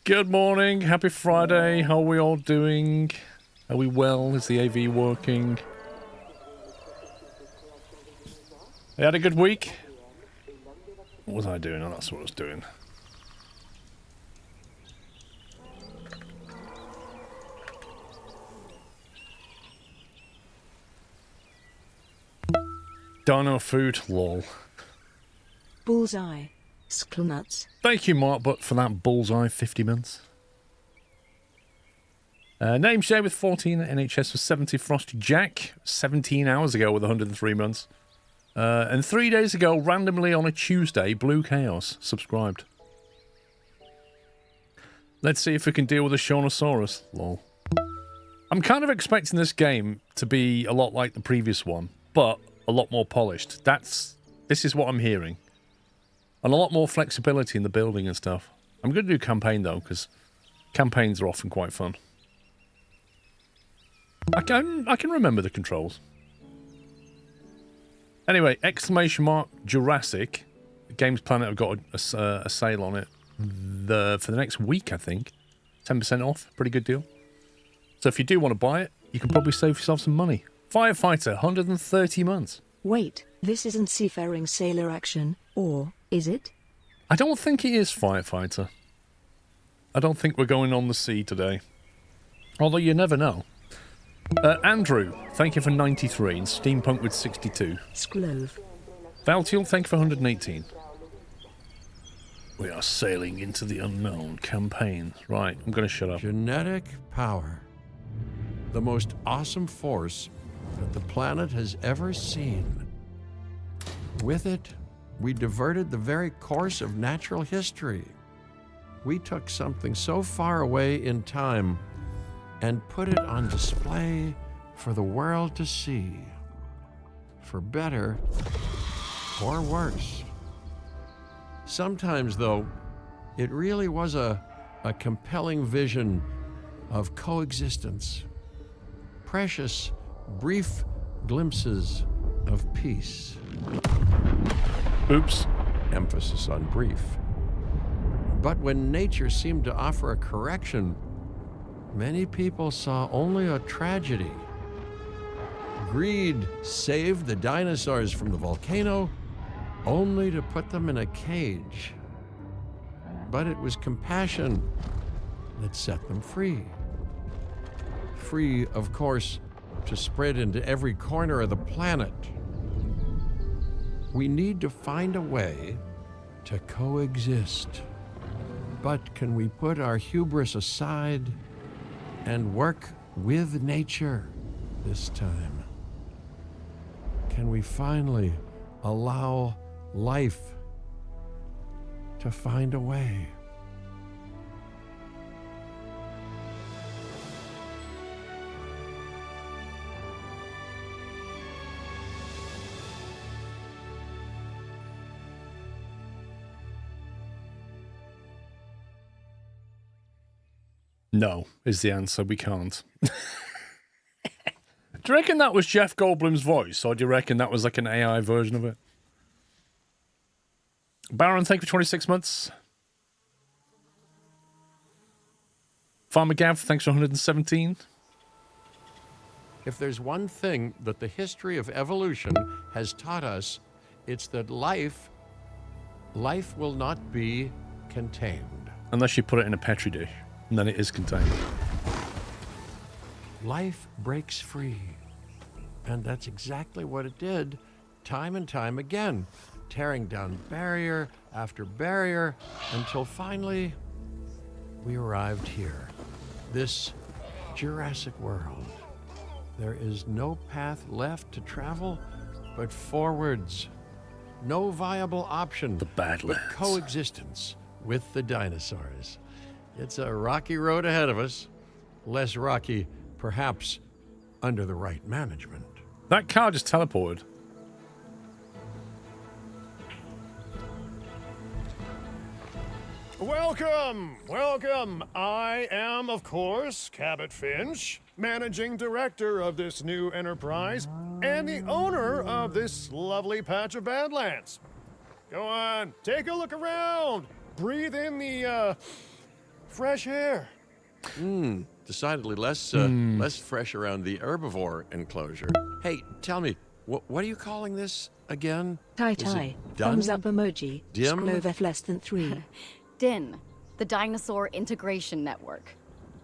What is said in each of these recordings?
Good morning, happy Friday. How are we all doing? Are we well? Is the AV working? You had a good week? What was I doing? Oh, that's what I was doing. Dino food, lol. Bullseye. Nuts. Thank you, Mark, but for that bullseye 50 months. Name share with 14 at NHS for 70 Frosty Jack, 17 hours ago with 103 months. And 3 days ago, randomly on a Tuesday, Blue Chaos subscribed. Let's see if we can deal with a Shaunosaurus, lol. I'm kind of expecting this game to be a lot like the previous one, but a lot more polished. This is what I'm hearing. And a lot more flexibility in the building and stuff. I'm going to do campaign, though, because campaigns are often quite fun. I can remember the controls. Anyway, exclamation mark Jurassic. Games Planet have got a sale on it for the next week, I think. 10% off. Pretty good deal. So if you do want to buy it, you can probably save yourself some money. Firefighter, 130 months. Wait, this isn't seafaring sailor action, or is it? I don't think it is Firefighter. I don't think we're going on the sea today. Although you never know. Andrew, thank you for 93, and Steampunk with 62. Sklove. Valtiel, thank you for 118. We are sailing into the unknown campaign. Right, I'm going to shut up. Genetic power. The most awesome force that the planet has ever seen. With it, we diverted the very course of natural history. We took something so far away in time and put it on display for the world to see. For better or worse. Sometimes, though, it really was a compelling vision of coexistence. Precious, brief glimpses of peace. Oops. Emphasis on brief. But when nature seemed to offer a correction, many people saw only a tragedy. Greed saved the dinosaurs from the volcano, only to put them in a cage. But it was compassion that set them free. Free, of course, to spread into every corner of the planet. We need to find a way to coexist. But can we put our hubris aside and work with nature this time? Can we finally allow life to find a way? No, is the answer. We can't. Do you reckon that was Jeff Goldblum's voice, or do you reckon that was like an AI version of it? Baron, thank you for 26 months. Farmer Gav, thanks for 117. If there's one thing that the history of evolution has taught us, it's that life will not be contained. Unless you put it in a Petri dish, and then it is contained. Life breaks free. And that's exactly what it did, time and time again, tearing down barrier after barrier, until finally we arrived here, this Jurassic World. There is no path left to travel but forwards. No viable option The Badlands. but coexistence with the dinosaurs. It's a rocky road ahead of us. Less rocky, perhaps, under the right management. That car just teleported. Welcome, welcome. I am, of course, Cabot Finch, managing director of this new enterprise and the owner of this lovely patch of Badlands. Go on, take a look around. Breathe in the fresh air. Decidedly less fresh around the herbivore enclosure. Hey, tell me, what are you calling this again? Tie. Thumbs up emoji. Dim? Sclovef less than 3. DIN, the Dinosaur Integration Network.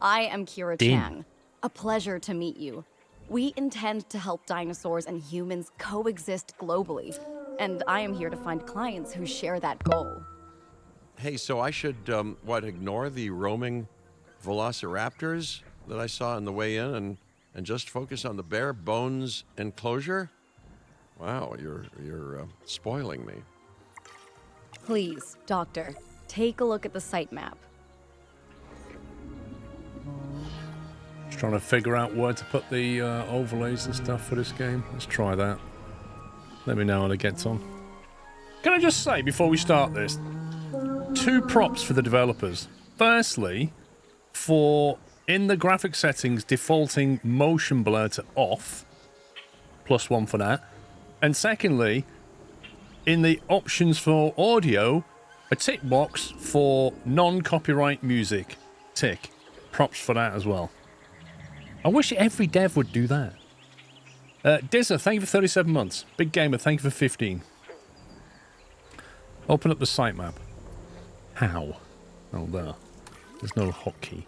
I am Kira DIN. Chang. A pleasure to meet you. We intend to help dinosaurs and humans coexist globally, and I am here to find clients who share that goal. Hey, so I should, ignore the roaming velociraptors that I saw on the way in and just focus on the bare bones enclosure? Wow, you're spoiling me. Please, Doctor, take a look at the site map. Just trying to figure out where to put the overlays and stuff for this game. Let's try that. Let me know how it gets on. Can I just say, before we start this, 2 props for the developers. Firstly, for in the graphic settings defaulting motion blur to off, +1 for that. And secondly, in the options for audio, a tick box for non-copyright music. Tick. Props for that as well. I wish every dev would do that. Dizza, thank you for 37 months. Big Gamer, thank you for 15. Open up the sitemap. How? Oh, there. There's no hotkey.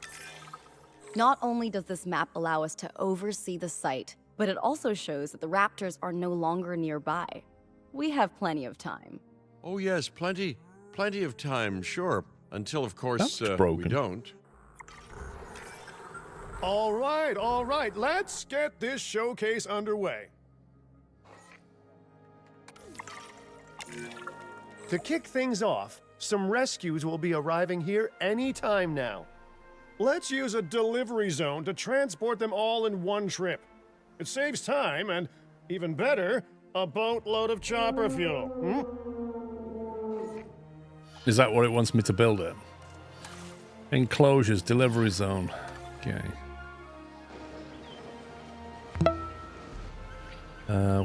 Not only does this map allow us to oversee the site, but it also shows that the raptors are no longer nearby. We have plenty of time. Oh yes, plenty of time, sure. Until, of course, That's we broken. don't. All right. Let's get this showcase underway. To kick things off, some rescues will be arriving here any time now. Let's use a delivery zone to transport them all in one trip. It saves time and, even better, a boatload of chopper fuel. Is that what it wants me to build it? Enclosures, delivery zone. Okay.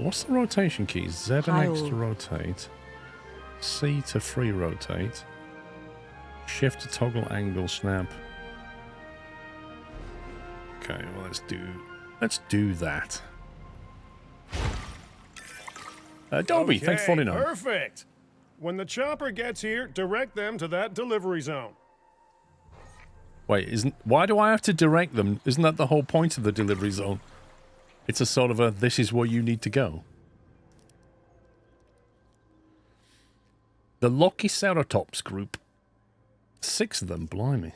What's the rotation keys? Z and X to rotate. C to free rotate. Shift to toggle angle snap. Okay, well let's do that. Dolby, thanks for 49. Perfect. When the chopper gets here, direct them to that delivery zone. Wait, why do I have to direct them? Isn't that the whole point of the delivery zone? It's a sort of a, this is where you need to go. The Lochiceratops group. 6 of them, blimey.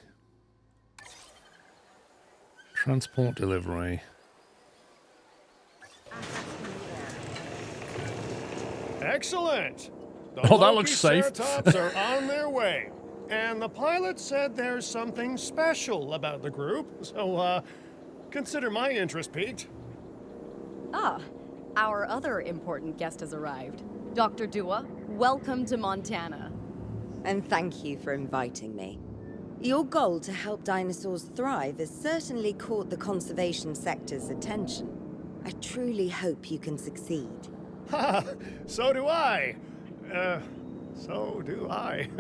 Transport delivery. Excellent. The Oh, that looks safe. Lochiceratops are on their way. And the pilot said there's something special about the group, so consider my interest piqued. Ah, our other important guest has arrived. Dr. Dua, welcome to Montana. And thank you for inviting me. Your goal to help dinosaurs thrive has certainly caught the conservation sector's attention. I truly hope you can succeed. Ha! So do I. So do I.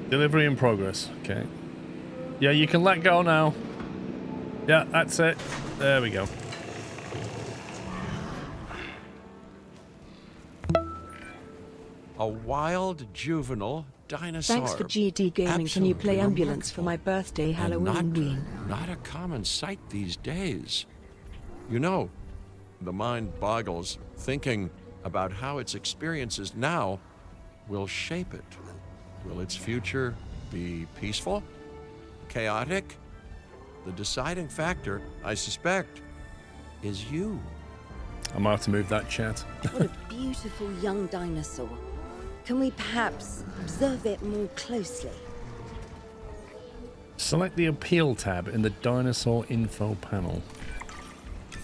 Delivery in progress. Okay. Yeah, you can let go now. Yeah, that's it. There we go. A wild juvenile dinosaur. Thanks for GD Gaming. Can you play Absolutely Ambulance for my remarkable. birthday, And Halloween? not a common sight these days. You know, the mind boggles thinking about how its experiences now will shape it. Will its future be peaceful? Chaotic? The deciding factor, I suspect, is you. I might have to move that chat. What a beautiful young dinosaur. Can we perhaps observe it more closely? Select the Appeal tab in the Dinosaur Info panel.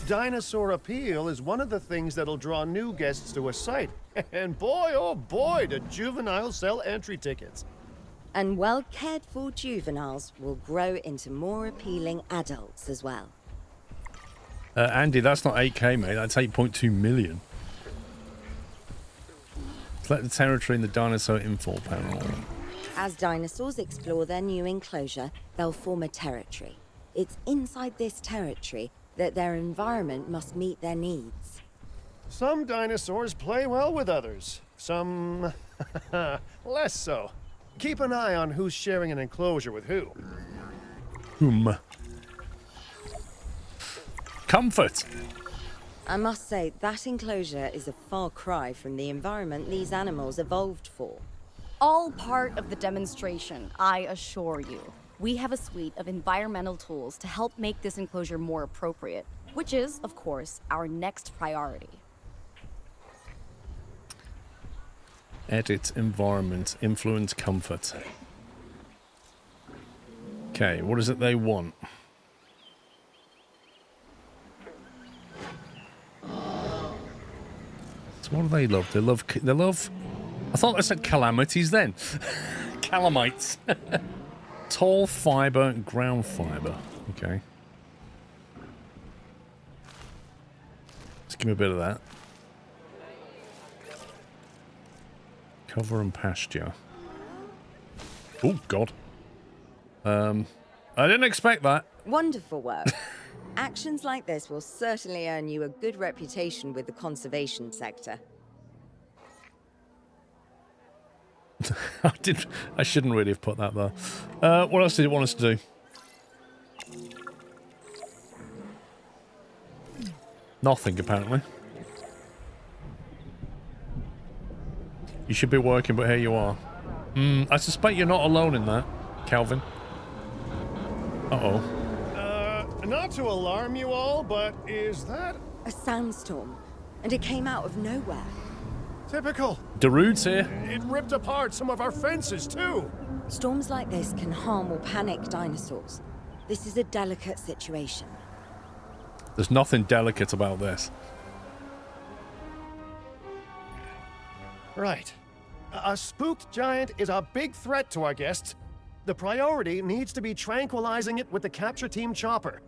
Dinosaur Appeal is one of the things that'll draw new guests to a site. And boy, oh boy, do juveniles sell entry tickets. And well-cared-for juveniles will grow into more appealing adults as well. Andy, that's not 8K, mate. That's 8.2 million. Select the territory in the dinosaur info panel. As dinosaurs explore their new enclosure, they'll form a territory. It's inside this territory that their environment must meet their needs. Some dinosaurs play well with others. Some less so. Keep an eye on who's sharing an enclosure with who. Whom? Comfort. I must say, that enclosure is a far cry from the environment these animals evolved for. All part of the demonstration, I assure you. We have a suite of environmental tools to help make this enclosure more appropriate, which is, of course, our next priority. Edit environment, influence comfort. Okay, what is it they want? So what do they love? They love. I thought I said calamities then. Calamites. Tall fiber and ground fiber. Okay. Let's give me a bit of that. Cover and pasture. Oh, God. I didn't expect that. Wonderful work. Actions like this will certainly earn you a good reputation with the conservation sector. I shouldn't really have put that there. What else did it want us to do? Nothing, apparently. You should be working, but here you are. I suspect you're not alone in that, Calvin. Uh-oh. Not to alarm you all, but is that A sandstorm, and it came out of nowhere. typical? Darude's here. It ripped apart some of our fences, too. Storms like this can harm or panic dinosaurs. This is a delicate situation. There's nothing delicate about this. Right. A spooked giant is a big threat to our guests. The priority needs to be tranquilizing it with the capture team chopper.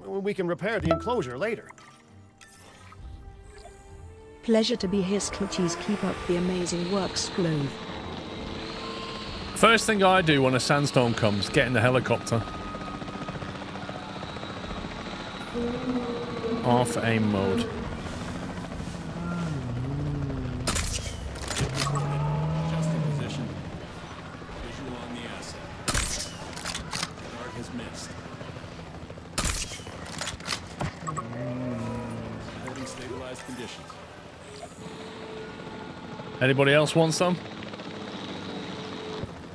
We can repair the enclosure later. Pleasure to be here, Scoochies. Keep up the amazing work, Scrove. First thing I do when a sandstorm comes, get in the helicopter. Off aim mode. Adjusting position. Visual on the asset. Guard has missed. Reporting stabilized conditions. Anybody else want some?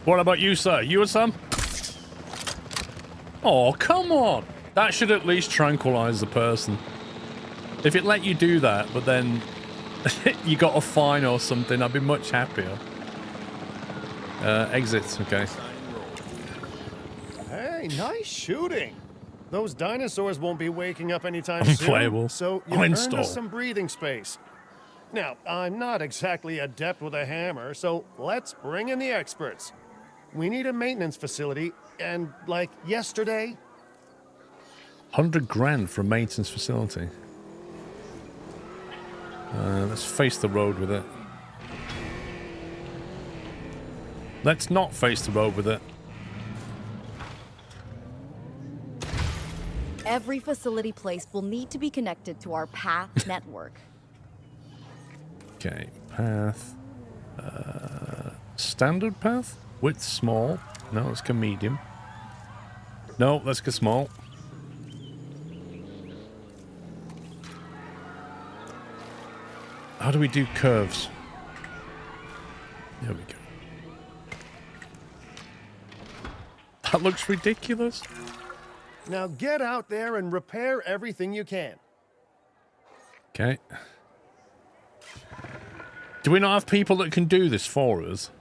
What about you, sir? You want some? Oh, come on! That should at least tranquilize the person. If it let you do that, but then you got a fine or something, I'd be much happier. Exit, okay. Hey, nice shooting. Those dinosaurs won't be waking up anytime soon. Unplayable. So you earned Uninstall. us some breathing space. Now, I'm not exactly adept with a hammer, so let's bring in the experts. We need a maintenance facility, and like yesterday, 100 grand for a maintenance facility. Let's face the road with it. Let's not face the road with it. Every facility placed will need to be connected to our path network. Okay, path. Standard path? Width small. No, let's go medium. No, let's go small. How do we do curves? There we go. That looks ridiculous. now get out there and repair everything you can. Okay. Do we not have people that can do this for us?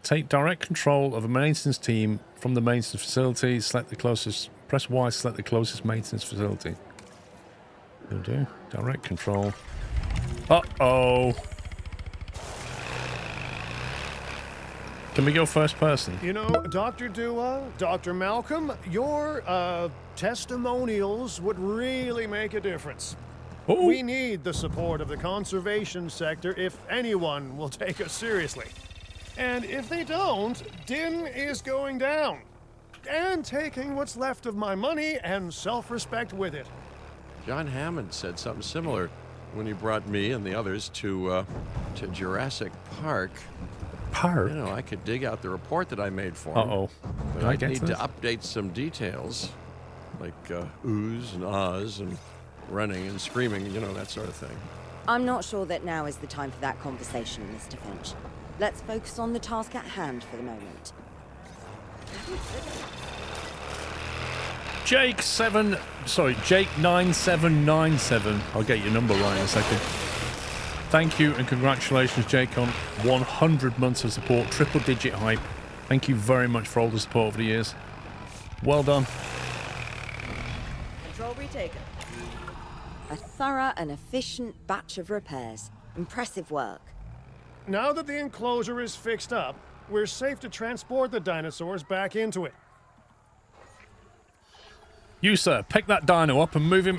Take direct control of a maintenance team from the maintenance facility. Select the closest. Press Y. Select the closest maintenance facility. Will do. Direct control. Uh-oh. Can we go first person? You know, Dr. Dua, Dr. Malcolm, your testimonials would really make a difference. Oh, We need the support of the conservation sector if anyone will take us seriously. And if they don't, Din is going down. And taking what's left of my money and self-respect with it. John Hammond said something similar when he brought me and the others to Jurassic Park. Park. You know, I could dig out the report that I made for him. Uh-oh. But Did I I get need to to this? update some details, like oohs and ahs and running and screaming, you know, that sort of thing. I'm not sure that now is the time for that conversation, Mr. Finch. Let's focus on the task at hand for the moment. Jake9797. I'll get your number right in a second. Thank you and congratulations, Jake, on 100 months of support, triple-digit hype. Thank you very much for all the support over the years. Well done. Control retaken. A thorough and efficient batch of repairs. Impressive work. Now that the enclosure is fixed up, we're safe to transport the dinosaurs back into it. You, sir, pick that dino up and move him.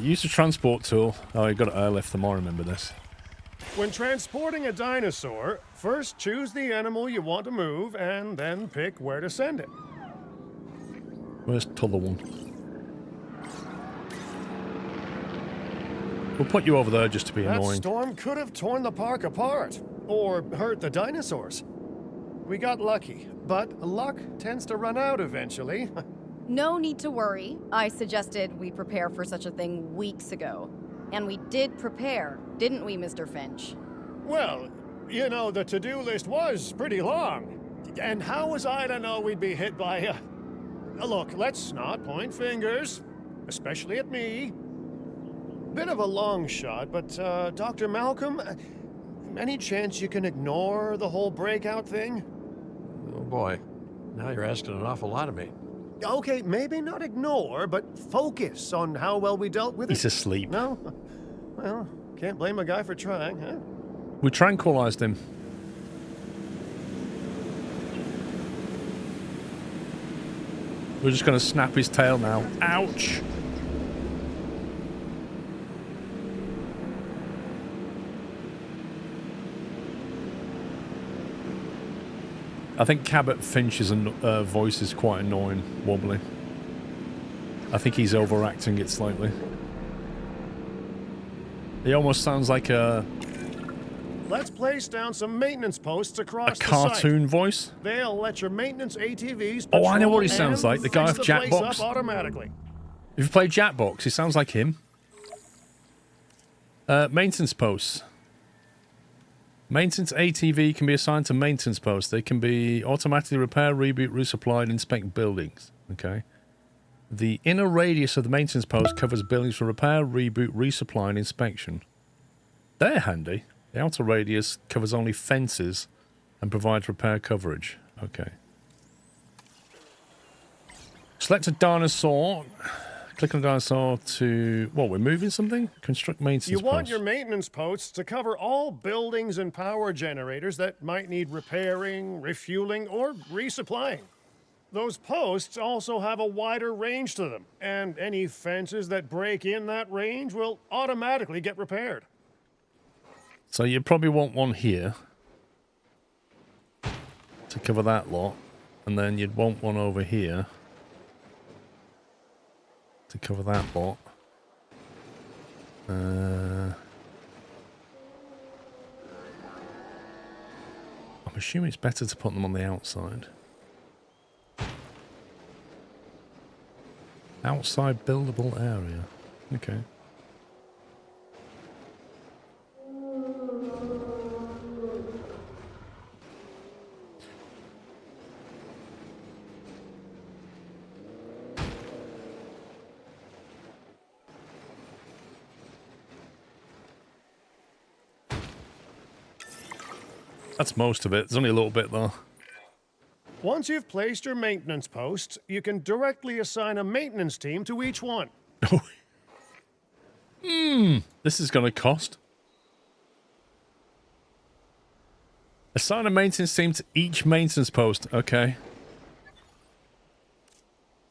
Use the transport tool. Oh, you got to airlift them. I remember this. When transporting a dinosaur, first choose the animal you want to move and then pick where to send it. Where's t'other one? We'll put you over there just to be That annoying. storm could have torn the park apart or hurt the dinosaurs. We got lucky, but luck tends to run out eventually. No need to worry. I suggested we prepare for such a thing weeks ago. And we did prepare, didn't we, Mr. Finch? Well, you know, the to-do list was pretty long. And how was I to know we'd be hit by a... Look, let's not point fingers, especially at me. Bit of a long shot, but Dr. Malcolm, any chance you can ignore the whole breakout thing? Oh boy, now you're asking an awful lot of me. Okay, maybe not ignore, but focus on how well we dealt with it. He's asleep. No? Well, can't blame a guy for trying, huh? We tranquilized him. We're just going to snap his tail now. Ouch! I think Cabot Finch's voice is quite annoying, wobbly. I think he's overacting it slightly. He almost sounds like a Let's place down some maintenance posts across the cartoon site. voice. They'll let your maintenance ATVs Oh, I know what he patrol sounds and like, the guy fix off the place Jackbox. up automatically. If you play Jackbox, he sounds like him. Maintenance posts. Maintenance ATV can be assigned to maintenance posts. They can be automatically repair, reboot, resupply, and inspect buildings. Okay. The inner radius of the maintenance post covers buildings for repair, reboot, resupply, and inspection. They're handy. The outer radius covers only fences and provides repair coverage. Okay. Select a dinosaur. Click on dinosaur to... What, we're moving something? Construct maintenance You want post. your maintenance posts to cover all buildings and power generators that might need repairing, refueling, or resupplying. Those posts also have a wider range to them, and any fences that break in that range will automatically get repaired. So you probably want one here to cover that lot, and then you'd want one over here to cover that lot. I'm assuming it's better to put them on the outside. Outside buildable area. Okay. That's most of it. There's only a little bit though. Once you've placed your maintenance posts, you can directly assign a maintenance team to each one. This is going to cost. Assign a maintenance team to each maintenance post. Okay.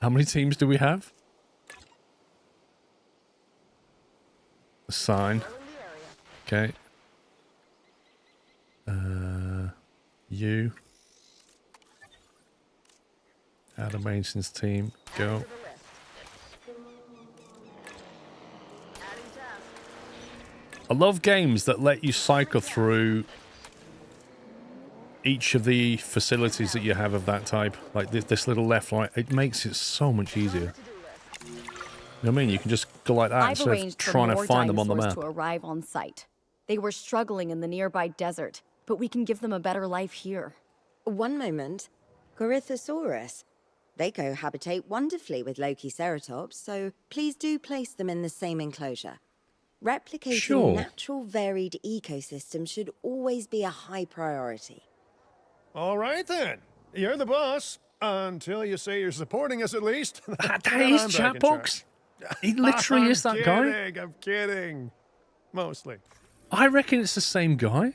How many teams do we have? Assign. Okay. You. Add a maintenance team. Go. I love games that let you cycle through each of the facilities that you have of that type. Like this little left light. It makes it so much easier. You know what I mean? You can just go like that I've instead of arranged trying for to more find them on the dinosaurs map. to arrive on site. They were struggling in the nearby desert, but we can give them a better life here. One moment. Corythosaurus. They cohabitate wonderfully with Lokiceratops, so please do place them in the same enclosure. Replicating Sure. natural varied ecosystems should always be a high priority. All right, then. You're the boss. Until you say you're supporting us, at least. That Then is I'm back in Chatbox. He literally charge. is that guy. I'm kidding. Mostly. I reckon it's the same guy.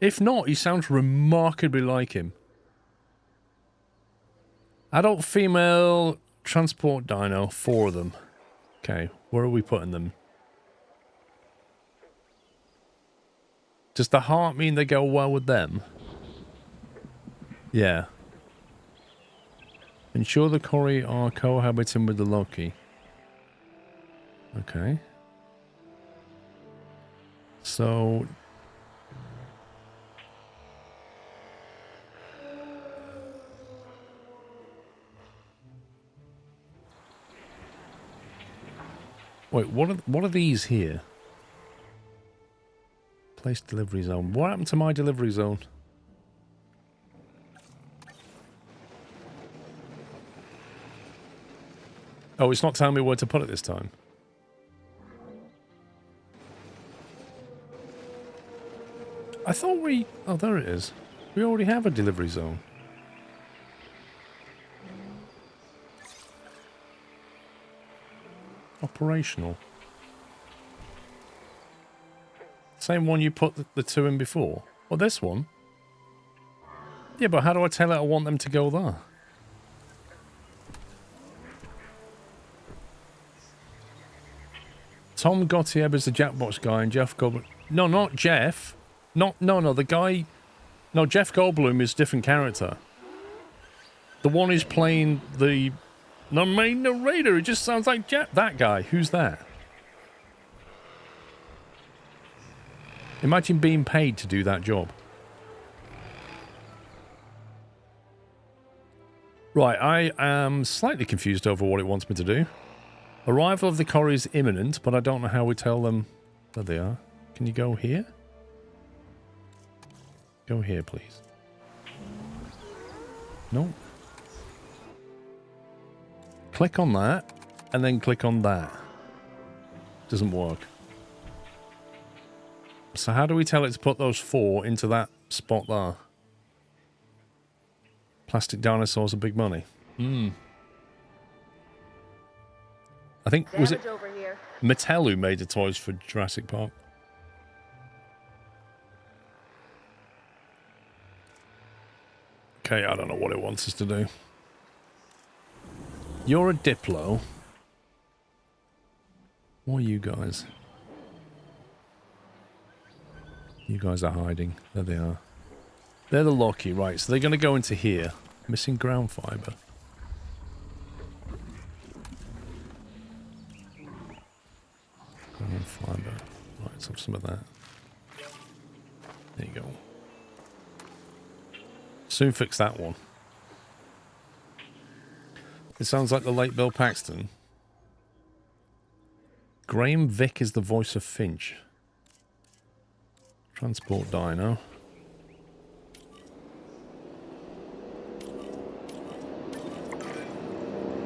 If not, he sounds remarkably like him. Adult female transport dino, 4 of them. Okay, where are we putting them? Does the heart mean they go well with them? Yeah. Ensure the Cory are cohabiting with the Loki. Okay. So... Wait, what are these here? Place delivery zone. What happened to my delivery zone? Oh, it's not telling me where to put it this time. I thought we... Oh, there it is. We already have a delivery zone. Operational. Same one you put the 2 in before. Well, this one. Yeah, but how do I tell it I want them to go there? Tom Gautier is the Jackbox guy and Jeff Goldblum... No, not Jeff. No, the guy... No, Jeff Goldblum is a different character. The one who's playing the main narrator. It just sounds like Jeff. That guy. Who's that? Imagine being paid to do that job. Right, I am slightly confused over what it wants me to do. Arrival of the Cory is imminent, but I don't know how we tell them... There they are. Can you go here? Go here, please. No. Click on that, and then click on that. Doesn't work. So how do we tell it to put those 4 into that spot there? Plastic dinosaurs are big money. I think, was it Mattel who made the toys for Jurassic Park? Okay, I don't know what it wants us to do. You're a Diplo. What are you guys? You guys are hiding. There they are. They're the Loki, right. So they're going to go into here. Missing ground fiber. Ground fiber. Right, let's have some of that. There you go. Soon fix that one. It sounds like the late Bill Paxton. Graham Vick is the voice of Finch. Transport Dino.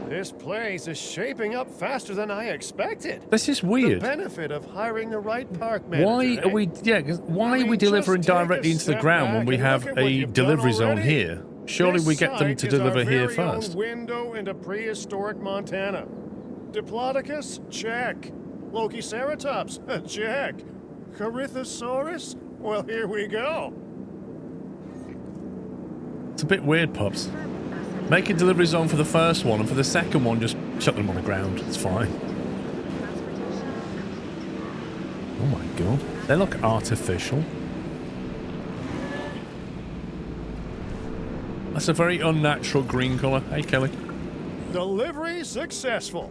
This place is shaping up faster than I expected. This is The weird. benefit of hiring the right park manager. Why are we? Yeah, 'cause why are we delivering just take a directly into the step ground when back we and have look at what a you've delivery done zone already. here? Surely This we get them site to is our deliver here very own first. Window into prehistoric Montana. Diplodocus? Check. Lokiceratops? Check. Corythosaurus? Well, here we go. It's a bit weird, pups. Make a delivery zone for the first one, and for the second one, just chuck them on the ground. It's fine. Oh my god. They look artificial. That's a very unnatural green colour. Hey, Kelly. Delivery successful.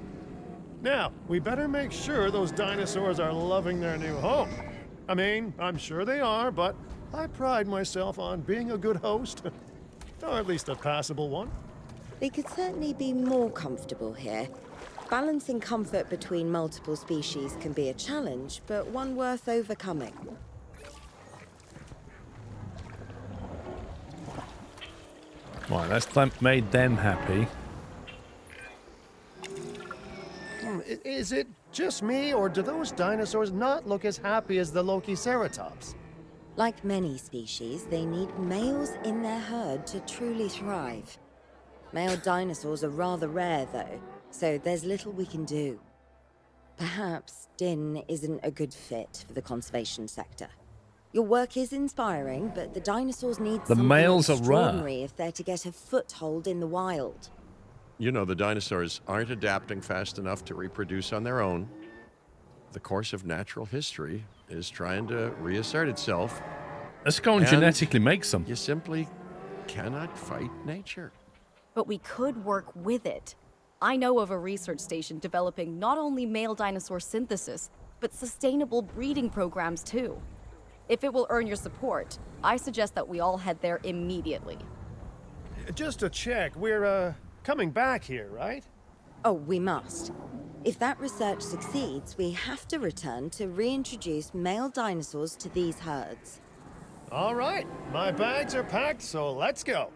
Now, we better make sure those dinosaurs are loving their new home. I mean, I'm sure they are, but I pride myself on being a good host. Or at least a passable one. They could certainly be more comfortable here. Balancing comfort between multiple species can be a challenge, but one worth overcoming. Right, that's made them happy. Is it just me, or do those dinosaurs not look as happy as the Lokiceratops? Like many species, they need males in their herd to truly thrive. Male dinosaurs are rather rare, though, so there's little we can do. Perhaps Din isn't a good fit for the conservation sector. Your work is inspiring, but the dinosaurs need something males are extraordinary if they're to get a foothold in the wild. You know, the dinosaurs aren't adapting fast enough to reproduce on their own. The course of natural history is trying to reassert itself. Let's go and genetically make some. You simply cannot fight nature. But we could work with it. I know of a research station developing not only male dinosaur synthesis, but sustainable breeding programs too. If it will earn your support, I suggest that we all head there immediately. Just to check, we're, coming back here, right? Oh, we must. If that research succeeds, we have to return to reintroduce male dinosaurs to these herds. All right, my bags are packed, so let's go.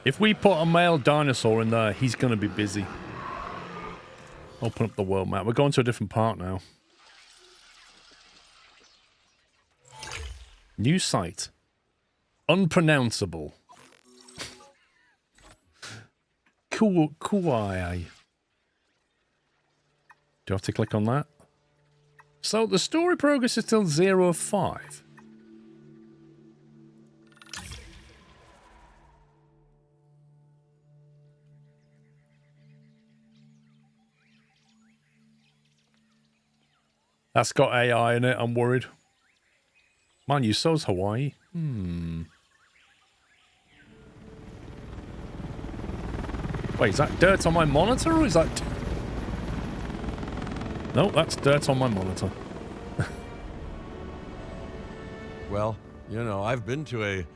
If we put a male dinosaur in there, he's going to be busy. Open up the world map. We're going to a different part now. New site. Unpronounceable. Kauai. Do I have to click on that? So the story progress is still 0 of 5. That's got AI in it, I'm worried. Mind you, so's Hawaii. Wait, is that dirt on my monitor, or is that... No, that's dirt on my monitor. Well, you know, I've been to a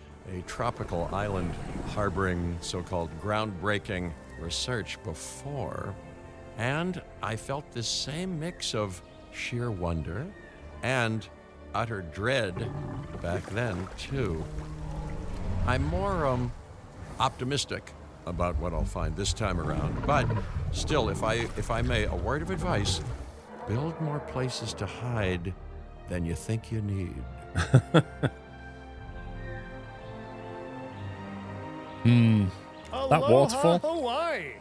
tropical island harboring so-called groundbreaking research before, and I felt this same mix of sheer wonder and utter dread back then, too. I'm more optimistic about what I'll find this time around, but still, if I may, a word of advice: build more places to hide than you think you need. That waterfall? Hawaii!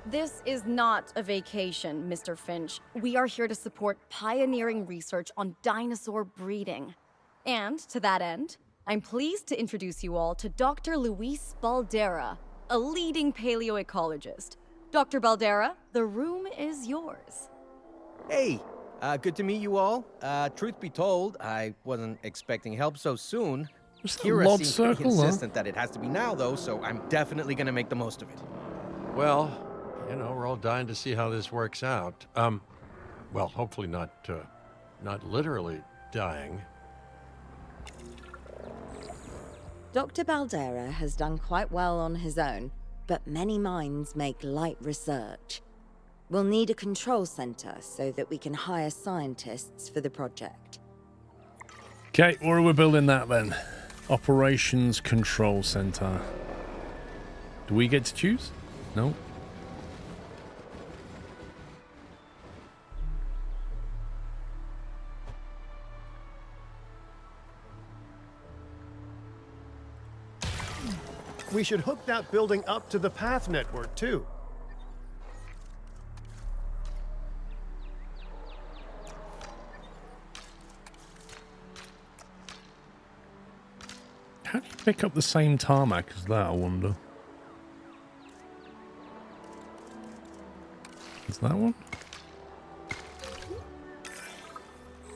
This is not a vacation, Mr. Finch. We are here to support pioneering research on dinosaur breeding. And to that end, I'm pleased to introduce you all to Dr. Luis Baldera, a leading paleoecologist. Dr. Baldera, the room is yours. Hey, good to meet you all. Truth be told, I wasn't expecting help so soon. Kira Lord seems Circle, pretty insistent that it has to be now, though, so I'm definitely gonna make the most of it. Well, you know, we're all dying to see how this works out. Well, hopefully not literally dying. Dr. Baldera has done quite well on his own, but many minds make light research. We'll need a control center so that we can hire scientists for the project. Okay, where are we building that then? Operations Control Center. Do we get to choose? No. We should hook that building up to the path network, too. How do you pick up the same tarmac as that, I wonder? Is that one?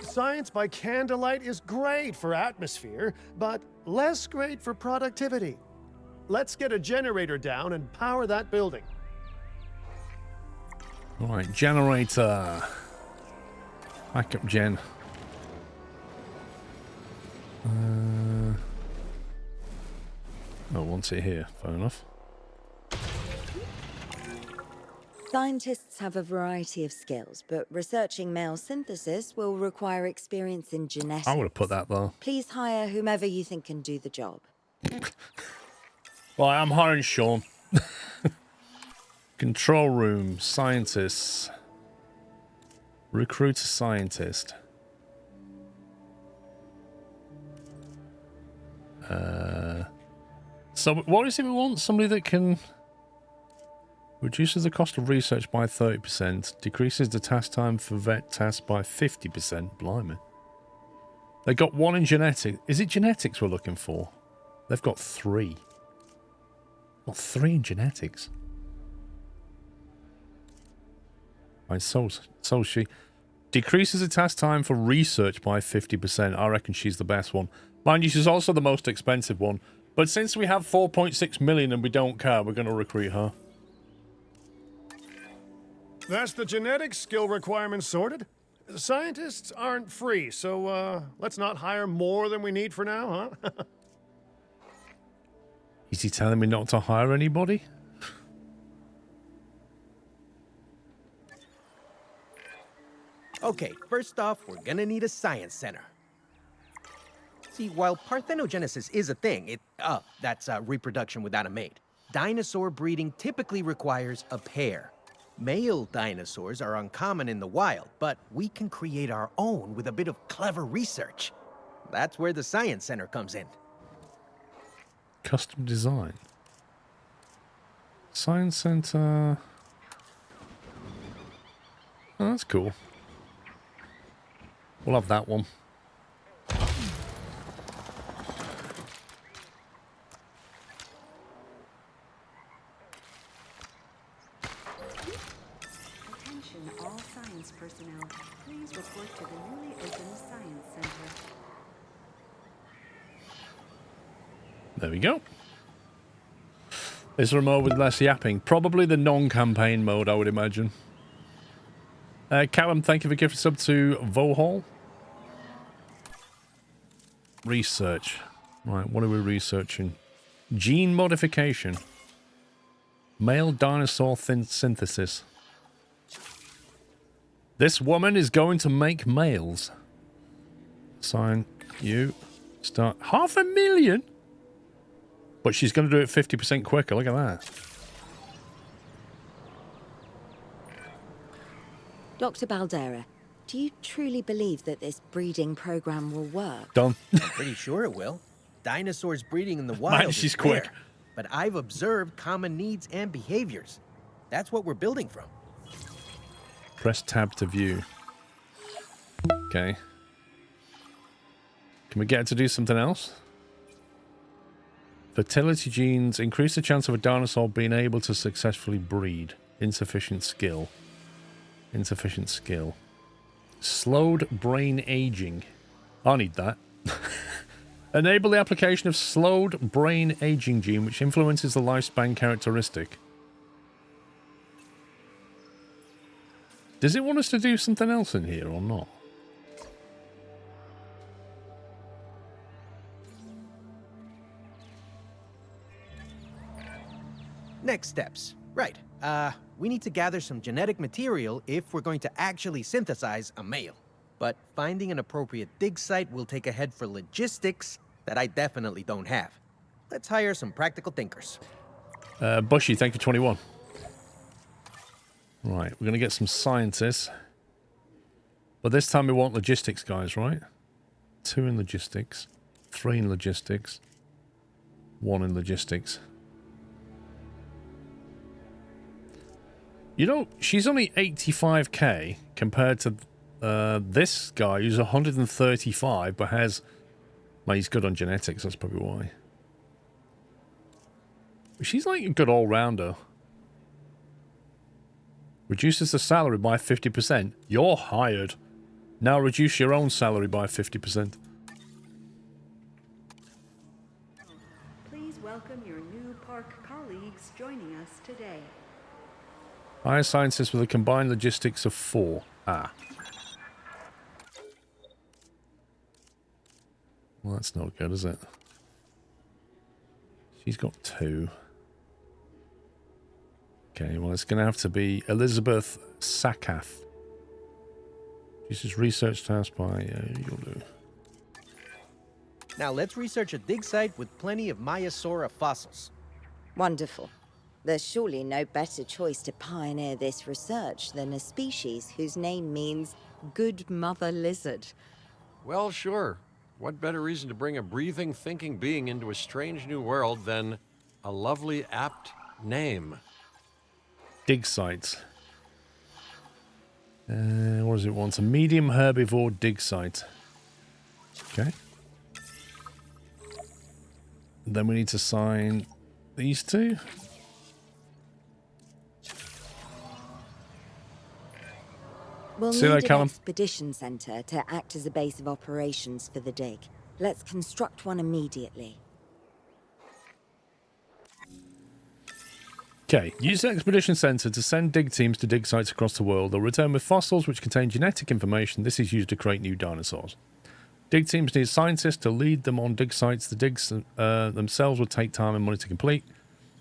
Science by candlelight is great for atmosphere, but less great for productivity. Let's get a generator down and power that building. All right, generator. Backup gen. Oh, wants it here. Fair enough. Scientists have a variety of skills, but researching male synthesis will require experience in genetics. I would have put that there. Please hire whomever you think can do the job. Well, I'm hiring Sean. Control room, scientists. Recruit a scientist. So what is it we want? Somebody that can... Reduces the cost of research by 30%. Decreases the task time for vet tasks by 50%. Blimey. They got 1 in genetics. Is it genetics we're looking for? They've got 3. Got 3 in genetics. Right, so she decreases the task time for research by 50%. I reckon she's the best one. Mind you, she's also the most expensive one. But since we have 4.6 million and we don't care, we're going to recruit her. That's the genetic skill requirements sorted. Scientists aren't free, so let's not hire more than we need for now, huh? Is he telling me not to hire anybody? Okay, first off, we're gonna need a science center. See, while parthenogenesis is a thing, that's reproduction without a mate. Dinosaur breeding typically requires a pair. Male dinosaurs are uncommon in the wild, but we can create our own with a bit of clever research. That's where the science center comes in. Custom design. Science center. Oh, that's cool. We'll have that one. Attention all science personnel. Please report to the newly opened Science Center. There we go. Is there a mode with less yapping? Probably the non-campaign mode, I would imagine. Callum, thank you for gifting sub to Vohall. Research. Right, what are we researching? Gene modification. Male dinosaur synthesis. This woman is going to make males. Sign you. Start. 500,000? But she's going to do it 50% quicker. Look at that. Dr. Baldera, do you truly believe that this breeding program will work? Done. I'm pretty sure it will. Dinosaurs breeding in the wild Man, is she's rare, quick. but I've observed common needs and behaviors. That's what we're building from. Press tab to view. Okay. Can we get her to do something else? Fertility genes increase the chance of a dinosaur being able to successfully breed. Insufficient skill. Insufficient skill. Slowed brain aging. I need that. Enable the application of slowed brain aging gene, which influences the lifespan characteristic. Does it want us to do something else in here or not? Next steps. Right. We need to gather some genetic material if we're going to actually synthesize a male. But finding an appropriate dig site will take a head for logistics that I definitely don't have. Let's hire some practical thinkers. Bushy, thank you for 21. Right, we're going to get some scientists. But this time we want logistics guys, right? 2 in logistics. 3 in logistics. 1 in logistics. You know, she's only 85k compared to this guy who's 135 but has... Well, he's good on genetics, that's probably why. She's like a good all-rounder. Reduces the salary by 50%. You're hired. Now reduce your own salary by 50%. Please welcome your new park colleagues joining us today. Hire scientists with a combined logistics of 4. Ah. Well, that's not good, is it? She's got 2. Okay, well, it's going to have to be Elizabeth Sakath. This is research task by you'll do. Now let's research a dig site with plenty of Maiasaura fossils. Wonderful. There's surely no better choice to pioneer this research than a species whose name means good mother lizard. Well, sure. What better reason to bring a breathing, thinking being into a strange new world than a lovely, apt name? Dig sites. What does it want? A medium herbivore dig site. Okay. Then we need to sign these 2. We'll See you need later, an Callum. expedition center to act as a base of operations for the dig. Let's construct one immediately. Okay, use the Expedition Center to send dig teams to dig sites across the world. They'll return with fossils which contain genetic information. This is used to create new dinosaurs. Dig teams need scientists to lead them on dig sites. The digs themselves will take time and money to complete.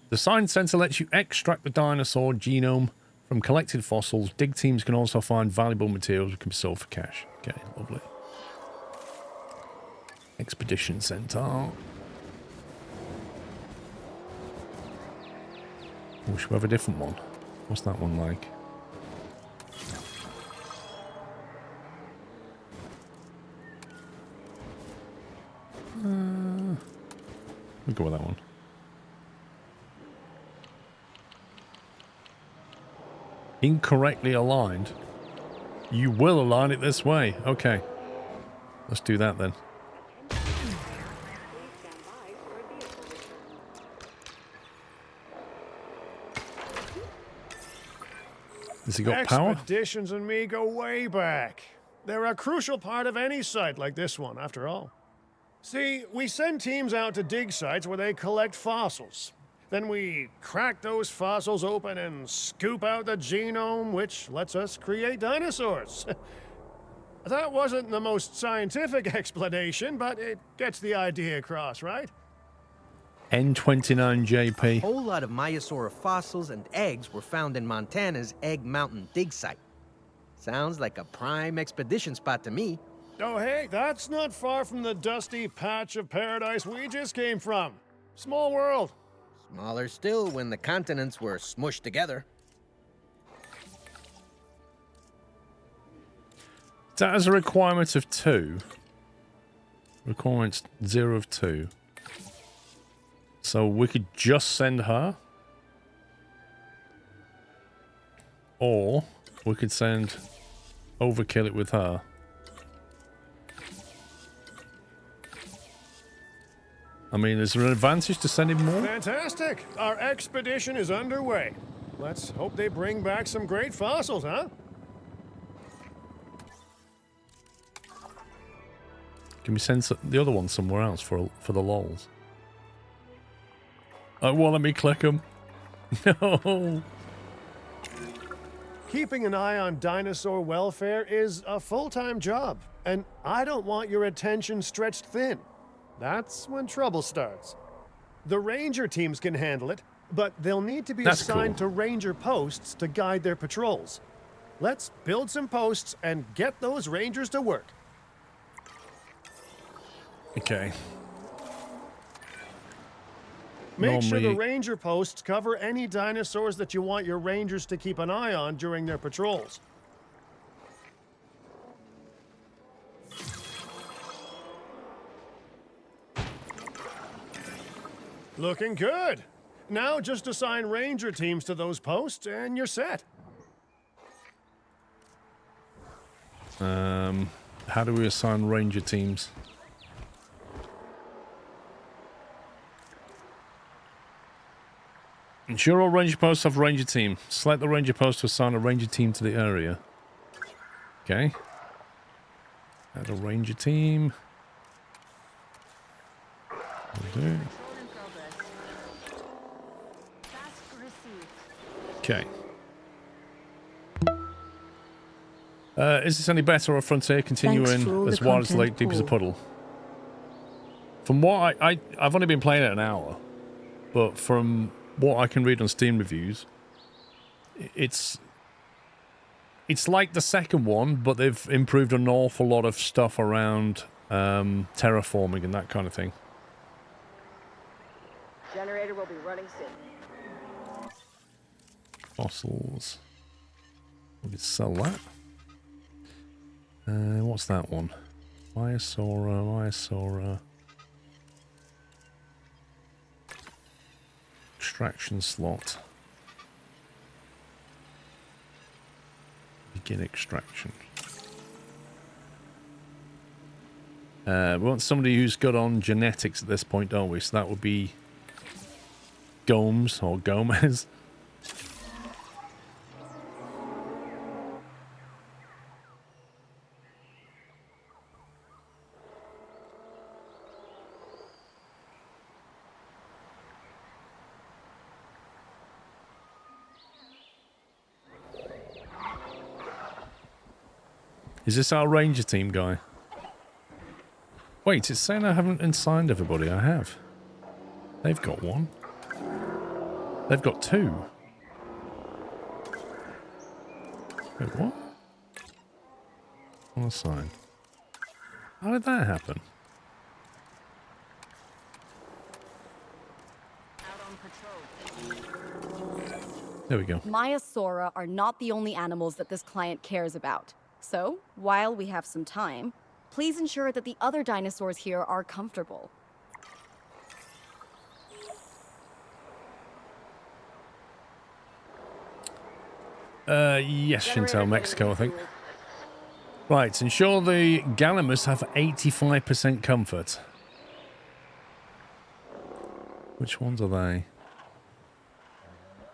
The Science Center lets you extract the dinosaur genome from collected fossils. Dig teams can also find valuable materials which can be sold for cash. Okay, lovely. Expedition Center. Oh, should we have a different one? What's that one like? We'll go with that one. Incorrectly aligned. You will align it this way. Okay. Let's do that then. Has he got power? Expeditions and me go way back. They're a crucial part of any site like this one, after all. See, we send teams out to dig sites where they collect fossils. Then we crack those fossils open and scoop out the genome, which lets us create dinosaurs. That wasn't the most scientific explanation, but it gets the idea across, right? N29JP. A whole lot of Maiasaura fossils and eggs were found in Montana's Egg Mountain dig site. Sounds like a prime expedition spot to me. Oh, hey, that's not far from the dusty patch of paradise we just came from. Small world. Smaller still when the continents were smushed together. That has a requirement of 2. Requirements 0 of 2. So we could just send her. Or we could send overkill it with her. I mean, is there an advantage to sending more? Fantastic. Our expedition is underway. Let's hope they bring back some great fossils, huh? Can we send the other one somewhere else for the lols? Oh, well, let me click them. No. Keeping an eye on dinosaur welfare is a full-time job, and I don't want your attention stretched thin. That's when trouble starts. The ranger teams can handle it, but they'll need to be assigned to ranger posts to guide their patrols. Let's build some posts and get those rangers to work. Okay. Make sure the ranger posts cover any dinosaurs that you want your rangers to keep an eye on during their patrols. Looking good. Now just assign ranger teams to those posts and you're set. How do we assign ranger teams? Ensure all ranger posts have ranger team. Select the ranger post to assign a ranger team to the area. Okay. Add a ranger team. Will do. Okay. Is this any better or Frontier continuing as wide as the lake, deep as a puddle? From what I've only been playing it an hour, but from what I can read on Steam reviews, it's like the second one, but they've improved an awful lot of stuff around terraforming and that kind of thing. Generator will be running soon. Fossils. We can sell that. What's that one? Myosaura. Extraction slot. Begin extraction. We want somebody who's good on genetics at this point, don't we? So that would be Gomes or Gomez. Is this our ranger team guy? Wait, it's saying I haven't assigned everybody. I have. They've got one. They've got two. Wait, what? Unassign. How did that happen? There we go. Myosaura are not the only animals that this client cares about. So, while we have some time, please ensure that the other dinosaurs here are comfortable. Yes, Chantel, Mexico, I think. Right, ensure the Gallimimus have 85% comfort. Which ones are they?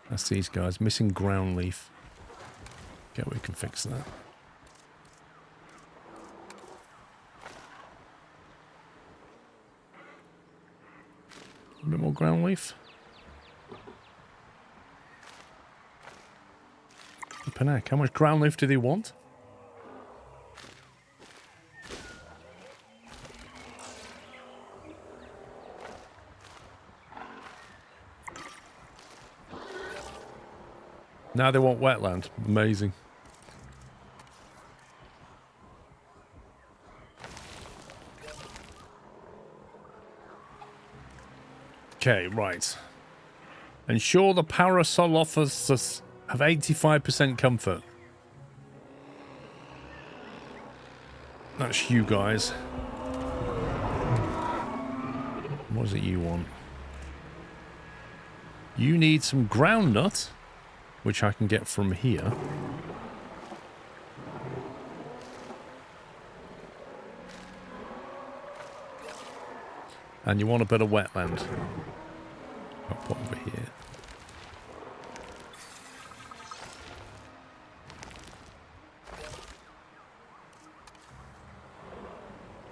That's these guys. Missing ground leaf. Okay, we can fix that. A bit more ground leaf. Panak, how much ground leaf do they want? Now they want wetland. Amazing. Okay, right. Ensure the Parasaurolophus have 85% comfort. That's you guys. What is it you want? You need some groundnut, which I can get from here. And you want a bit of wetland. I'll put over here.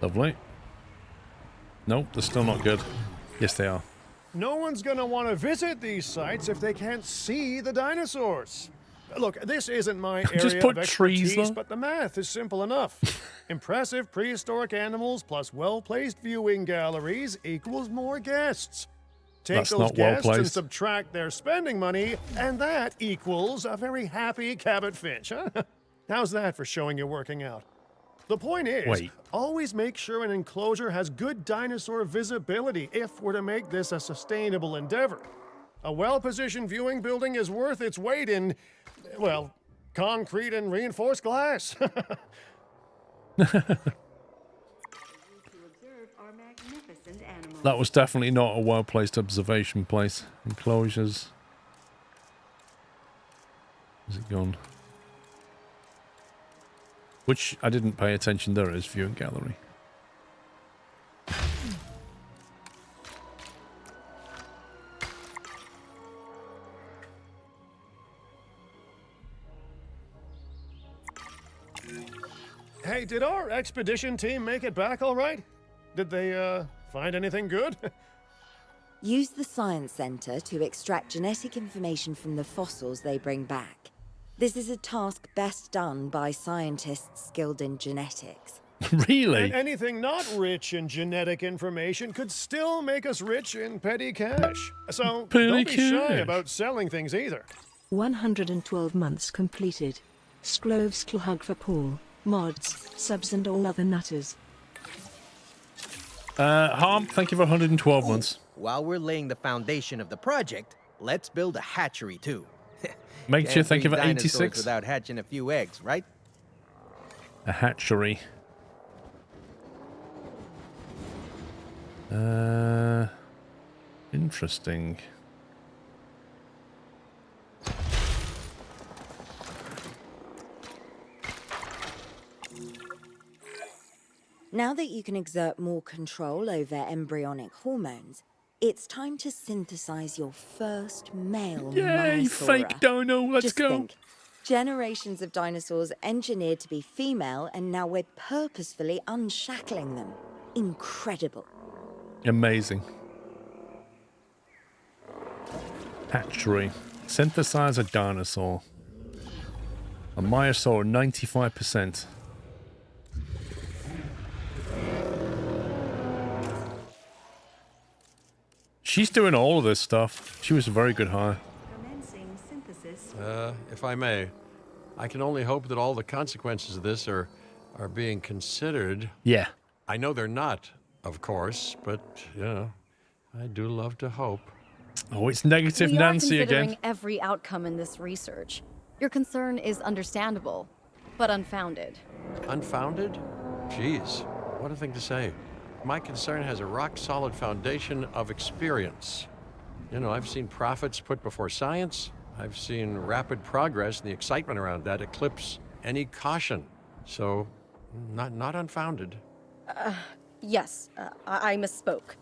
Lovely. Nope, they're still not good. Yes, they are. No one's going to want to visit these sites if they can't see the dinosaurs. Look, this isn't my area Just put of expertise, trees, though. but the math is simple enough. Impressive prehistoric animals plus well-placed viewing galleries equals more guests. Take That's those not guests and well-placed. subtract their spending money, and that equals a very happy Cabot Finch, huh? How's that for showing you working out? The point is, Wait. always make sure an enclosure has good dinosaur visibility if we're to make this a sustainable endeavor. A well-positioned viewing building is worth its weight in, well, concrete and reinforced glass. To observe our magnificent animals. That was definitely not a well-placed observation place. Enclosures. Is it gone? Which I didn't pay attention. There it is, viewing gallery. Hey, did our expedition team make it back all right? Did they, find anything good? Use the Science Center to extract genetic information from the fossils they bring back. This is a task best done by scientists skilled in genetics. Really? And anything not rich in genetic information could still make us rich in petty cash. So don't be shy about selling things either. 112 months completed. Sklovskl hug for Paul, mods, subs and all other nutters. Harm, thank you for 112 months. While we're laying the foundation of the project, let's build a hatchery too. Makes you think of Can't breed 86. dinosaurs without hatching a few eggs, right? A hatchery. Interesting. Now that you can exert more control over embryonic hormones, it's time to synthesize your first male Yay, Dinosaur. fake dino, let's Just go. think, generations of dinosaurs engineered to be female, and now we're purposefully unshackling them. Incredible. Amazing. Hatchery. Synthesize a dinosaur. A myosaur, 95%. She's doing all of this stuff. She was a very good hire. Commencing synthesis. If I may, I can only hope that all the consequences of this are being considered. Yeah. I know they're not, of course, but, you know, I do love to hope. Oh, it's negative We Nancy are considering again. every outcome in this research. Your concern is understandable, but unfounded. Unfounded? Jeez, what a thing to say. My concern has a rock-solid foundation of experience. You know, I've seen profits put before science. I've seen rapid progress, and the excitement around that eclipse any caution. So, not unfounded. Yes, I misspoke.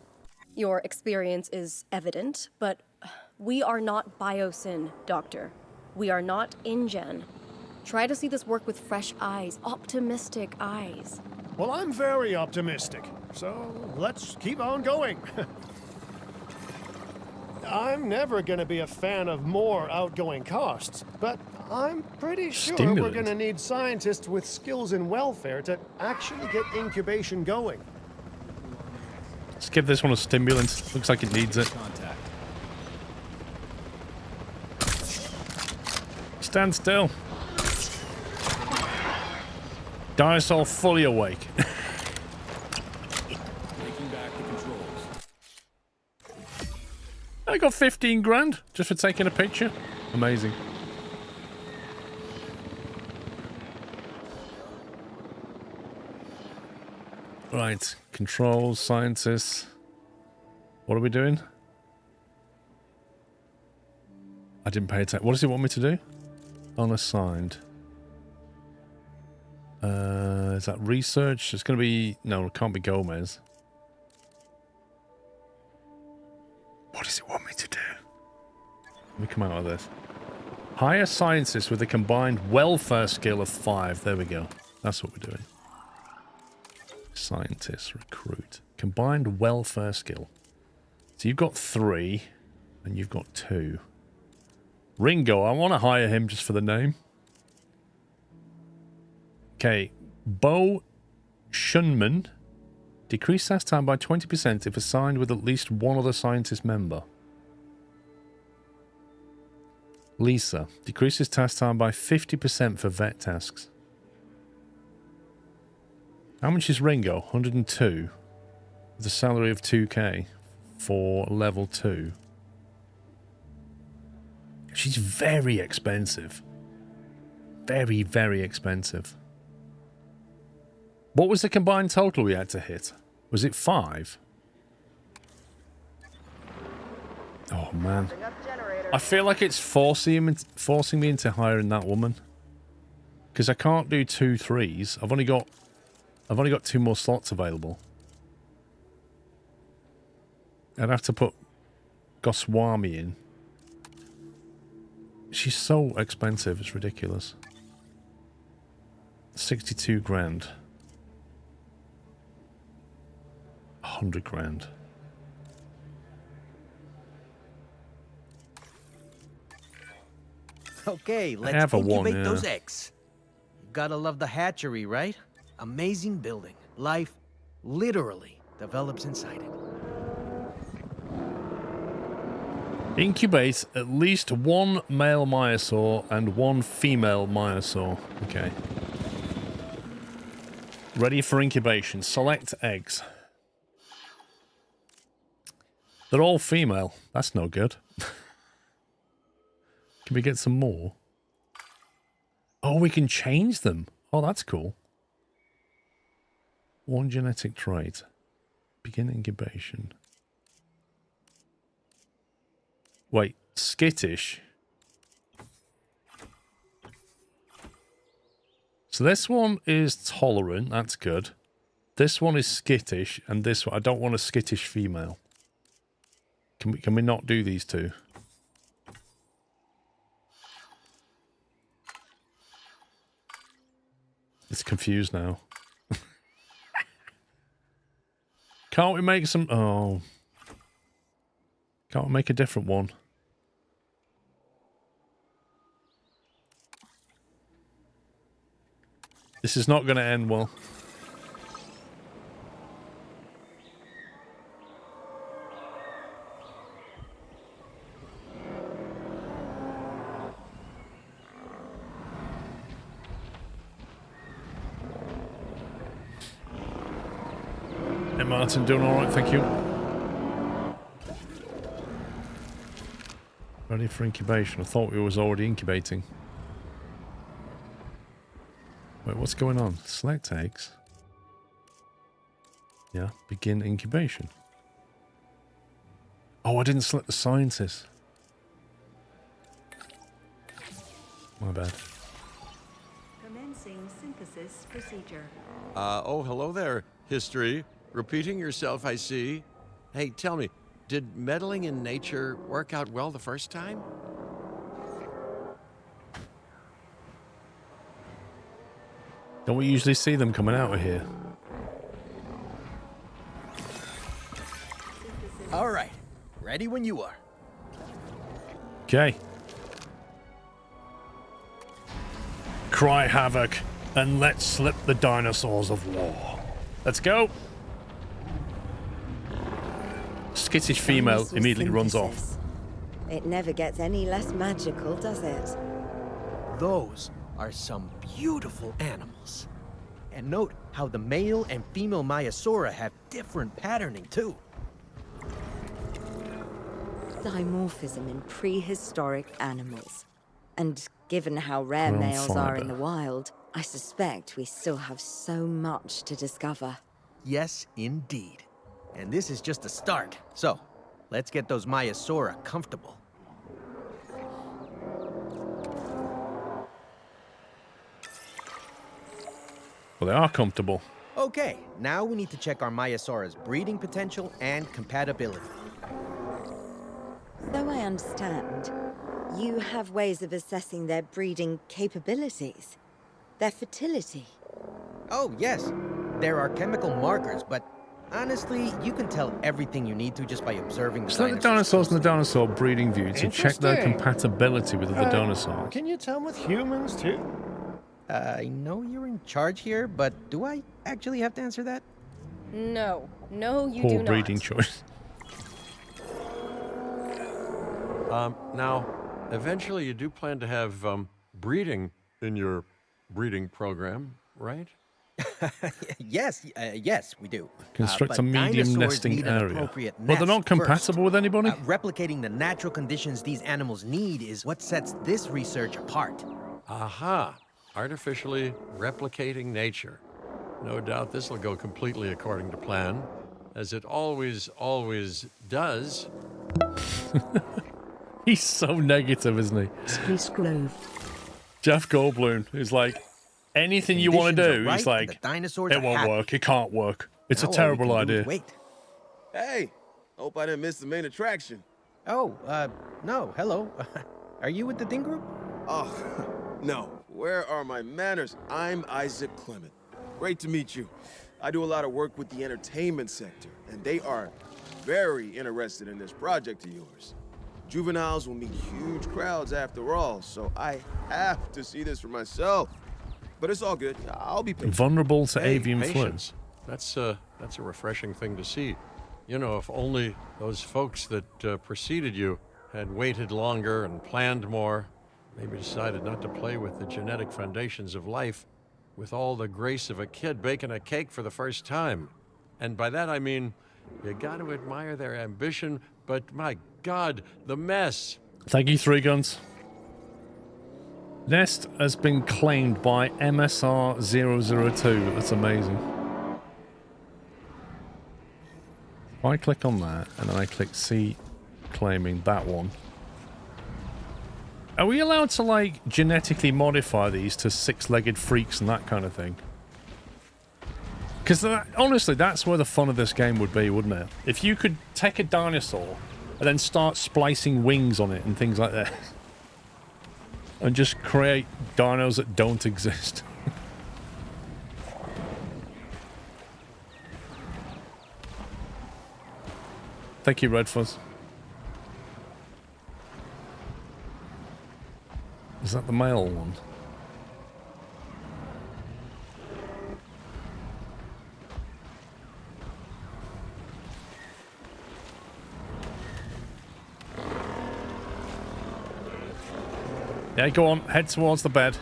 Your experience is evident, but we are not Biosyn, Doctor. We are not InGen. Try to see this work with fresh eyes, optimistic eyes. Well, I'm very optimistic, so let's keep on going. I'm never going to be a fan of more outgoing costs, but I'm pretty sure we're Stimulant. going to need scientists with skills in welfare to actually get incubation going. Let's give this one a stimulant. Looks like it needs it. Contact. Stand still. Dinosaur fully awake. Taking back the controls. I got 15 grand just for taking a picture. Amazing. Right, controls, scientists. What are we doing? I didn't pay attention. What does he want me to do? Unassigned. Is that research? It's going to be... No, it can't be Gomez. What does it want me to do? Let me come out of this. Hire scientists with a combined welfare skill of 5. There we go. That's what we're doing. Scientists, recruit. Combined welfare skill. So you've got 3, and you've got 2. Ringo, I want to hire him just for the name. Okay. Bo Shunman. Decrease task time by 20% if assigned with at least one other scientist member. Lisa. Decreases task time by 50% for vet tasks. How much is Ringo? 102. With a salary of 2k for level 2. She's very expensive. Very, very expensive. What was the combined total we had to hit? Was it 5? Oh, man. I feel like it's forcing me into hiring that woman. Because I can't do 2 3s. I've only got 2 more slots available. I'd have to put Goswami in. She's so expensive, it's ridiculous. 62 grand. 100 grand. Okay, let's have a incubate one, yeah. those eggs. You gotta love the hatchery, right? Amazing building. Life literally develops inside it. Incubate at least one male myosaur and one female myosaur. Okay. Ready for incubation. Select eggs. They're all female. That's no good. Can we get some more? Oh, we can change them. Oh, that's cool. One genetic trait. Begin incubation. Wait, skittish. So this one is tolerant. That's good. This one is skittish, and this one I don't want a skittish female. Can we not do these two? It's confused now. Can't we make some... Oh. Can't we make a different one? This is not going to end well. Hey Martin, doing all right, thank you. Ready for incubation. I thought we was already incubating. Wait, what's going on? Select eggs. Yeah, begin incubation. Oh, I didn't select the scientist. My bad. Commencing synthesis procedure. Oh, hello there, history. Repeating yourself, I see. Hey, tell me, did meddling in nature work out well the first time? Don't we usually see them coming out of here? All right, ready when you are. Okay. Cry havoc and let slip the dinosaurs of war. Let's go. Skittish female Dinosaur immediately runs synthesis. off. It never gets any less magical, does it? Those are some beautiful animals. And note how the male and female Myosaura have different patterning too. Dimorphism in prehistoric animals. And given how rare Ground males are in fibre. the wild, I suspect we still have so much to discover. Yes, indeed. And this is just a start. So, let's get those Myosaura comfortable. Well, they are comfortable. Okay, now we need to check our Myosaura's breeding potential and compatibility. So I understand, you have ways of assessing their breeding capabilities, their fertility. Oh, yes. There are chemical markers, but honestly, you can tell everything you need to just by observing the Select the dinosaurs in the dinosaur breeding view to check their Interesting. compatibility with other dinosaurs. Can you tell with humans too? I know you're in charge here, but do I actually have to answer that? No, no, you Poor do breeding not. choice. Now, eventually you do plan to have breeding in your breeding program, right? Yes, yes, we do. Construct But a medium dinosaurs nesting need an area. appropriate But they're not nest first. compatible with anybody? Replicating the natural conditions these animals need is what sets this research apart. Aha! Artificially replicating nature. No doubt this will go completely according to plan, as it always does. He's so negative, isn't he? Please Grove. Jeff Goldblum is like, anything you want to do, Conditions are he's right, and like, the dinosaurs it are won't happy. work, it can't work. It's Now a all we terrible can do is idea. Wait. Hey, hope I didn't miss the main attraction. Oh, no, hello. Are you with the Ding Group? Oh, no. Where are my manners? I'm Isaac Clement. Great to meet you. I do a lot of work with the entertainment sector, and they are very interested in this project of yours. Juveniles will meet huge crowds after all, so I have to see this for myself. But it's all good. I'll be patient. Vulnerable to avian flu. Patience. That's a refreshing thing to see. You know, if only those folks that preceded you had waited longer and planned more, maybe decided not to play with the genetic foundations of life with all the grace of a kid baking a cake for the first time. And by that I mean, you got to admire their ambition, but my God, the mess. Thank you, Three Guns. Nest has been claimed by MSR002. That's amazing. If I click on that and then I click C claiming that one, are we allowed to like genetically modify these to six-legged freaks and that kind of thing? Because honestly, that's where the fun of this game would be, wouldn't it? If you could take a dinosaur and then start splicing wings on it and things like that. And just create dinos that don't exist. Thank you, Red Fuzz. Is that the male one? Yeah, go on. Head towards the bed.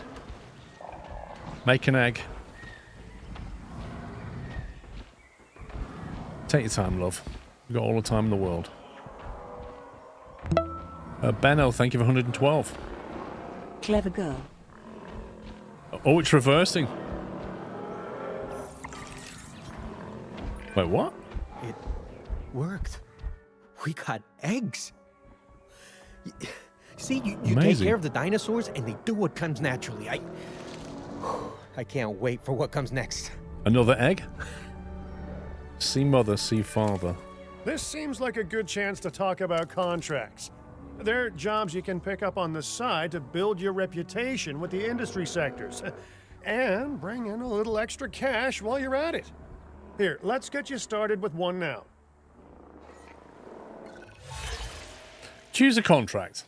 Make an egg. Take your time, love. You've got all the time in the world. Benno, thank you for 112. Clever girl. Oh, it's reversing. Wait, what? It worked. We got eggs. See, you take care of the dinosaurs and they do what comes naturally. I can't wait for what comes next. Another egg? See mother, see father. This seems like a good chance to talk about contracts. They're jobs you can pick up on the side to build your reputation with the industry sectors. And bring in a little extra cash while you're at it. Here, let's get you started with one now. Choose a contract.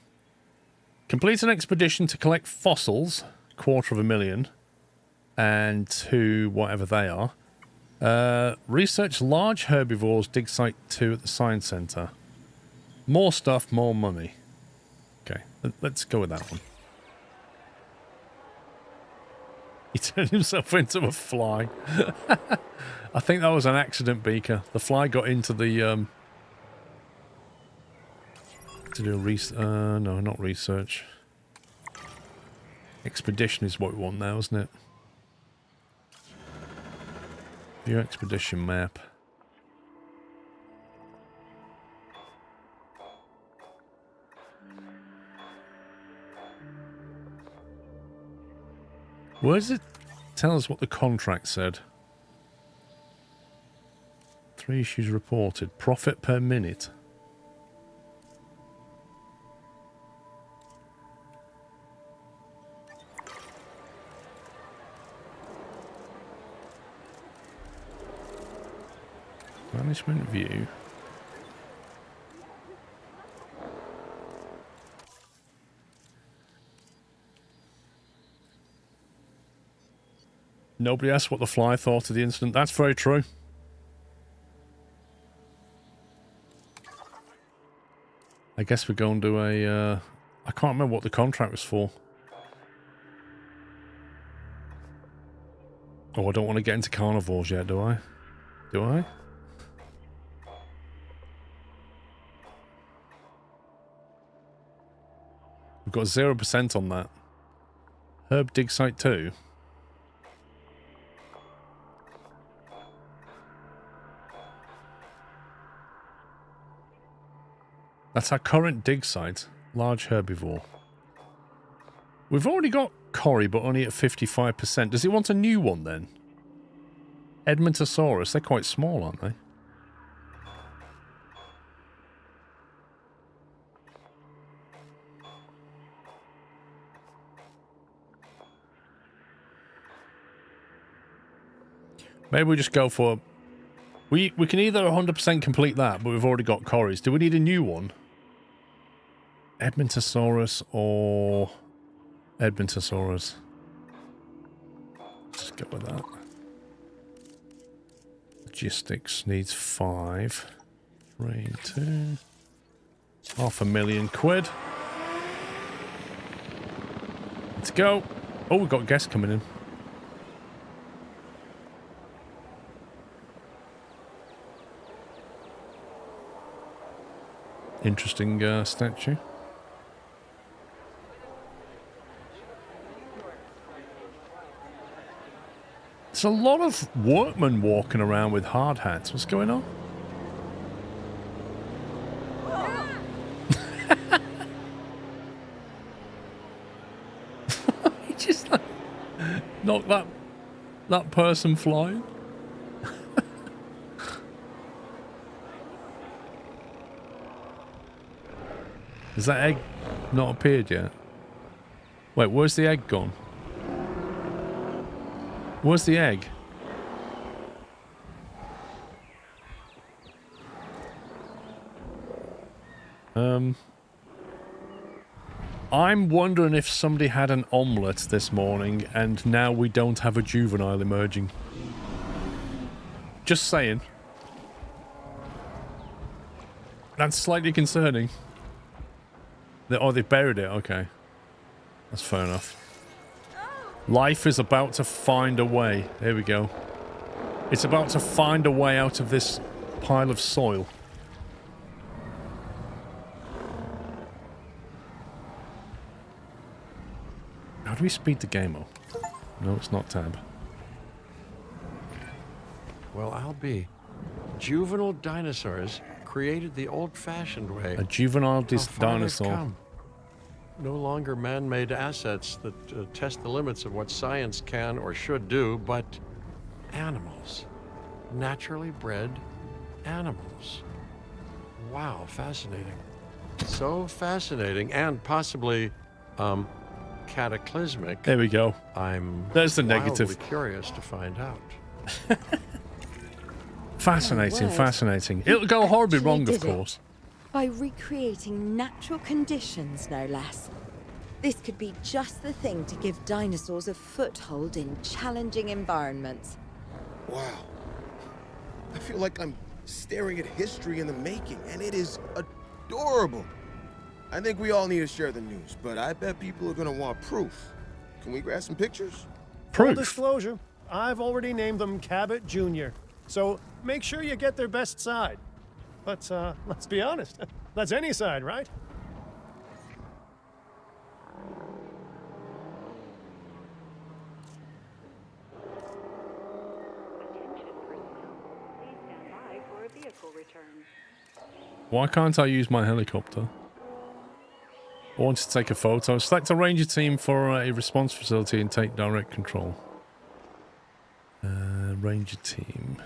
Complete an expedition to collect fossils, $250,000, and to whatever they are. Research large herbivores, dig site 2 at the science center. More stuff, more money. Okay, let's go with that one. He turned himself into a fly. I think that was an accident, Beaker. The fly got into the... to do a no, not research. Expedition is what we want now, isn't it? View expedition map. Where does it tell us what the contract said? 3 issues reported. Profit per minute. Management view. Nobody asked what the fly thought of the incident. That's very true. I guess we're going to a... I can't remember what the contract was for. Oh, I don't want to get into carnivores yet, do I? Do I? We've got 0% on that. Herb dig site 2. That's our current dig site. Large herbivore. We've already got Cory, but only at 55%. Does he want a new one then? Edmontosaurus. They're quite small, aren't they? Maybe we just go for... We can either 100% complete that, but we've already got Corey's. Do we need a new one? Edmontosaurus or... Edmontosaurus. Let's go with that. Logistics needs 5. Rain 2. £500,000. Let's go. Oh, we've got guests coming in. Interesting statue. There's a lot of workmen walking around with hard hats. What's going on? He just like knocked that person flying. Has that egg not appeared yet? Wait, where's the egg gone? Where's the egg? I'm wondering if somebody had an omelette this morning and now we don't have a juvenile emerging. Just saying. That's slightly concerning. Oh, they buried it. Okay. That's fair enough. Life is about to find a way. There we go. It's about to find a way out of this pile of soil. How do we speed the game up? No, it's not tab. Well, I'll be. Juvenile dinosaurs created the old-fashioned way. A juvenile How far they've dinosaur. come. No longer man-made assets that test the limits of what science can or should do, but animals. Naturally bred animals. Wow, fascinating. So fascinating and possibly cataclysmic. There we go. There's the negative. Wildly curious to find out. Fascinating, fascinating. It'll go horribly wrong, of course. By recreating natural conditions, no less. This could be just the thing to give dinosaurs a foothold in challenging environments. Wow. I feel like I'm staring at history in the making, and it is adorable. I think we all need to share the news, but I bet people are going to want proof. Can we grab some pictures? Full disclosure, I've already named them Cabot Jr., so make sure you get their best side. But let's be honest, that's any side, right? Why can't I use my helicopter? I want to take a photo. Select a ranger team for a response facility and take direct control. Ranger team.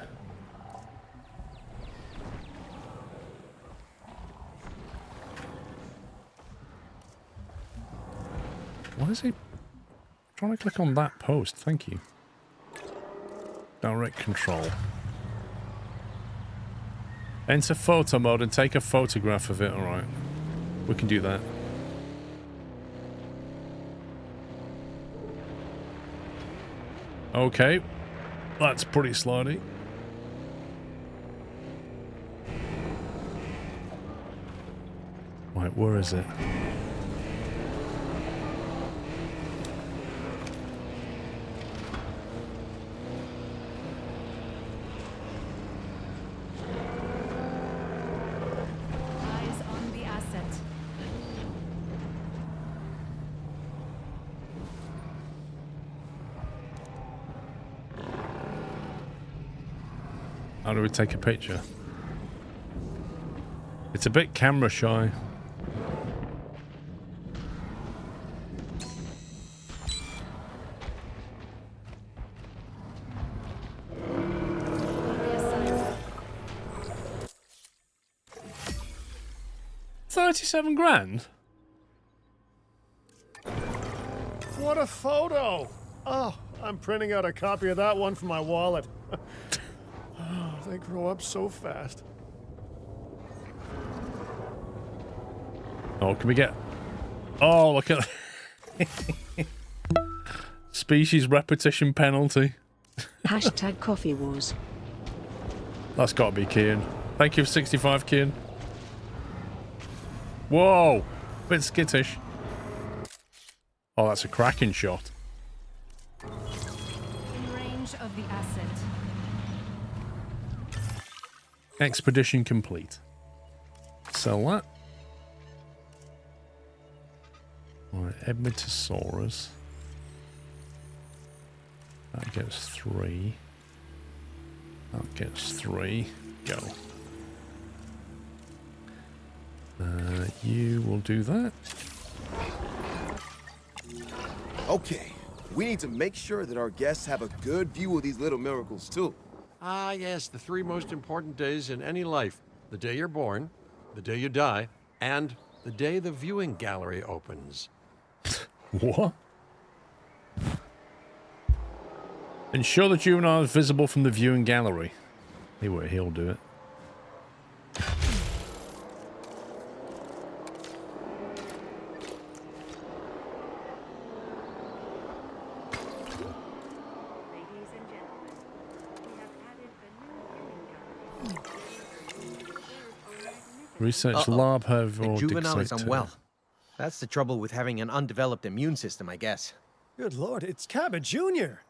Why is he trying to click on that post? Thank you. Direct control. Enter photo mode and take a photograph of it. Alright. We can do that. Okay. That's pretty slutty. Right, where is it? Eyes on the asset. How do we take a picture? It's a bit camera shy. $37,000? What a photo! Oh, I'm printing out a copy of that one for my wallet. Oh, they grow up so fast. Oh, can we get... Oh, look at... Species repetition penalty. Hashtag coffee wars. That's got to be Kian. Thank you for 65, Kian. Whoa! Bit skittish. Oh, that's a cracking shot. In range of the asset. Expedition complete. Sell that. Alright, Edmontosaurus. That gets 3. That gets 3. Go. You will do that. Okay, we need to make sure that our guests have a good view of these little miracles, too. Ah, yes, the 3 most important days in any life. The day you're born, the day you die, and the day the viewing gallery opens. What? Ensure the juvenile is visible from the viewing gallery. Anyway, he'll do it. Ladies and gentlemen, we have added a new viewing gallery. Research lab have The or juvenile is dictate unwell. That's the trouble with having an undeveloped immune system, I guess. Good Lord, it's Cabot Jr.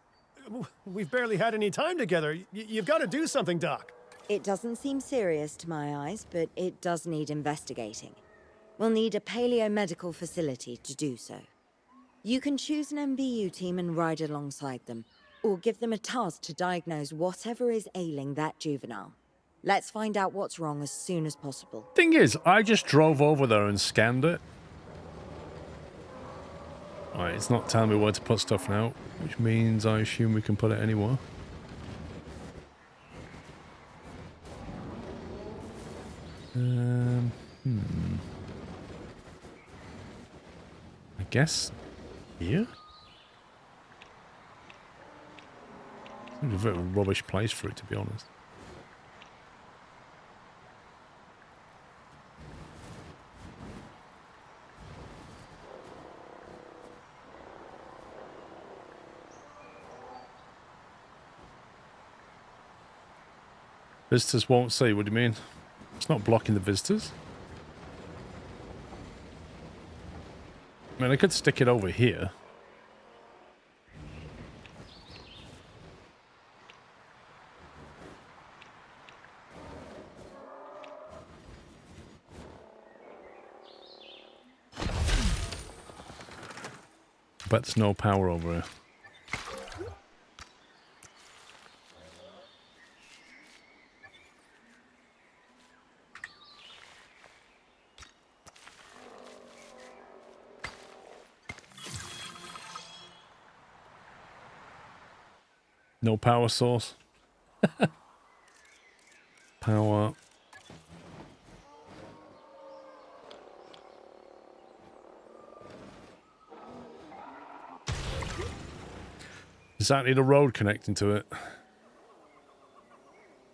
We've barely had any time together. You've got to do something, Doc. It doesn't seem serious to my eyes, but it does need investigating. We'll need a paleomedical facility to do so. You can choose an MVU team and ride alongside them, or give them a task to diagnose whatever is ailing that juvenile. Let's find out what's wrong as soon as possible. Thing is, I just drove over there and scanned it. Alright, it's not telling me where to put stuff now, which means I assume we can put it anywhere. I guess here? It's a very rubbish place for it, to be honest. Visitors won't see. What do you mean? It's not blocking the visitors. I mean, I could stick it over here. But there's no power over here. No power source. Power. Does that need a road connecting to it?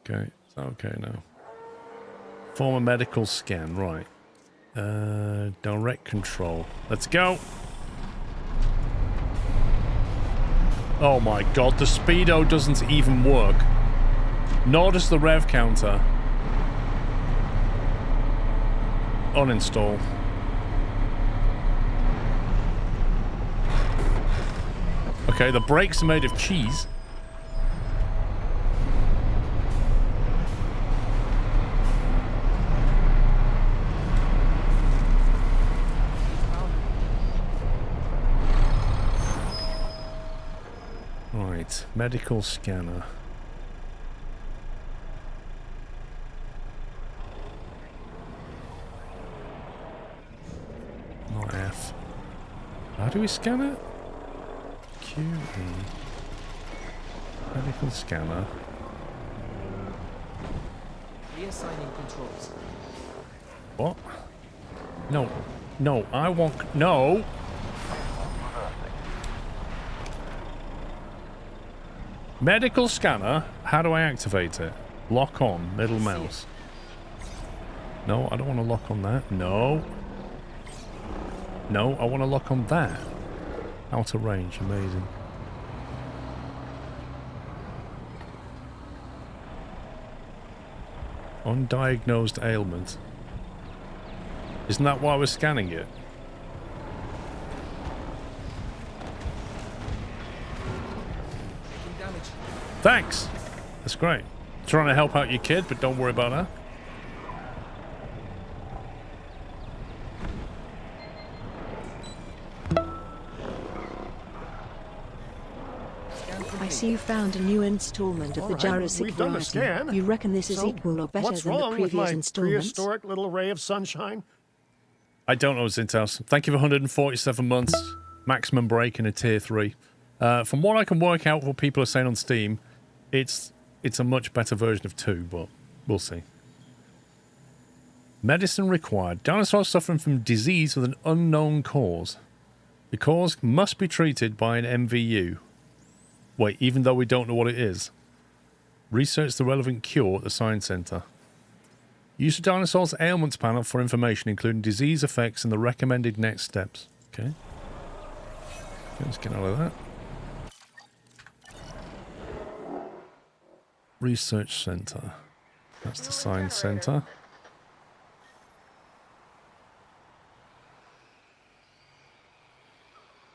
Okay, it's okay now. Form a medical scan, right. Direct control. Let's go. Oh my god, the speedo doesn't even work. Nor does the rev counter. Uninstall. Okay, the brakes are made of cheese. Right, medical scanner. Not F. How do we scan it? QE. Medical scanner. Reassigning controls. What? No. No, I want... No! Medical scanner. How do I activate it? Lock on. Middle mouse. No, I don't want to lock on that. No. No, I want to lock on that. Out of range. Amazing. Undiagnosed ailment. Isn't that why we're scanning it? Thanks. That's great. Trying to help out your kid, but don't worry about that. I see you found a new installment of the Jurassic we've done the variety. scan. You reckon this is So, equal or better what's than the wrong with previous my installments? prehistoric little ray of sunshine? I don't know, Zintas. Thank you for 147 months. Maximum break in a tier 3. From what I can work out, what people are saying on Steam, it's a much better version of 2, but we'll see. Medicine required. Dinosaurs suffering from disease with an unknown cause. The cause must be treated by an MVU. Wait, even though we don't know what it is. Research the relevant cure at the Science Center. Use the dinosaur's ailments panel for information, including disease effects and the recommended next steps. Okay. Let's get out of that. Research Center. That's the Science Center.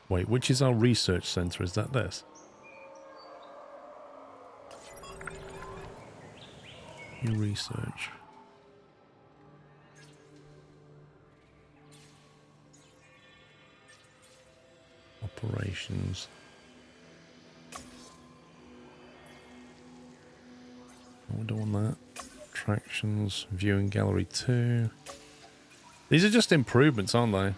Wait, which is our research center? Is that this? New research. Operations. We're doing that. Attractions. Viewing gallery 2. These are just improvements, aren't they?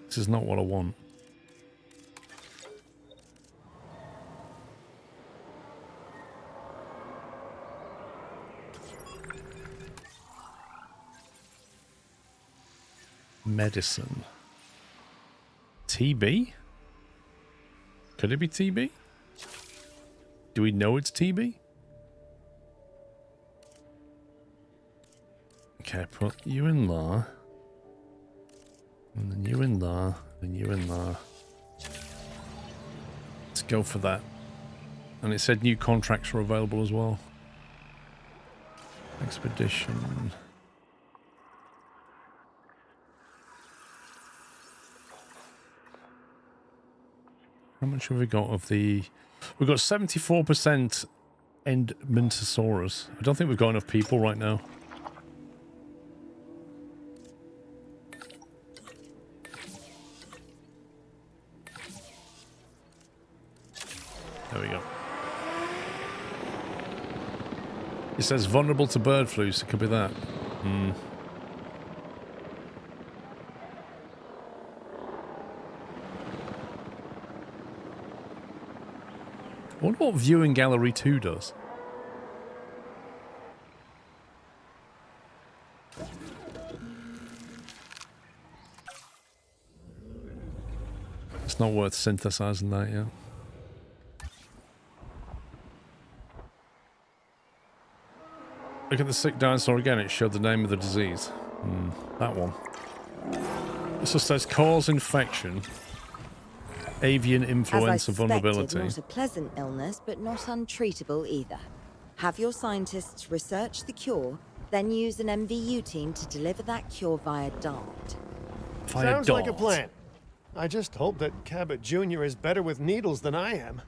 This is not what I want. Medicine. TB? Could it be TB? Do we know it's TB? Okay, put you in there. And then you in there. And you in there. Let's go for that. And it said new contracts were available as well. Expedition. How much have we got of the... We've got 74% Edmontosaurus. I don't think we've got enough people right now. There we go. It says vulnerable to bird flu, so it could be that. Hmm. I wonder what viewing gallery 2 does. It's not worth synthesizing that yet. Look at the sick dinosaur again. It showed the name of the disease. That one. This just says cause infection. Avian influenza vulnerability. Not a pleasant illness, but not untreatable either. Have your scientists research the cure, then use an MVU team to deliver that cure via dart. Sounds like a plan. I just hope that Cabot Jr. is better with needles than I am.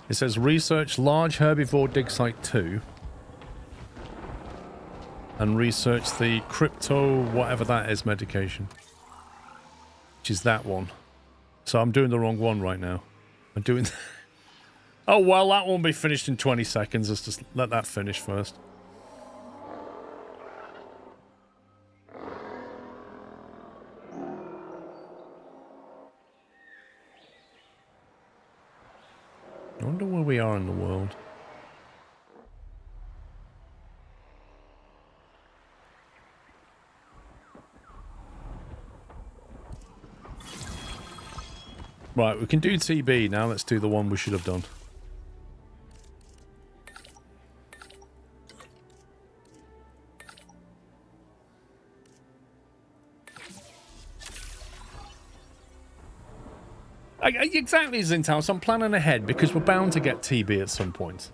It says research large herbivore dig site 2. And research the crypto whatever that is medication. Which is that one. So I'm doing the wrong one right now. I'm doing... Oh, well, that won't be finished in 20 seconds. Let's just let that finish first. I wonder where we are in the world. Right, we can do TB now. Let's do the one we should have done. Exactly, Zintal. So I'm planning ahead because we're bound to get TB at some point.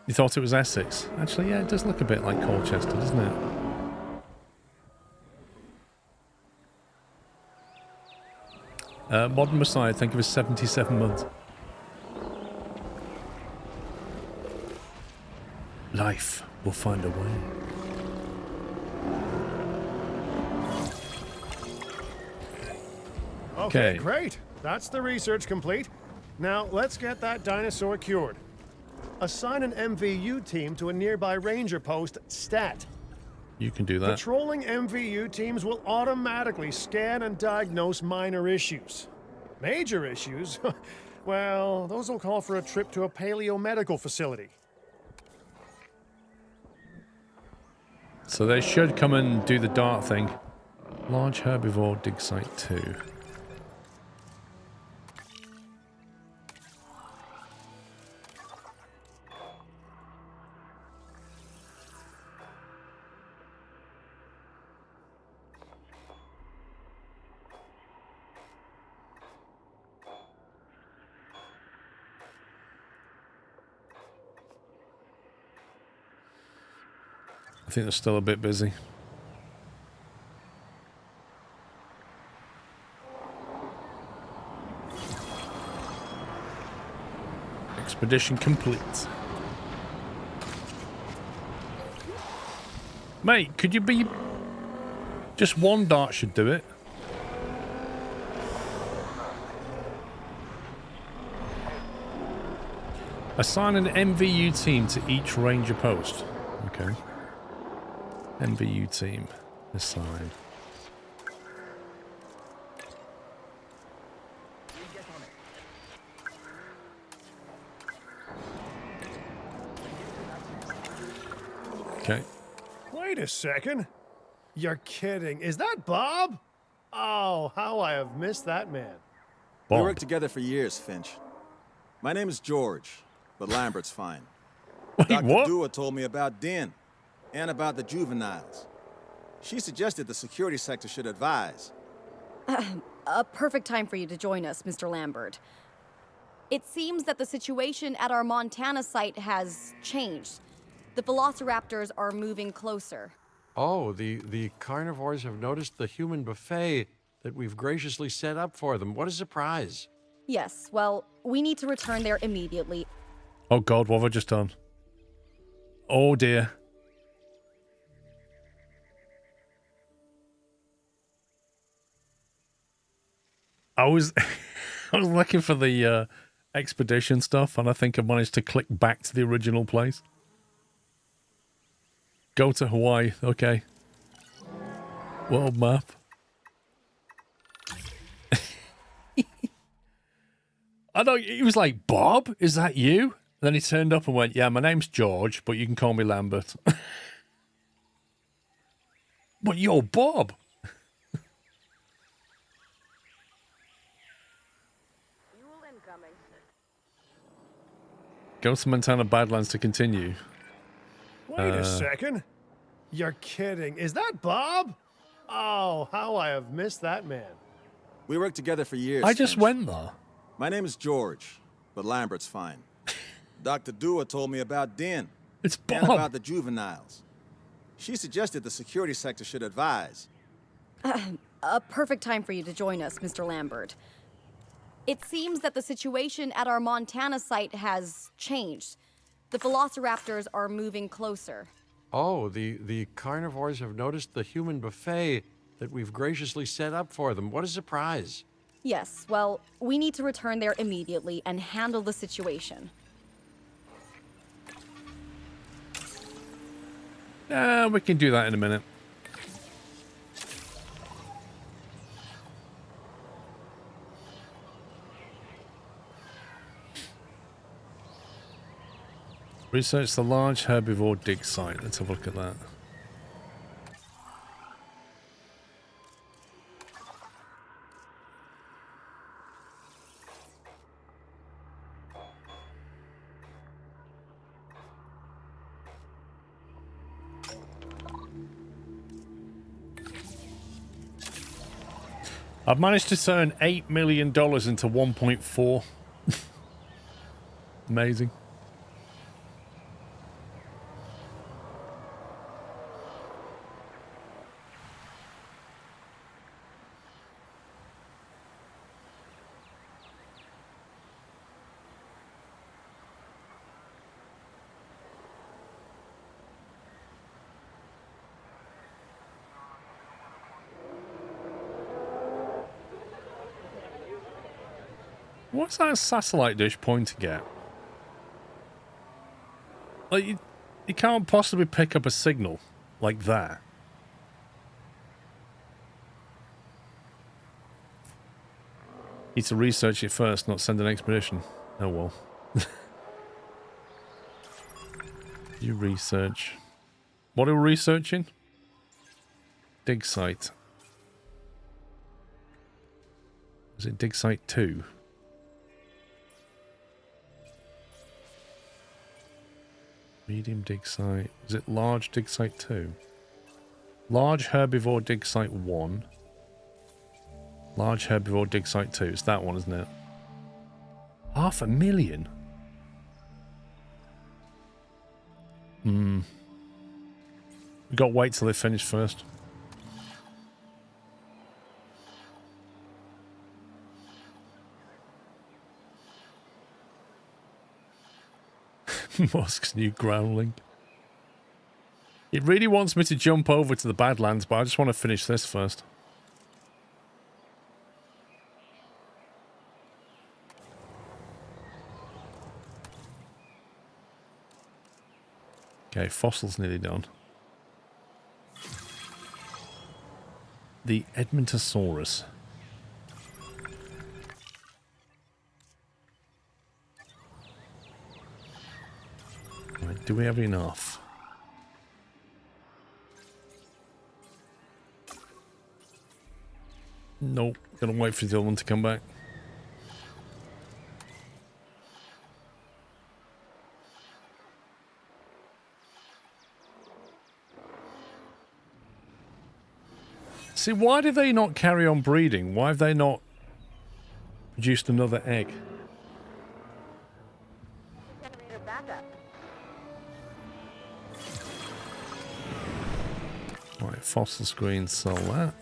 You thought it was Essex? Actually, yeah, it does look a bit like Colchester, doesn't it? Modern Messiah, think of his 77 months. Life will find a way. Okay, great. That's the research complete. Now, let's get that dinosaur cured. Assign an MVU team to a nearby ranger post, Stat. You can do that. Patrolling MVU teams will automatically scan and diagnose minor issues. Major issues? Well, those will call for a trip to a paleomedical facility. So they should come and do the dart thing. Large herbivore dig site 2. I think they're still a bit busy. Expedition complete. Mate, could you be... Just one dart should do it. Assign an MVU team to each ranger post. Okay. MVU team. Assign. Okay. Wait a second. You're kidding. Is that Bob? Oh, how I have missed that man. We worked together for years, Finch. My name is George, but Lambert's fine. Wait, Dr. what? Dua told me about Den and about the juveniles. She suggested the security sector should advise. A perfect time for you to join us, Mr. Lambert. It seems that the situation at our Montana site has changed. The velociraptors are moving closer. Oh, the carnivores have noticed the human buffet that we've graciously set up for them. What a surprise. Yes, well, we need to return there immediately. Oh God, what have I just done? Oh dear. I was looking for the expedition stuff, and I think I managed to click back to the original place. Go to Hawaii, okay. World map. I know, he was like, Bob, is that you? And then he turned up and went, yeah, my name's George, but you can call me Lambert. But you're Bob. Fuel incoming. Go to Montana Badlands to continue. Wait a second. You're kidding. Is that Bob? Oh, how I have missed that man. We worked together for years. I just Finch. went there. My name is George, but Lambert's fine. Dr. Dua told me about Den It's and Bob. about the juveniles. She suggested the security sector should advise. A perfect time for you to join us, Mr. Lambert. It seems that the situation at our Montana site has changed. The velociraptors are moving closer. Oh, the carnivores have noticed the human buffet that we've graciously set up for them. What a surprise. Yes, well, we need to return there immediately and handle the situation. We can do that in a minute. Research the large herbivore dig site. Let's have a look at that. I've managed to turn $8 million into 1.4. Amazing. What's that satellite dish pointing at? Like, you can't possibly pick up a signal like that. Need to research it first, not send an expedition. Oh well. You research. What are we researching? Dig site. Is it dig site 2? Medium dig site. Is it large dig site 2? Large herbivore dig site 1. Large herbivore dig site 2. It's that one, isn't it? 500,000? We got to wait till they finish first. Musk's new growling. It really wants me to jump over to the Badlands, but I just want to finish this first. Okay, fossils nearly done. The Edmontosaurus. Right, do we have enough? Nope. Gotta wait for the other one to come back. See, why did they not carry on breeding? Why have they not produced another egg? Right, fossil screen, sell that.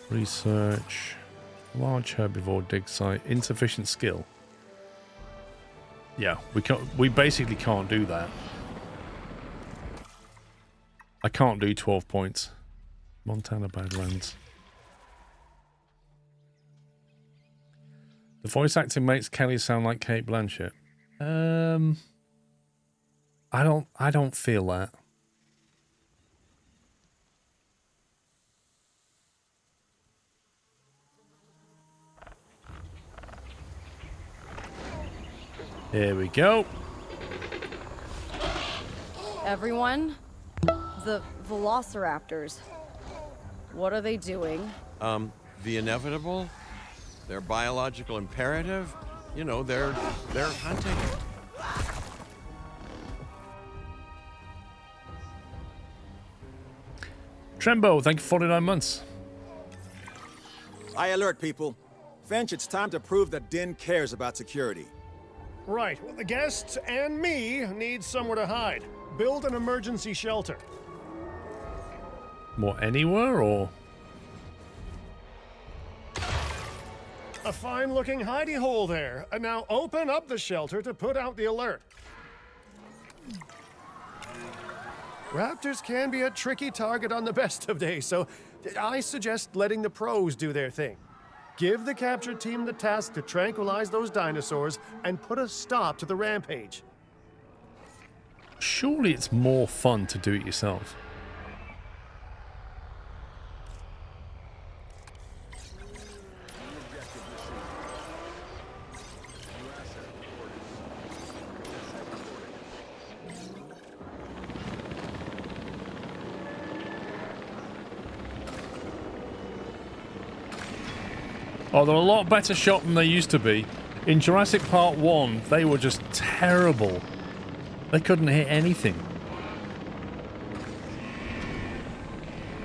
Research. Large herbivore dig site. Insufficient skill. Yeah, we basically can't do that. I can't do 12 points. Montana Badlands. The voice acting makes Kelly sound like Kate Blanchett. I don't feel that. Here we go. Everyone, the velociraptors. What are they doing? The inevitable, their biological imperative, you know, they're hunting. Trembo, thank you for 49 months. I alert people. Finch, it's time to prove that Din cares about security. Right. Well, the guests and me need somewhere to hide. Build an emergency shelter. What, anywhere, or? A fine-looking hidey hole there. And now open up the shelter to put out the alert. Raptors can be a tricky target on the best of days, so I suggest letting the pros do their thing. Give the capture team the task to tranquilize those dinosaurs and put a stop to the rampage. Surely it's more fun to do it yourself. Oh, they're a lot better shot than they used to be. In Jurassic Part 1, they were just terrible. They couldn't hit anything.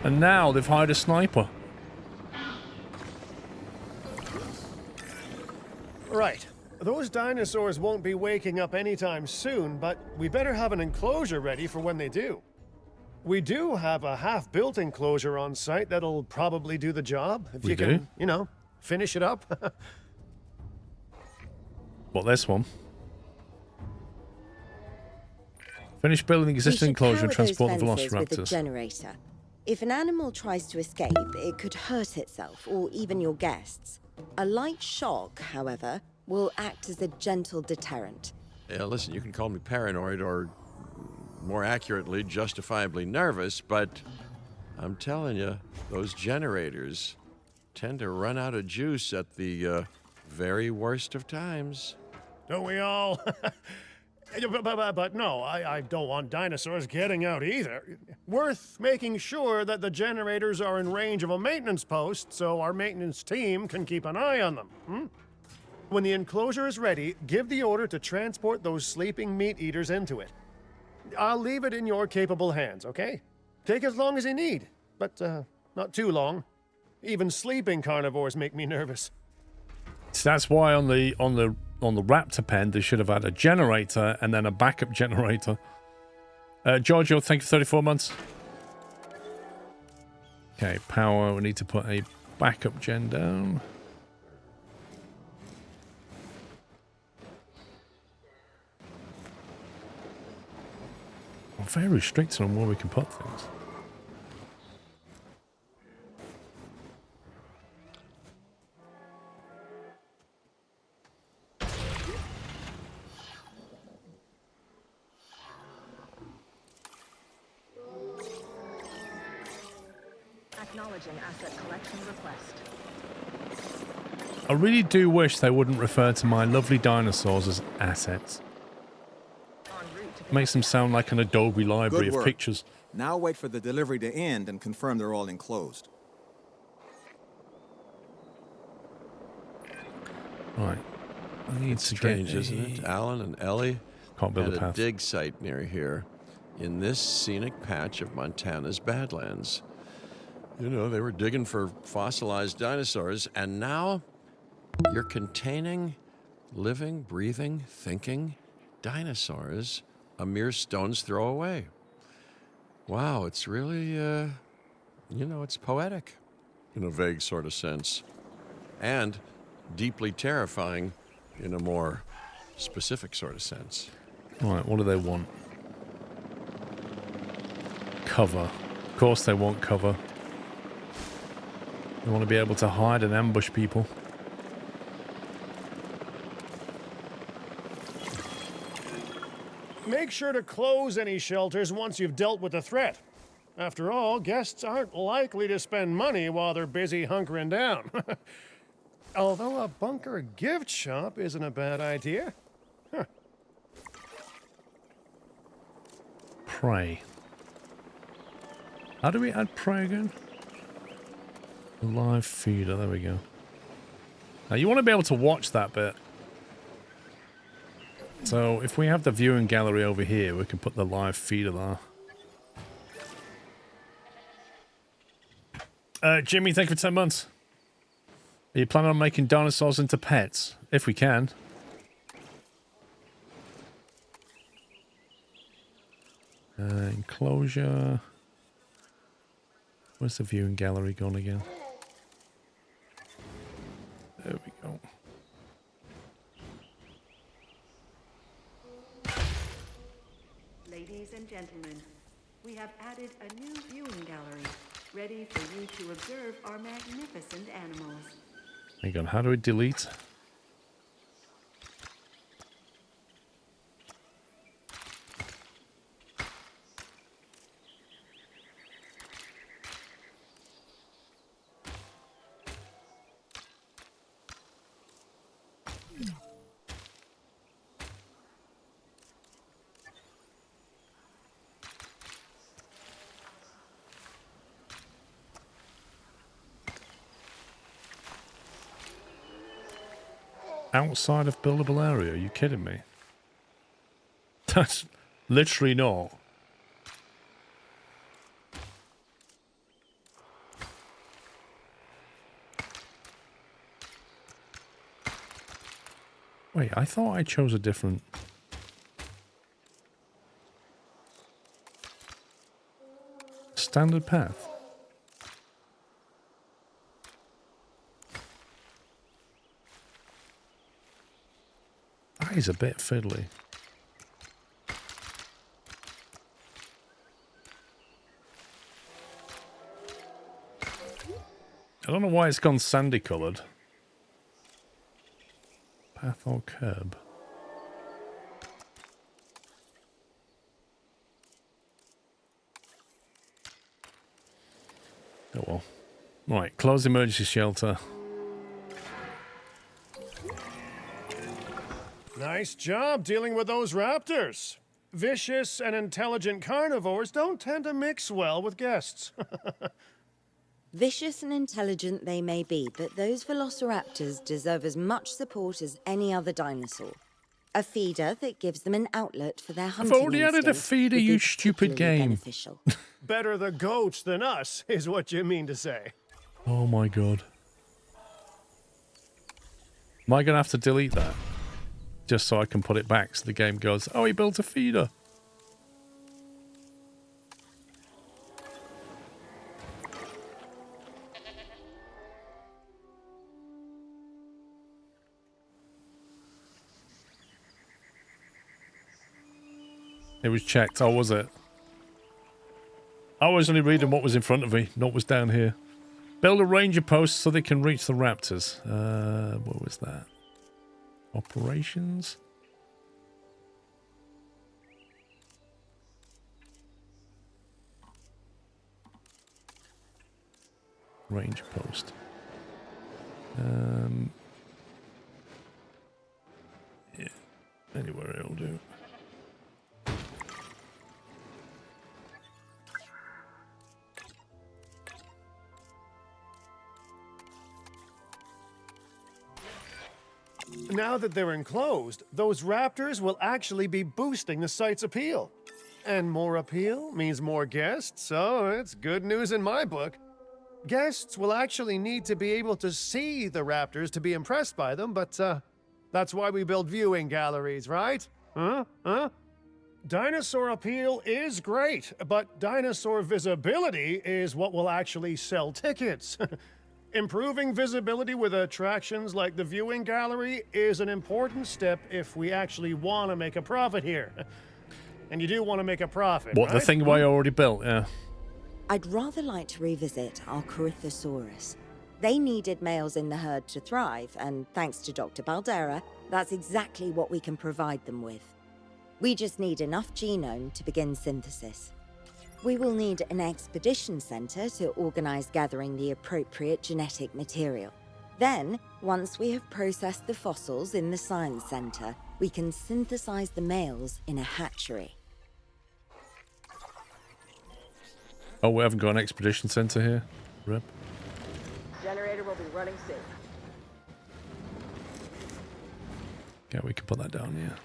And now they've hired a sniper. Those dinosaurs won't be waking up anytime soon, but we better have an enclosure ready for when they do. We do have a half-built enclosure on site that'll probably do the job if We you do? can, you know, finish it up. What, this one? Finish building the We existing should enclosure and power those transport the fences with a velociraptors. generator. If an animal tries to escape, it could hurt itself or even your guests. A light shock, however, will act as a gentle deterrent. Yeah, listen, you can call me paranoid or, more accurately, justifiably nervous, but I'm telling you, those generators tend to run out of juice at the very worst of times. Don't we all? But no, I don't want dinosaurs getting out either. Worth making sure that the generators are in range of a maintenance post so our maintenance team can keep an eye on them. When the enclosure is ready, give the order to transport those sleeping meat eaters into it. I'll leave it in your capable hands, okay? Take as long as you need, but not too long. Even sleeping carnivores make me nervous. So that's why on the Raptor pen they should have had a generator and then a backup generator. Giorgio, thank you for 34 months. Okay, power. We need to put a backup gen down. I'm very restricted on where we can put things. Acknowledging asset collection request. I really do wish they wouldn't refer to my lovely dinosaurs as assets. Makes them sound like an Adobe library Good of work. pictures. Now wait for the delivery to end and confirm they're all enclosed. Right. I need to Strange, get isn't it? Alan and Ellie Can't build had a path. dig site near here in this scenic patch of Montana's Badlands. You know, they were digging for fossilized dinosaurs, and now you're containing living, breathing, thinking dinosaurs a mere stone's throw away. Wow, it's really, it's poetic in a vague sort of sense, and deeply terrifying in a more specific sort of sense. Right, what do they want? Cover. Of course they want cover. They want to be able to hide and ambush people. Make sure to close any shelters once you've dealt with the threat. After all, guests aren't likely to spend money while they're busy hunkering down. Although a bunker gift shop isn't a bad idea. Huh. Prey. How do we add prey again? Live feeder, there we go. Now you want to be able to watch that bit. So if we have the viewing gallery over here, we can put the live feeder there. Jimmy, thank you for 10 months. Are you planning on making dinosaurs into pets? If we can. Enclosure. Where's the viewing gallery gone again? There we go. Ladies and gentlemen, we have added a new viewing gallery, ready for you to observe our magnificent animals. Hang on, how do we delete? Outside of buildable area? Are you kidding me? That's literally not. Wait, I thought I chose a different... standard path. That is a bit fiddly. I don't know why it's gone sandy coloured. Path or curb? Oh well. Right, close emergency shelter. Nice job dealing with those raptors. Vicious and intelligent carnivores don't tend to mix well with guests. Vicious and intelligent they may be, but those velociraptors deserve as much support as any other dinosaur. A feeder that gives them an outlet for their hunting I've already added a instinct feeder, would be you stupid particularly game. beneficial. Better the goats than us, is what you mean to say. Oh my god. Am I going to have to delete that? Just so I can put it back so the game goes, oh, he built a feeder. It was checked. Oh, was it? I was only reading what was in front of me, not what was down here. Build a ranger post so they can reach the raptors. What was that? Operations? Range post. Yeah, anywhere it'll do. Now that they're enclosed, those raptors will actually be boosting the site's appeal. And more appeal means more guests, so it's good news in my book. Guests will actually need to be able to see the raptors to be impressed by them, but that's why we build viewing galleries, right? Huh? Dinosaur appeal is great, but dinosaur visibility is what will actually sell tickets. Improving visibility with attractions like the viewing gallery is an important step if we actually want to make a profit here. And you do want to make a profit, What, right? the thing I already built, yeah. I'd rather like to revisit our Corythosaurus. They needed males in the herd to thrive, and thanks to Dr. Baldera, that's exactly what we can provide them with. We just need enough genome to begin synthesis. We will need an expedition center to organize gathering the appropriate genetic material. Then, once we have processed the fossils in the science center, we can synthesize the males in a hatchery. Oh, we haven't got an expedition center here. Rip. Generator will be running soon. Yeah, we can put that down here.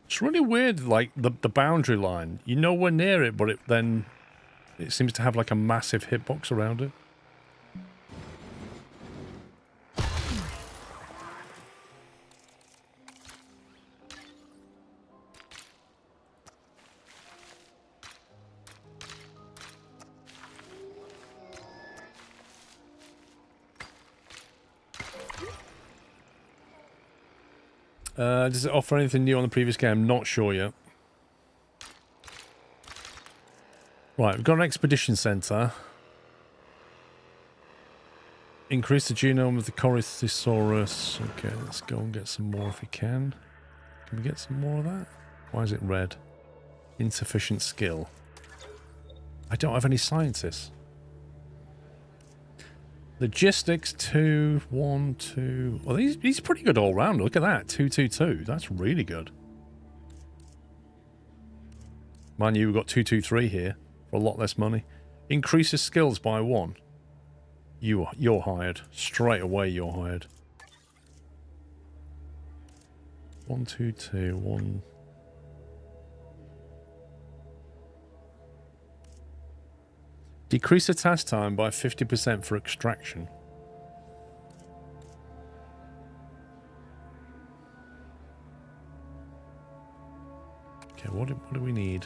It's really weird, like the boundary line. You're nowhere near it, but it seems to have like a massive hitbox around it. Does it offer anything new on the previous game? Not sure yet. Right, we've got an expedition center. Increase the genome of the Corythosaurus. Okay, let's go and get some more if we can. Can we get some more of that? Why is it red? Insufficient skill. I don't have any scientists. Logistics 2, 1, 2. Well, he's pretty good all round. Look at that. 2, 2, 2. That's really good. Mind you, we've got 2, 2, 3 here for a lot less money. Increases skills by 1. You're hired. Straight away you're hired. 1, 2, 2, 1. Decrease the task time by 50% for extraction. Okay, what do we need?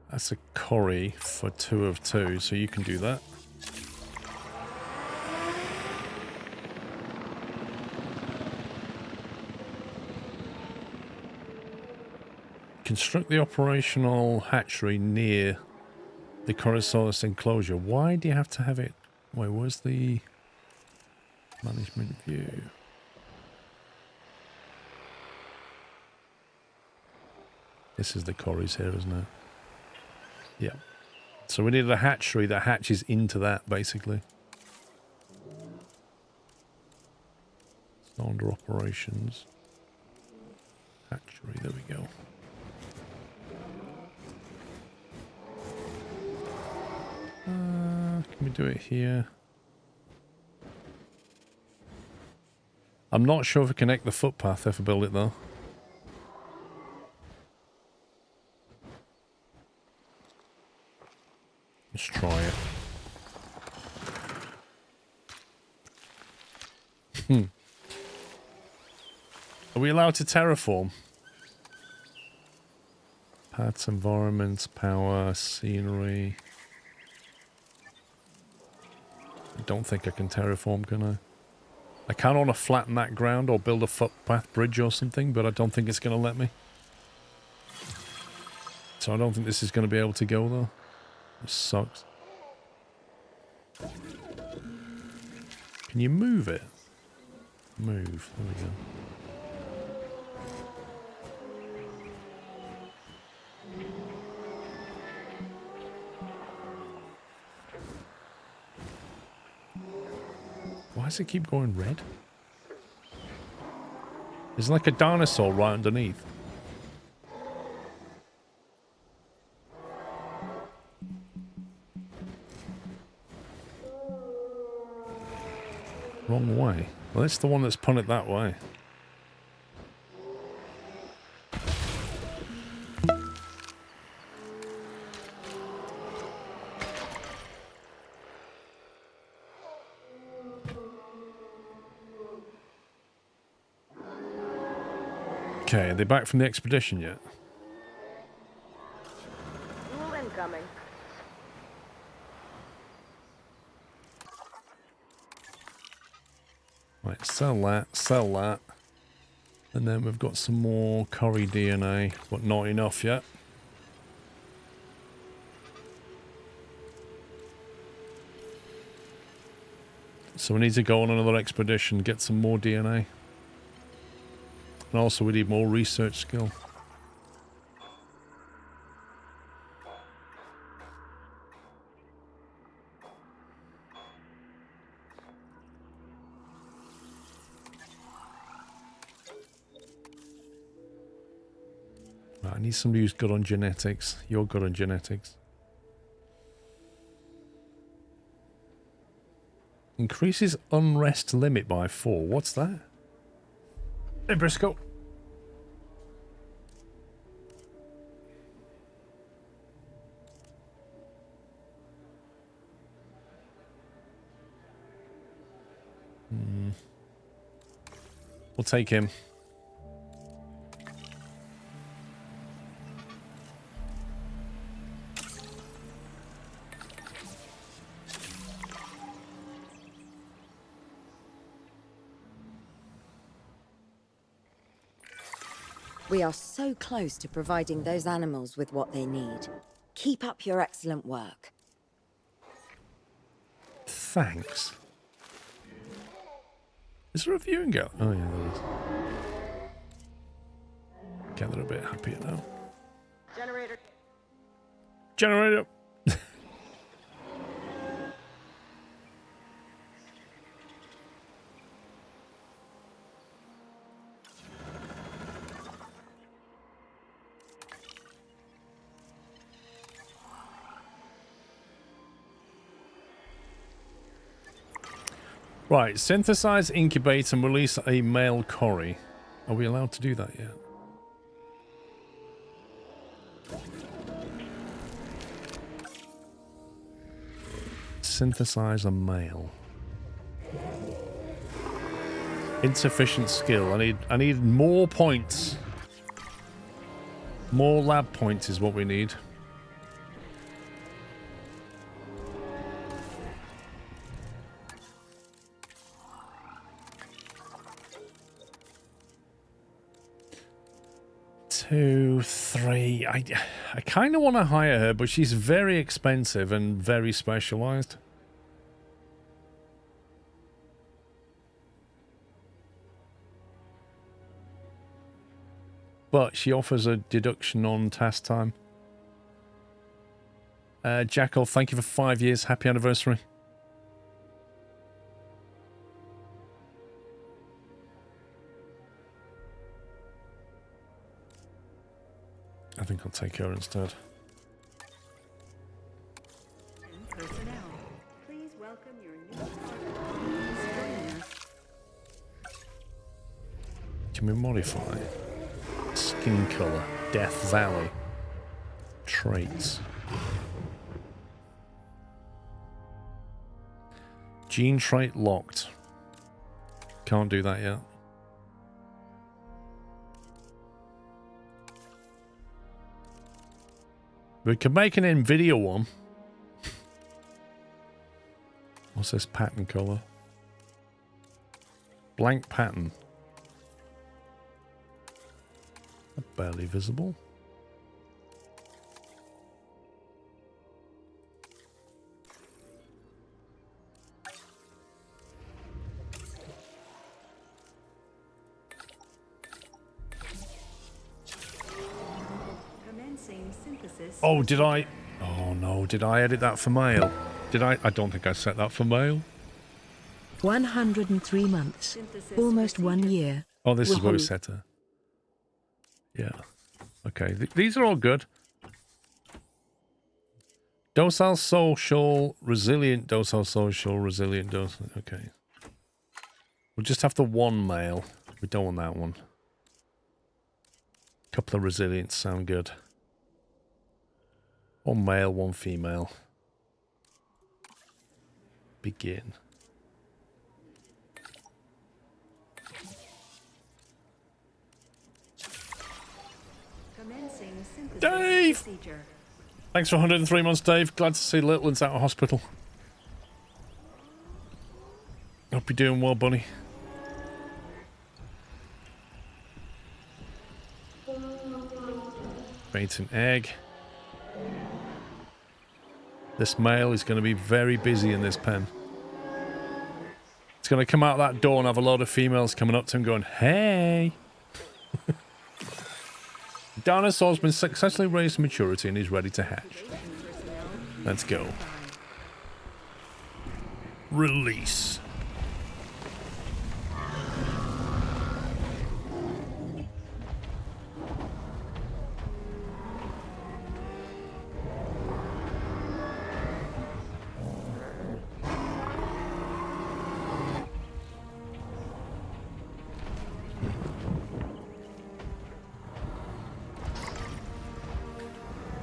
That's a Corrie for 2 of 2, so you can do that. Construct the operational hatchery near the Coriosaurus enclosure. Why do you have to have it? Wait, where's the management view? This is the Corries here, isn't it? Yeah. So we needed a hatchery that hatches into that, basically. It's not under operations. Hatchery, there we go. Can we do it here? I'm not sure if we connect the footpath if I build it though. Let's try it. Are we allowed to terraform? Paths, environments, power, scenery. I don't think I can terraform, can I? I kind of want to flatten that ground or build a footpath bridge or something, but I don't think it's going to let me. So I don't think this is going to be able to go though. This sucks. Can you move it? Move. There we go. Why does it keep going red? There's like a dinosaur right underneath. Wrong way. Well, that's the one that's put it that way. Okay, are they back from the expedition yet? Fuel incoming. Right, sell that. And then we've got some more Corrie DNA, but not enough yet. So we need to go on another expedition, get some more DNA. And also we need more research skill. Right, I need somebody who's good on genetics. You're good on genetics. Increases unrest limit by 4. What's that? Hey, Briscoe. We'll take him. We are so close to providing those animals with what they need. Keep up your excellent work. Thanks. Is there a viewing gallery? Oh yeah, there is. Gather a bit happier now. Generator. Generator. Right, synthesize, incubate, and release a male Corrie. Are we allowed to do that yet? Synthesize a male. Insufficient skill. I need more points. More lab points is what we need. Two, three. I kind of want to hire her, but she's very expensive and very specialized. But she offers a deduction on task time. Jackal, thank you for 5 years. Happy anniversary. I think I'll take her instead. Personnel, please welcome your new partner. Can we modify? Skin color, Death Valley, traits, gene trait locked. Can't do that yet. We could make an NVIDIA one. What's this pattern color? Blank pattern. Barely visible. Commencing synthesis. Oh, did I? Oh no, did I edit that for male? Did I? I don't think I set that for male. 103 months. Almost 1 year. Oh, this is where we set her. Yeah. Okay, these are all good. Docile, social, resilient, docile, social, resilient, docile. Okay. We'll just have the one male. We don't want that one. Couple of resilients sound good. One male, one female. Begin. Dave! Thanks for 103 months, Dave. Glad to see Little's out of hospital. Hope you're doing well, buddy. Mate an egg. This male is going to be very busy in this pen. It's going to come out that door and have a load of females coming up to him going, hey! Dinosaur's been successfully raised to maturity and is ready to hatch. Let's go. Release.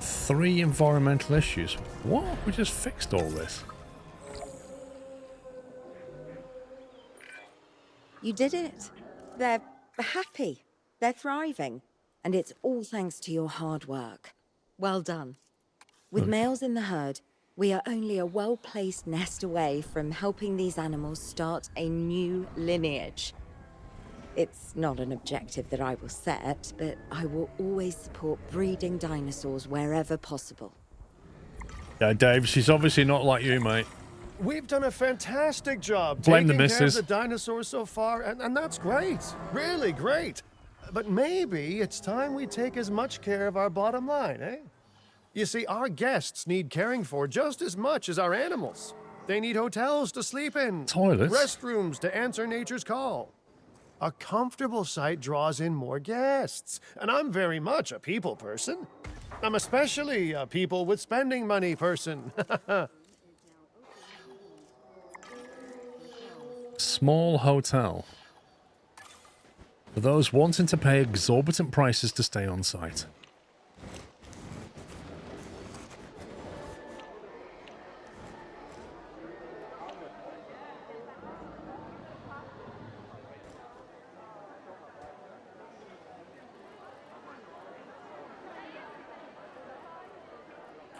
Three environmental issues. What? We just fixed all this. You did it. They're happy. They're thriving. And it's all thanks to your hard work. Well done. With males in the herd, we are only a well-placed nest away from helping these animals start a new lineage. It's not an objective that I will set, but I will always support breeding dinosaurs wherever possible. Yeah, Dave, she's obviously not like you, mate. We've done a fantastic job Blame the taking care of missus. the dinosaurs so far, and that's great. Really great. But maybe it's time we take as much care of our bottom line, eh? You see, our guests need caring for just as much as our animals. They need hotels to sleep in. Toilets. Restrooms to answer nature's call. A comfortable site draws in more guests, and I'm very much a people person. I'm especially a people with spending money person. Small hotel. For those wanting to pay exorbitant prices to stay on site.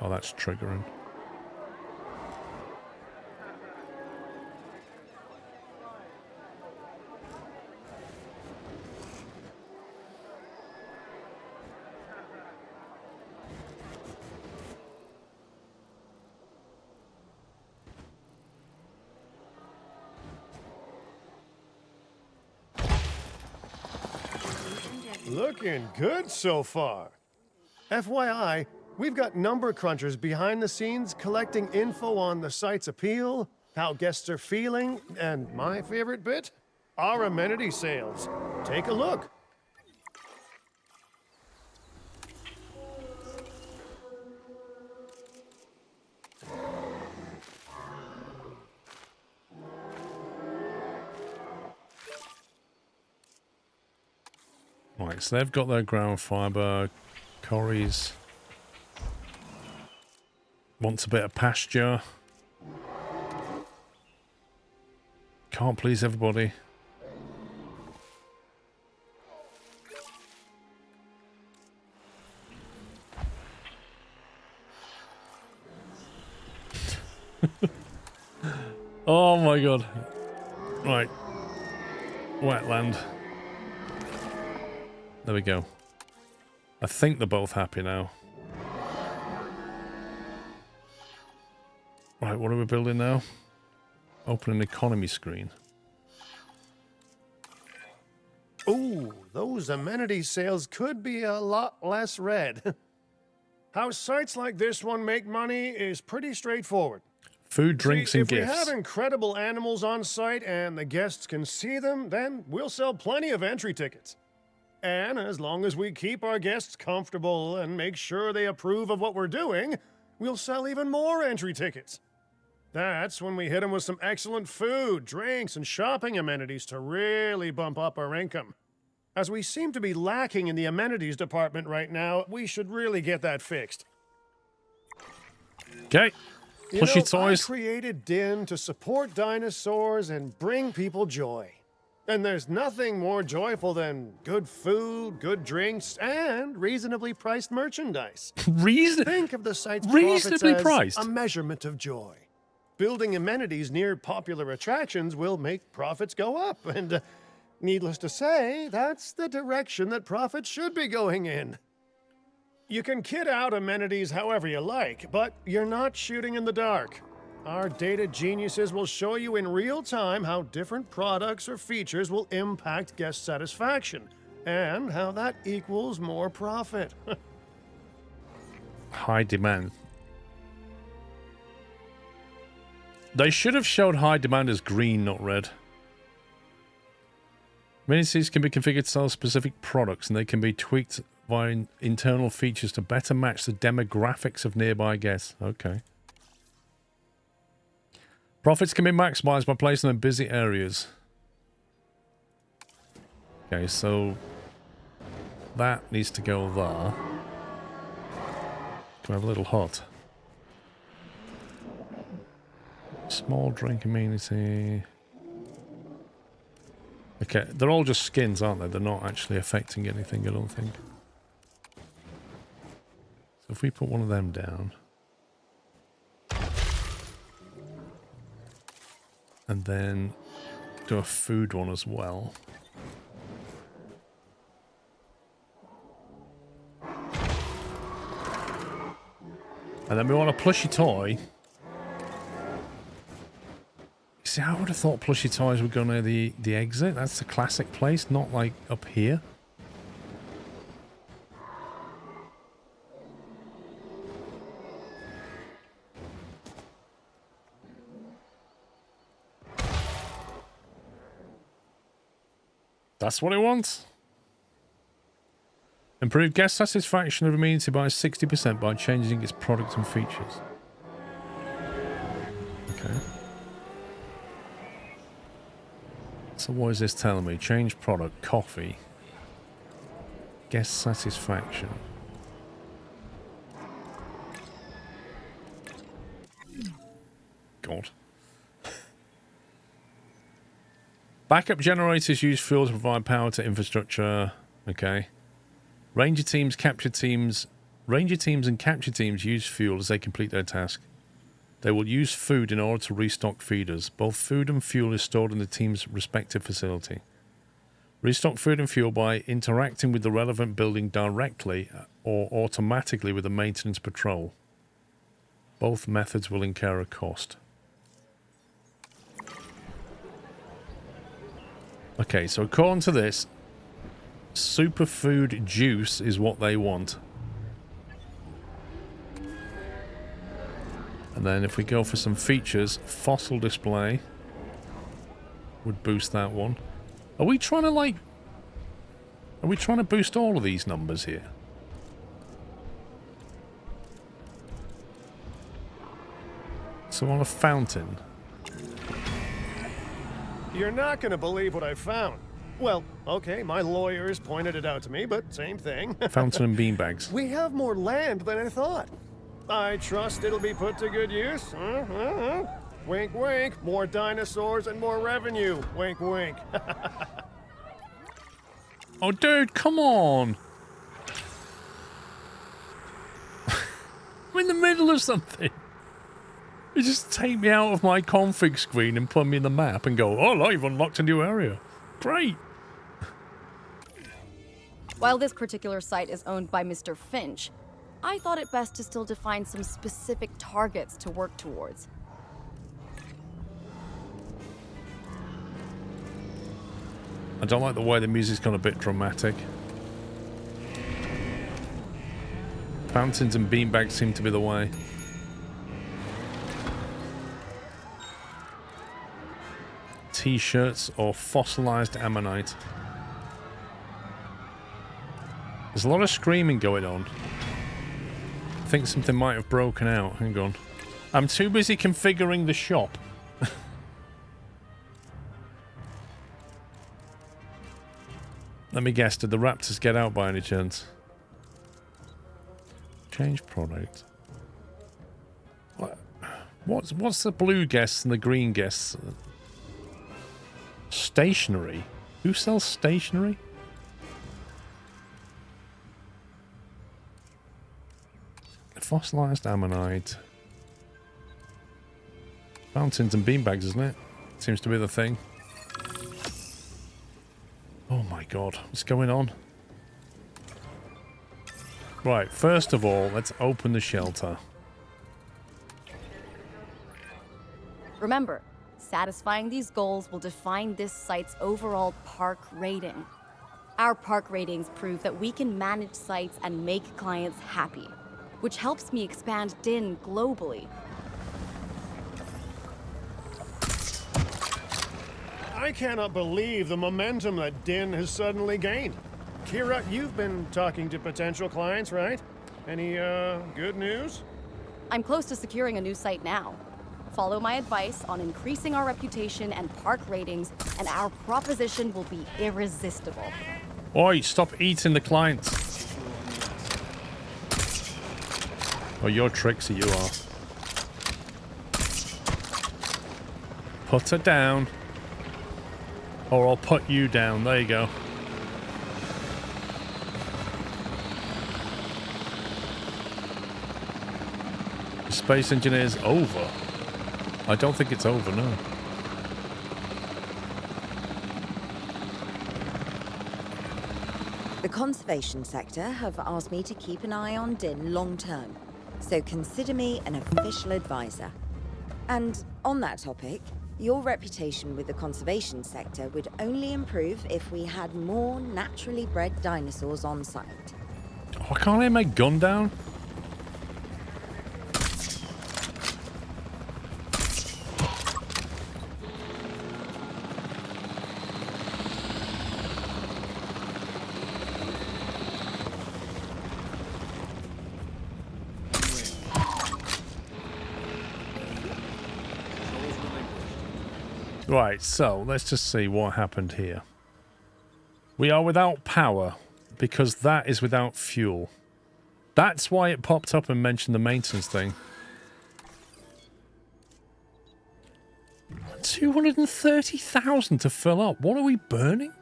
Oh, that's triggering. Looking good so far. FYI, we've got number crunchers behind the scenes collecting info on the site's appeal, how guests are feeling, and my favorite bit, our amenity sales. Take a look. Right, so they've got their ground fiber. Corey's wants a bit of pasture. Can't please everybody. Oh my god. Right. Wetland. There we go. I think they're both happy now. Right, what are we building now? Open an economy screen. Ooh, those amenity sales could be a lot less red. How sites like this one make money is pretty straightforward. Food, drinks, and gifts. If we have incredible animals on site and the guests can see them, then we'll sell plenty of entry tickets. And as long as we keep our guests comfortable and make sure they approve of what we're doing, we'll sell even more entry tickets. That's when we hit them with some excellent food, drinks, and shopping amenities to really bump up our income. As we seem to be lacking in the amenities department right now, we should really get that fixed. Okay. Plushy toys. I created DIN to support dinosaurs and bring people joy. And there's nothing more joyful than good food, good drinks, and reasonably priced merchandise. Think of the site's reasonably profits priced. as a measurement of joy. Building amenities near popular attractions will make profits go up, and needless to say, that's the direction that profits should be going in. You can kit out amenities however you like, but you're not shooting in the dark. Our data geniuses will show you in real time how different products or features will impact guest satisfaction, and how that equals more profit. High demand. They should have showed high demand as green, not red. Amenities can be configured to sell specific products, and they can be tweaked via internal features to better match the demographics of nearby guests. Okay. Profits can be maximized by placing them in busy areas. Okay, so that needs to go there. Can we have a little hut? Small drink amenity. Okay, they're all just skins, aren't they? They're not actually affecting anything, I don't think. So if we put one of them down. And then do a food one as well. And then we want a plushie toy. See, I would have thought plushie toys would go near the exit. That's the classic place, not like up here. That's what it wants. Improve guest satisfaction of amenity by 60% by changing its product and features. Okay. So what is this telling me? Change product, coffee. Guest satisfaction. God. Backup generators use fuel to provide power to infrastructure. Okay. Ranger teams, capture teams Ranger teams and capture teams use fuel as they complete their task. They will use food in order to restock feeders. Both food and fuel is stored in the team's respective facility. Restock food and fuel by interacting with the relevant building directly or automatically with the maintenance patrol. Both methods will incur a cost. Okay, so according to this, superfood juice is what they want. And then if we go for some features, fossil display would boost that one. Are we trying to like... Are we trying to boost all of these numbers here? So on a fountain. You're not gonna believe what I found. Well, okay, my lawyers pointed it out to me, but same thing. Fountain and beanbags. We have more land than I thought. I trust it'll be put to good use. Wink, wink. More dinosaurs and more revenue. Wink, wink. Oh, dude, come on. I'm in the middle of something. You just take me out of my config screen and put me in the map and go, oh, look, you've unlocked a new area. Great. While this particular site is owned by Mr. Finch, I thought it best to still define some specific targets to work towards. I don't like the way the music's gone a bit dramatic. Fountains and beanbags seem to be the way. T-shirts or fossilized ammonite. There's a lot of screaming going on. I think something might have broken out. Hang on. I'm too busy configuring the shop. Let me guess, did the Raptors get out by any chance? Change product. What's the blue guess and the green guess? Stationery? Who sells stationery? Fossilized ammonite. Fountains and beanbags, isn't it? Seems to be the thing. Oh my god, what's going on? Right, first of all, let's open the shelter. Remember, satisfying these goals will define this site's overall park rating. Our park ratings prove that we can manage sites and make clients happy, which helps me expand DIN globally. I cannot believe the momentum that DIN has suddenly gained. Kira, you've been talking to potential clients, right? Any, good news? I'm close to securing a new site now. Follow my advice on increasing our reputation and park ratings, and our proposition will be irresistible. Oi, stop eating the clients. Oh, you're tricksy, you are. Put her down. Or I'll put you down. There you go. The Space Engineer's over. I don't think it's over, no. The conservation sector have asked me to keep an eye on DIN long term, so consider me an official advisor. And on that topic, your reputation with the conservation sector would only improve if we had more naturally bred dinosaurs on site. Oh, I can't lay my gun down. Right, so let's just see what happened here. We are without power because that is without fuel. That's why it popped up and mentioned the maintenance thing. 230,000 to fill up. What are we burning?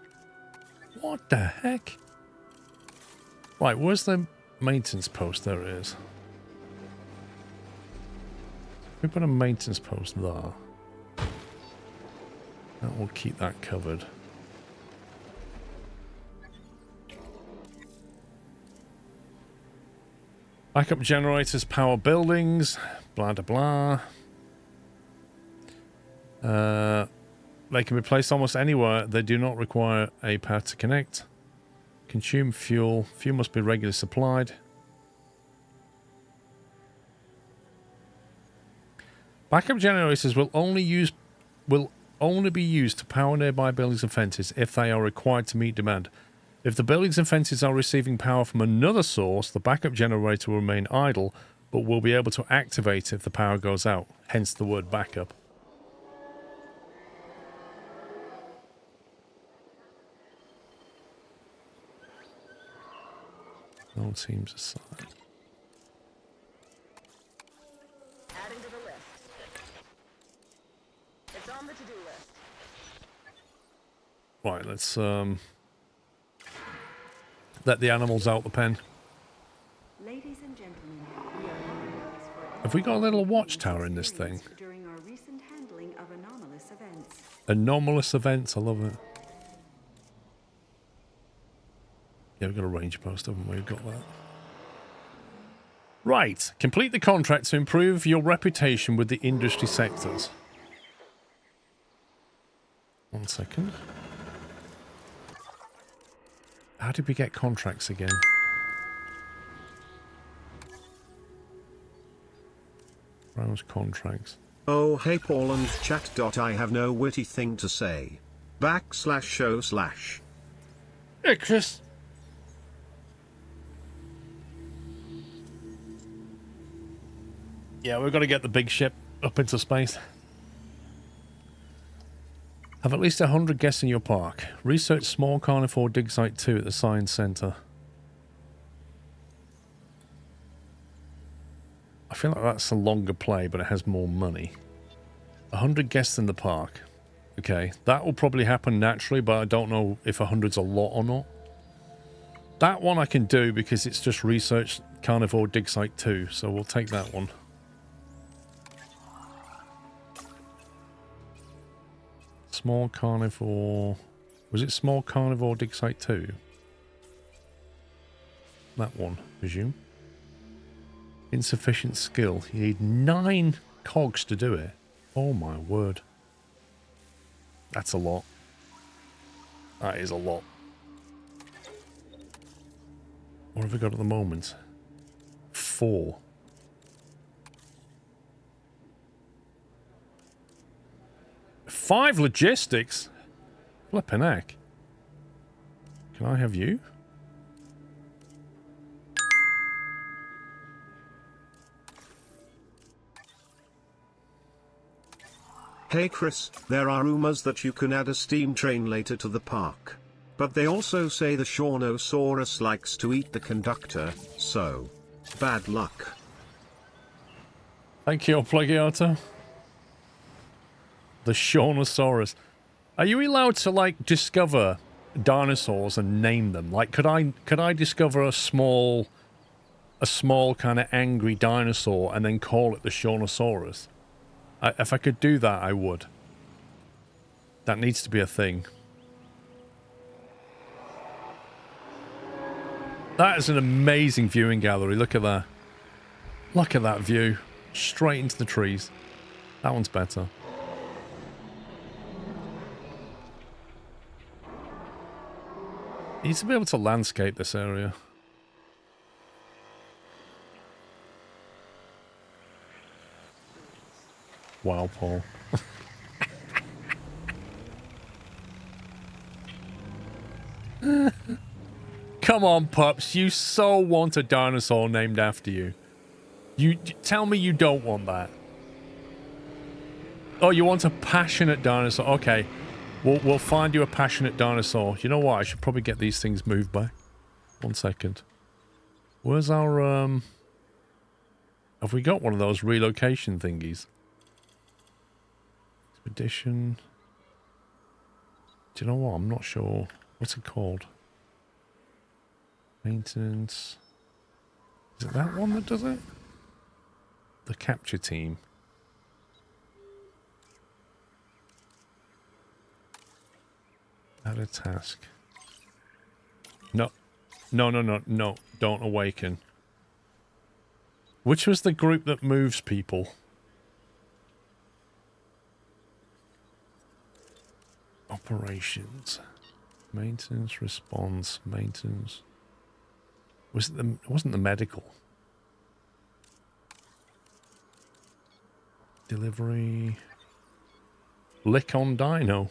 What the heck? Right, where's the Maintenance post, there it is. We put a maintenance post there. That will keep that covered. Backup generators power buildings, blah blah blah. They can be placed almost anywhere. They do not require a power to connect. Consume fuel. Fuel must be regularly supplied. Backup generators will only be used to power nearby buildings and fences if they are required to meet demand. If the buildings and fences are receiving power from another source, the backup generator will remain idle, but will be able to activate if the power goes out. Hence the word backup. No teams aside. Adding to the list. It's on the to-do list. Right, let's let the animals out the pen. Ladies and gentlemen, we are Have we got a little watchtower in this thing? during our recent handling of anomalous events. Anomalous events, I love it. Yeah, we've got a range post, haven't we? We've got that. Right. Complete the contract to improve your reputation with the industry sectors. 1 second. How did we get contracts again? Browse contracts. Oh hey Paul and chat. I have no witty thing to say. /show/. Hey Chris. Yeah, we've got to get the big ship up into space. Have at least 100 guests in your park. Research small carnivore dig site 2 at the Science Center. I feel like that's a longer play, but it has more money. 100 guests in the park. Okay, that will probably happen naturally, but I don't know if 100's a lot or not. That one I can do because it's just research carnivore dig site 2, so we'll take that one. Small carnivore... Was it small carnivore dig site 2? That one, presume. Insufficient skill. You need 9 cogs to do it. Oh my word. That's a lot. That is a lot. What have we got at the moment? 4. Five logistics? Flippin' heck. Can I have you? Hey Chris, there are rumors that you can add a steam train later to the park. But they also say the Shawnosaurus likes to eat the conductor, so bad luck. Thank you, Plagiato. The Shawnosaurus. Are you allowed to, like, discover dinosaurs and name them? Like, could I discover a small kind of angry dinosaur and then call it the Shawnosaurus? If I could do that, I would. That needs to be a thing. That is an amazing viewing gallery. Look at that. Look at that view. Straight into the trees. That one's better. You need to be able to landscape this area. Wow, Paul. Come on, pups. You so want a dinosaur named after you. You tell me you don't want that. Oh, you want a passionate dinosaur. Okay. We'll find you a passionate dinosaur. You know what? I should probably get these things moved back. 1 second. Where's our, have we got one of those relocation thingies? Expedition. Do you know what? I'm not sure. What's it called? Maintenance. Is it that one that does it? The capture team. Add a task. No. No, no, no, no. Don't awaken. Which was the group that moves people? Operations. Maintenance, response, maintenance. Was it it wasn't the medical. Delivery. Lick on Dino.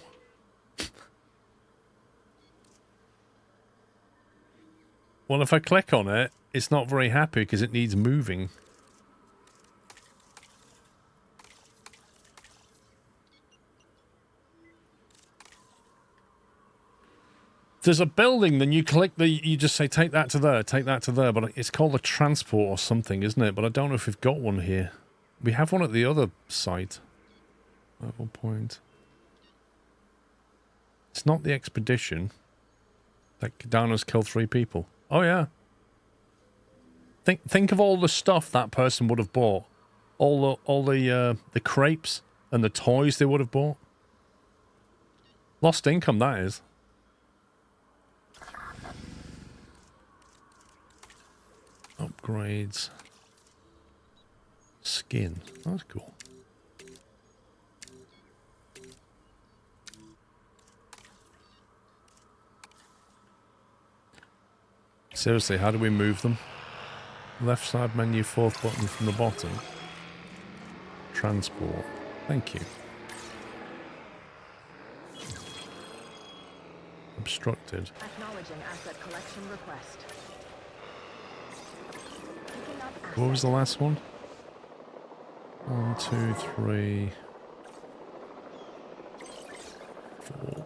Well, if I click on it, it's not very happy because it needs moving. There's a building, then you click you just say, take that to there, but it's called a transport or something, isn't it? But I don't know if we've got one here. We have one at the other site. Level point. It's not the expedition. That Dino's killed 3 people. Oh yeah. Think of all the stuff that person would have bought. All the crepes and the toys they would have bought. Lost income, that is. Upgrades. Skin. That's cool. Seriously, how do we move them? Left side menu, 4th button from the bottom. Transport. Thank you. Obstructed. Acknowledging asset collection request. What was the last one? 1, 2, 3, 4.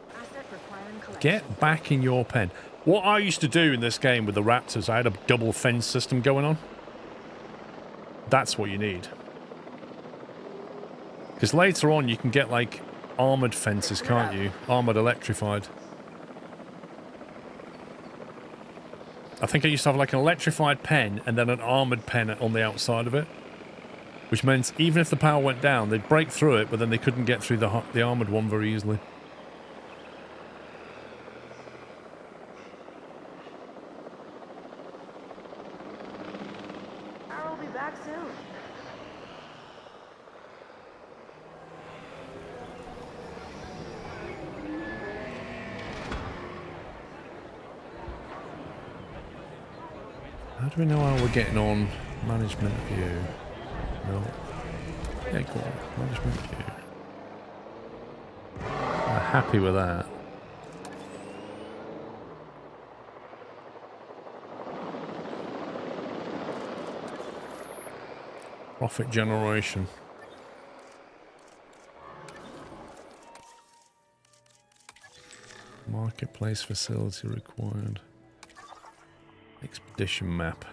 Get back in your pen. What I used to do in this game with the Raptors, I had a double fence system going on. That's what you need. Because later on you can get like armoured fences, can't you? Armoured electrified. I think I used to have like an electrified pen and then an armoured pen on the outside of it. Which meant even if the power went down, they'd break through it, but then they couldn't get through the armoured one very easily. I'll be back soon. How do we know how we're getting on? Management view. No. Yeah, go on. Management view. I'm happy with that. Profit generation. Marketplace facility required. Expedition map.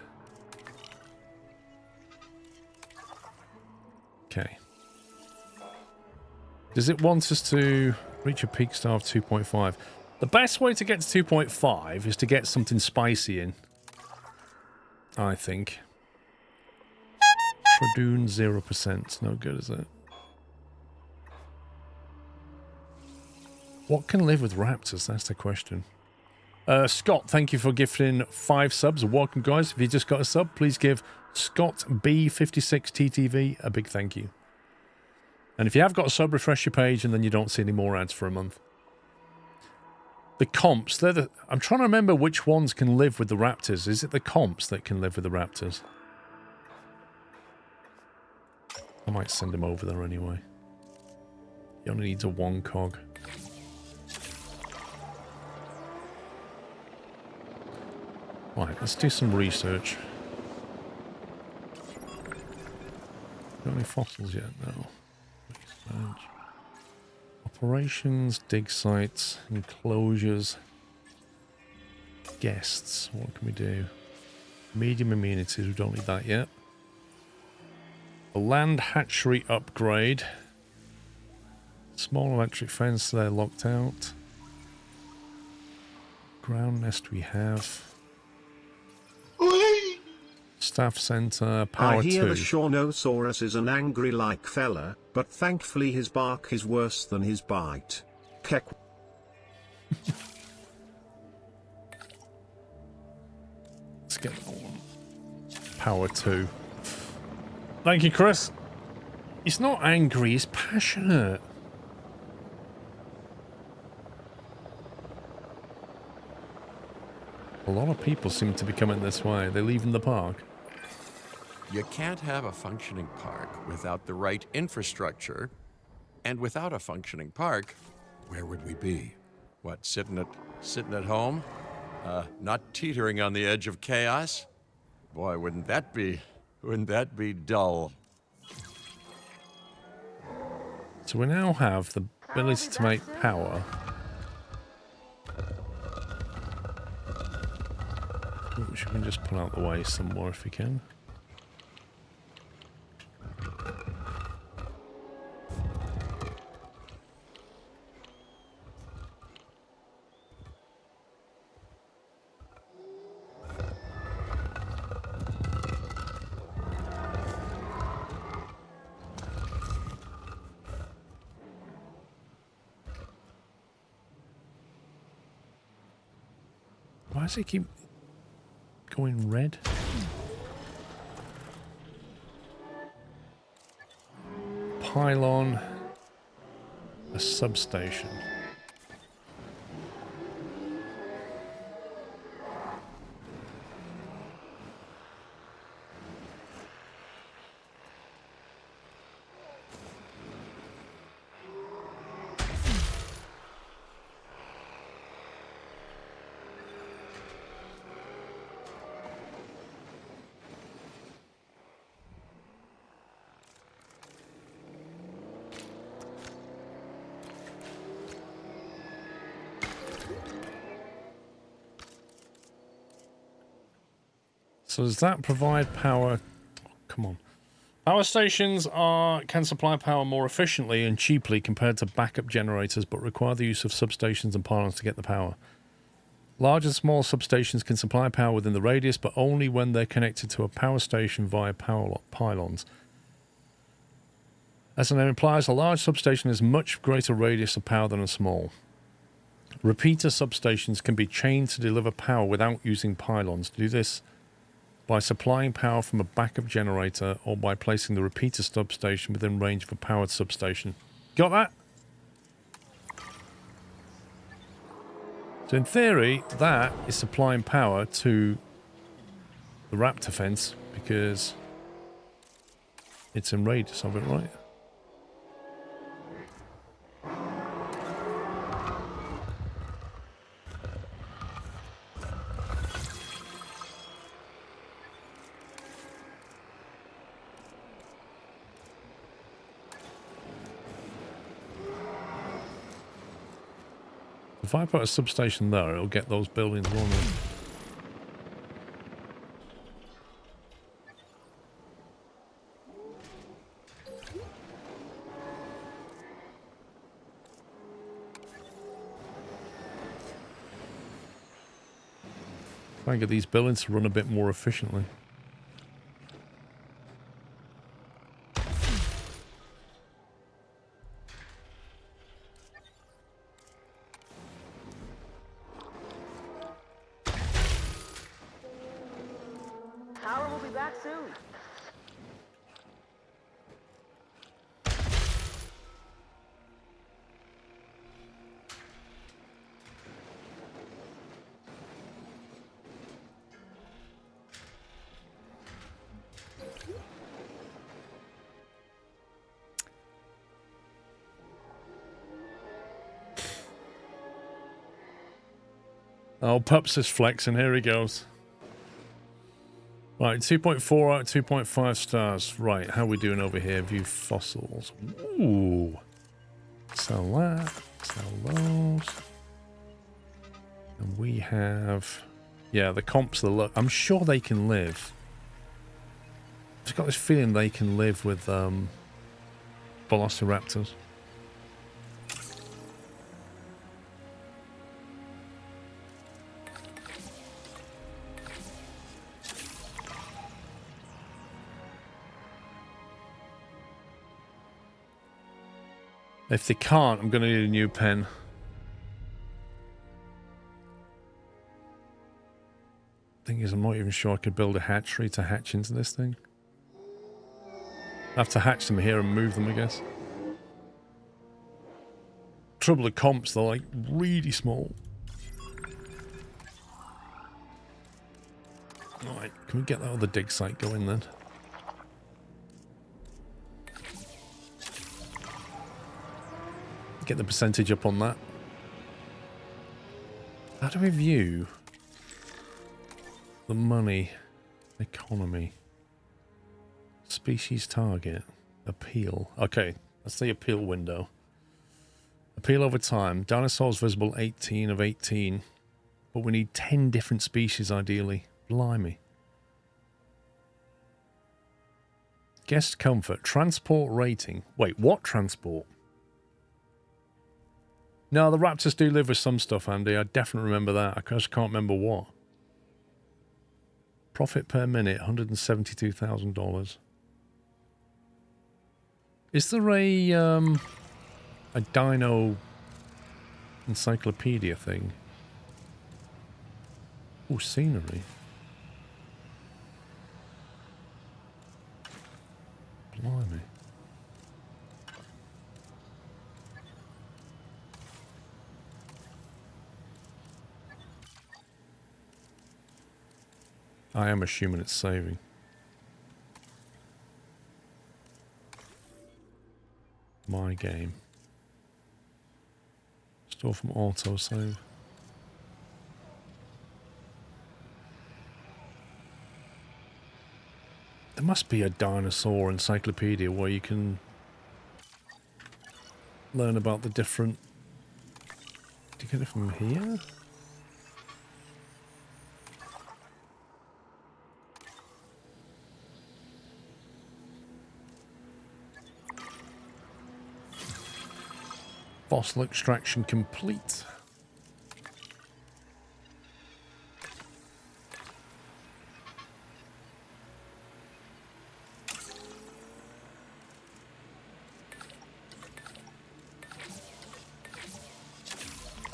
Okay. Does it want us to reach a peak star of 2.5? The best way to get to 2.5 is to get something spicy in. I think. Tradoon 0%. No good, is it? What can live with raptors? That's the question. Scott, thank you for gifting 5 subs. Welcome, guys. If you just got a sub, please give Scott B56TTV a big thank you. And if you have got a sub, refresh your page and then you don't see any more ads for a month. The comps, I'm trying to remember which ones can live with the raptors. Is it the comps that can live with the raptors? I might send him over there anyway. He only needs a 1 cog. Right, let's do some research. Got any fossils yet? No. Research. Operations, dig sites, enclosures, guests. What can we do? Medium amenities, we don't need that yet. A land hatchery upgrade. Small electric fence, they're locked out. Ground nest we have. Staff center, power I hear 2. the Shawnosaurus is an angry-like fella, but thankfully his bark is worse than his bite. Kek. Let's get that one. Power 2. Thank you, Chris. He's not angry, he's passionate. A lot of people seem to be coming this way. They're leaving the park. You can't have a functioning park without the right infrastructure. And without a functioning park, where would we be? What, sitting at home? Not teetering on the edge of chaos? Boy, wouldn't that be dull? So we now have the ability to make power. Which we can just pull out the way some more if we can. Why does it keep going red? Pylon, a substation. So does that provide power? Oh, come on. Power stations can supply power more efficiently and cheaply compared to backup generators, but require the use of substations and pylons to get the power. Large and small substations can supply power within the radius, but only when they're connected to a power station via pylons. As the name implies, a large substation has much greater radius of power than a small. Repeater substations can be chained to deliver power without using pylons. To do this by supplying power from a backup generator or by placing the repeater substation within range of a powered substation. Got that? So in theory, that is supplying power to the Raptor fence because it's in radius of it, right? If I put a substation there, it'll get those buildings running. Try and get these buildings to run a bit more efficiently. Power will be back soon. Oh, Pups is flexing. Here he goes. Right, 2.4 out of 2.5 stars. Right, how are we doing over here? View fossils. Ooh. Sell that. Sell those. And we have... Yeah, the comps are look. I'm sure they can live. I've just got this feeling they can live with velociraptors. If they can't, I'm going to need a new pen. Thing is, I'm not even sure I could build a hatchery to hatch into this thing. I have to hatch them here and move them, I guess. Trouble with comps, they're like really small. Alright, can we get that other dig site going then? Get the percentage up on that. How do we view the money economy? Species target. Appeal. Okay, that's the appeal window. Appeal over time. Dinosaurs visible 18 of 18. But we need 10 different species ideally. Blimey. Guest comfort. Transport rating. Wait, what transport? No, the Raptors do live with some stuff, Andy. I definitely remember that. I just can't remember what. Profit per minute, $172,000. Is there a dino encyclopedia thing? Oh, scenery. Blimey. I am assuming it's saving. My game. Store from autosave. There must be a dinosaur encyclopedia where you can learn about the different... Do you get it from here? Fossil extraction complete.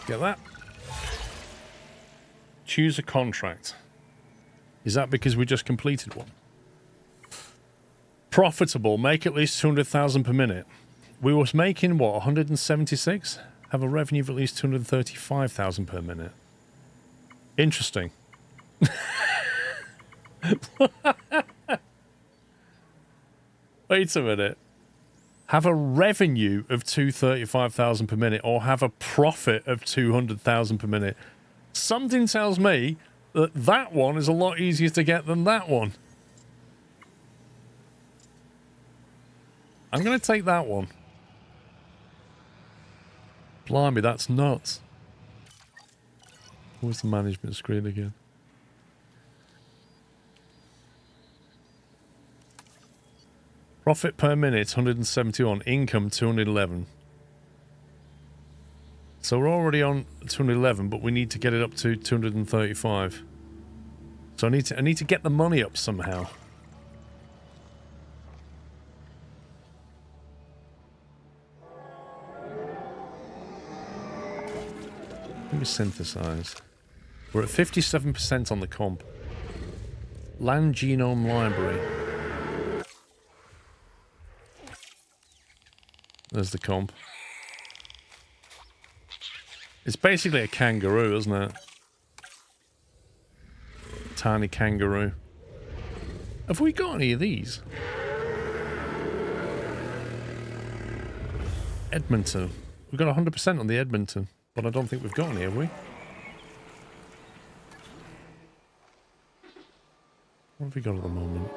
Get that. Choose a contract. Is that because we just completed one? Profitable. Make at least 200,000 per minute. We was making, what, 176? Have a revenue of at least 235,000 per minute. Interesting. Wait a minute. Have a revenue of 235,000 per minute or have a profit of 200,000 per minute. Something tells me that that one is a lot easier to get than that one. I'm going to take that one. Blimey, that's nuts. Where's the management screen again? Profit per minute, 171. Income, 211. So we're already on 211, but we need to get it up to 235. So I need to get the money up somehow. Let me synthesize. We're at 57% on the comp. Land Genome Library. There's the comp. It's basically a kangaroo, isn't it? Tiny kangaroo. Have we got any of these? Edmonton. We've got 100% on the Edmonton. But I don't think we've got any, have we? What have we got at the moment?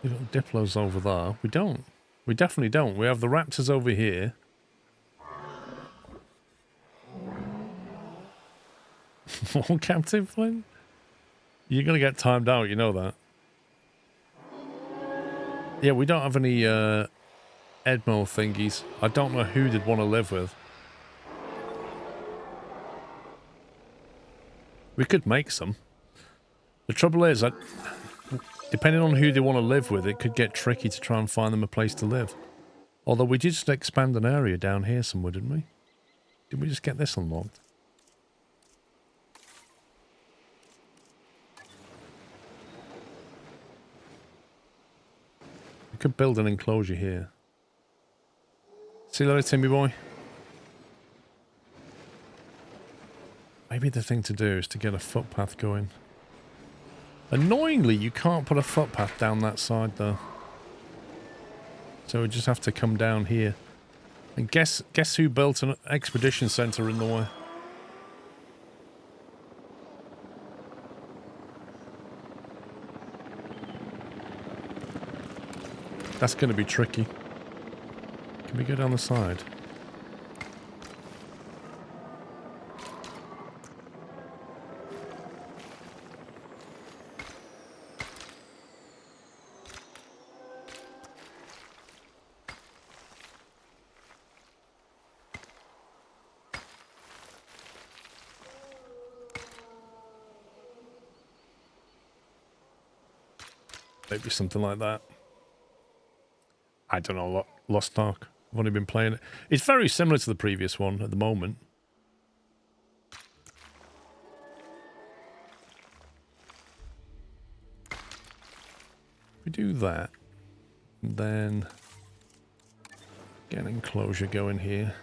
We've got Diplos over there. We don't. We definitely don't. We have the Raptors over here. More Captain Flynn? You're going to get timed out, you know that. Yeah, we don't have any Edmo thingies. I don't know who they'd want to live with. We could make some. The trouble is that, depending on who they want to live with, it could get tricky to try and find them a place to live. Although we did just expand an area down here somewhere, didn't we? Did we just get this unlocked? We could build an enclosure here. See you later, Timmy boy. Maybe the thing to do is to get a footpath going. Annoyingly, you can't put a footpath down that side, though. So we just have to come down here. And guess who built an expedition center in the way? That's going to be tricky. Can we go down the side? Maybe something like that. I don't know, Lost Ark. I've only been playing it. It's very similar to the previous one at the moment. We do that, and then get an enclosure going here.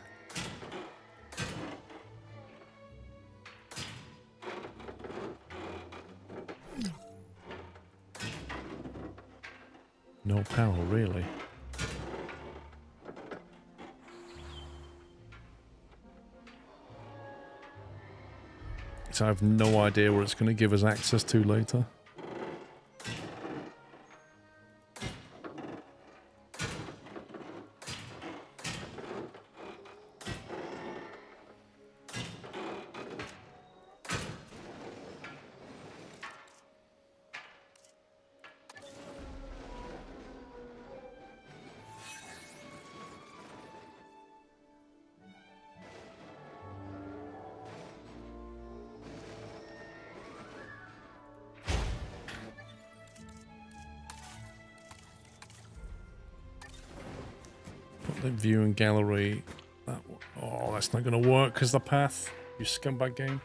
No power, really. So I have no idea where it's going to give us access to later. Viewing gallery. Oh, that's not going to work because the path. You scumbag game.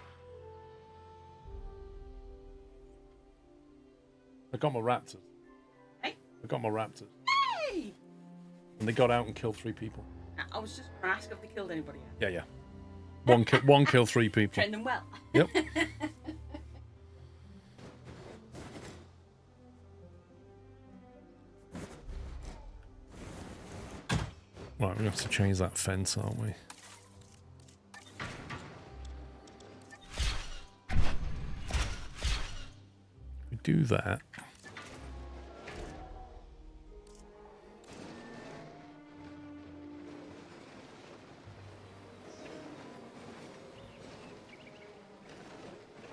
I got my raptors. Hey? I got my raptors. Hey! And they got out and killed 3 people. I was just going to ask if they killed anybody else. Yeah. One kill 3 people. Train them well. Yep. Right, we have to change that fence, aren't we? We do that.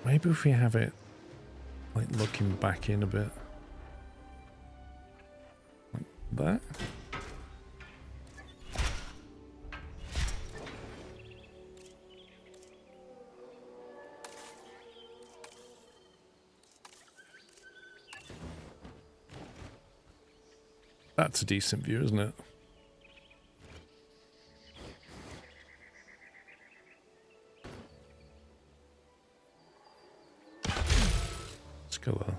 Maybe if we have it like looking back in a bit. Like that. That's a decent view, isn't it? Let's go there.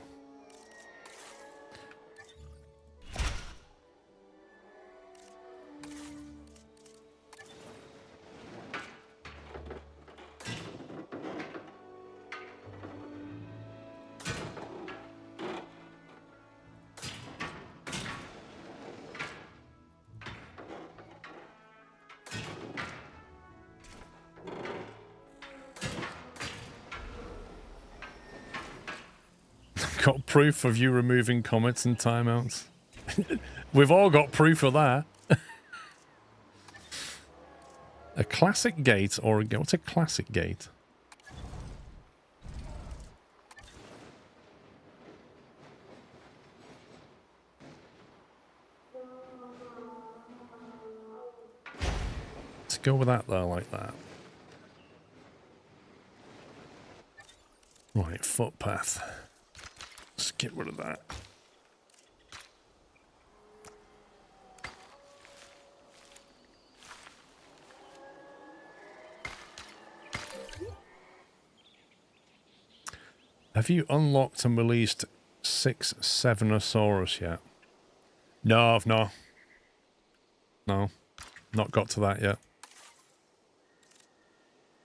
Got proof of you removing comments and timeouts. We've all got proof of that. A classic gate or what's a classic gate? Let's go with that there, like that. Right, footpath. Let's get rid of that. Have you unlocked and released 6 Sevenosaurus yet? No, I've not. No, not got to that yet.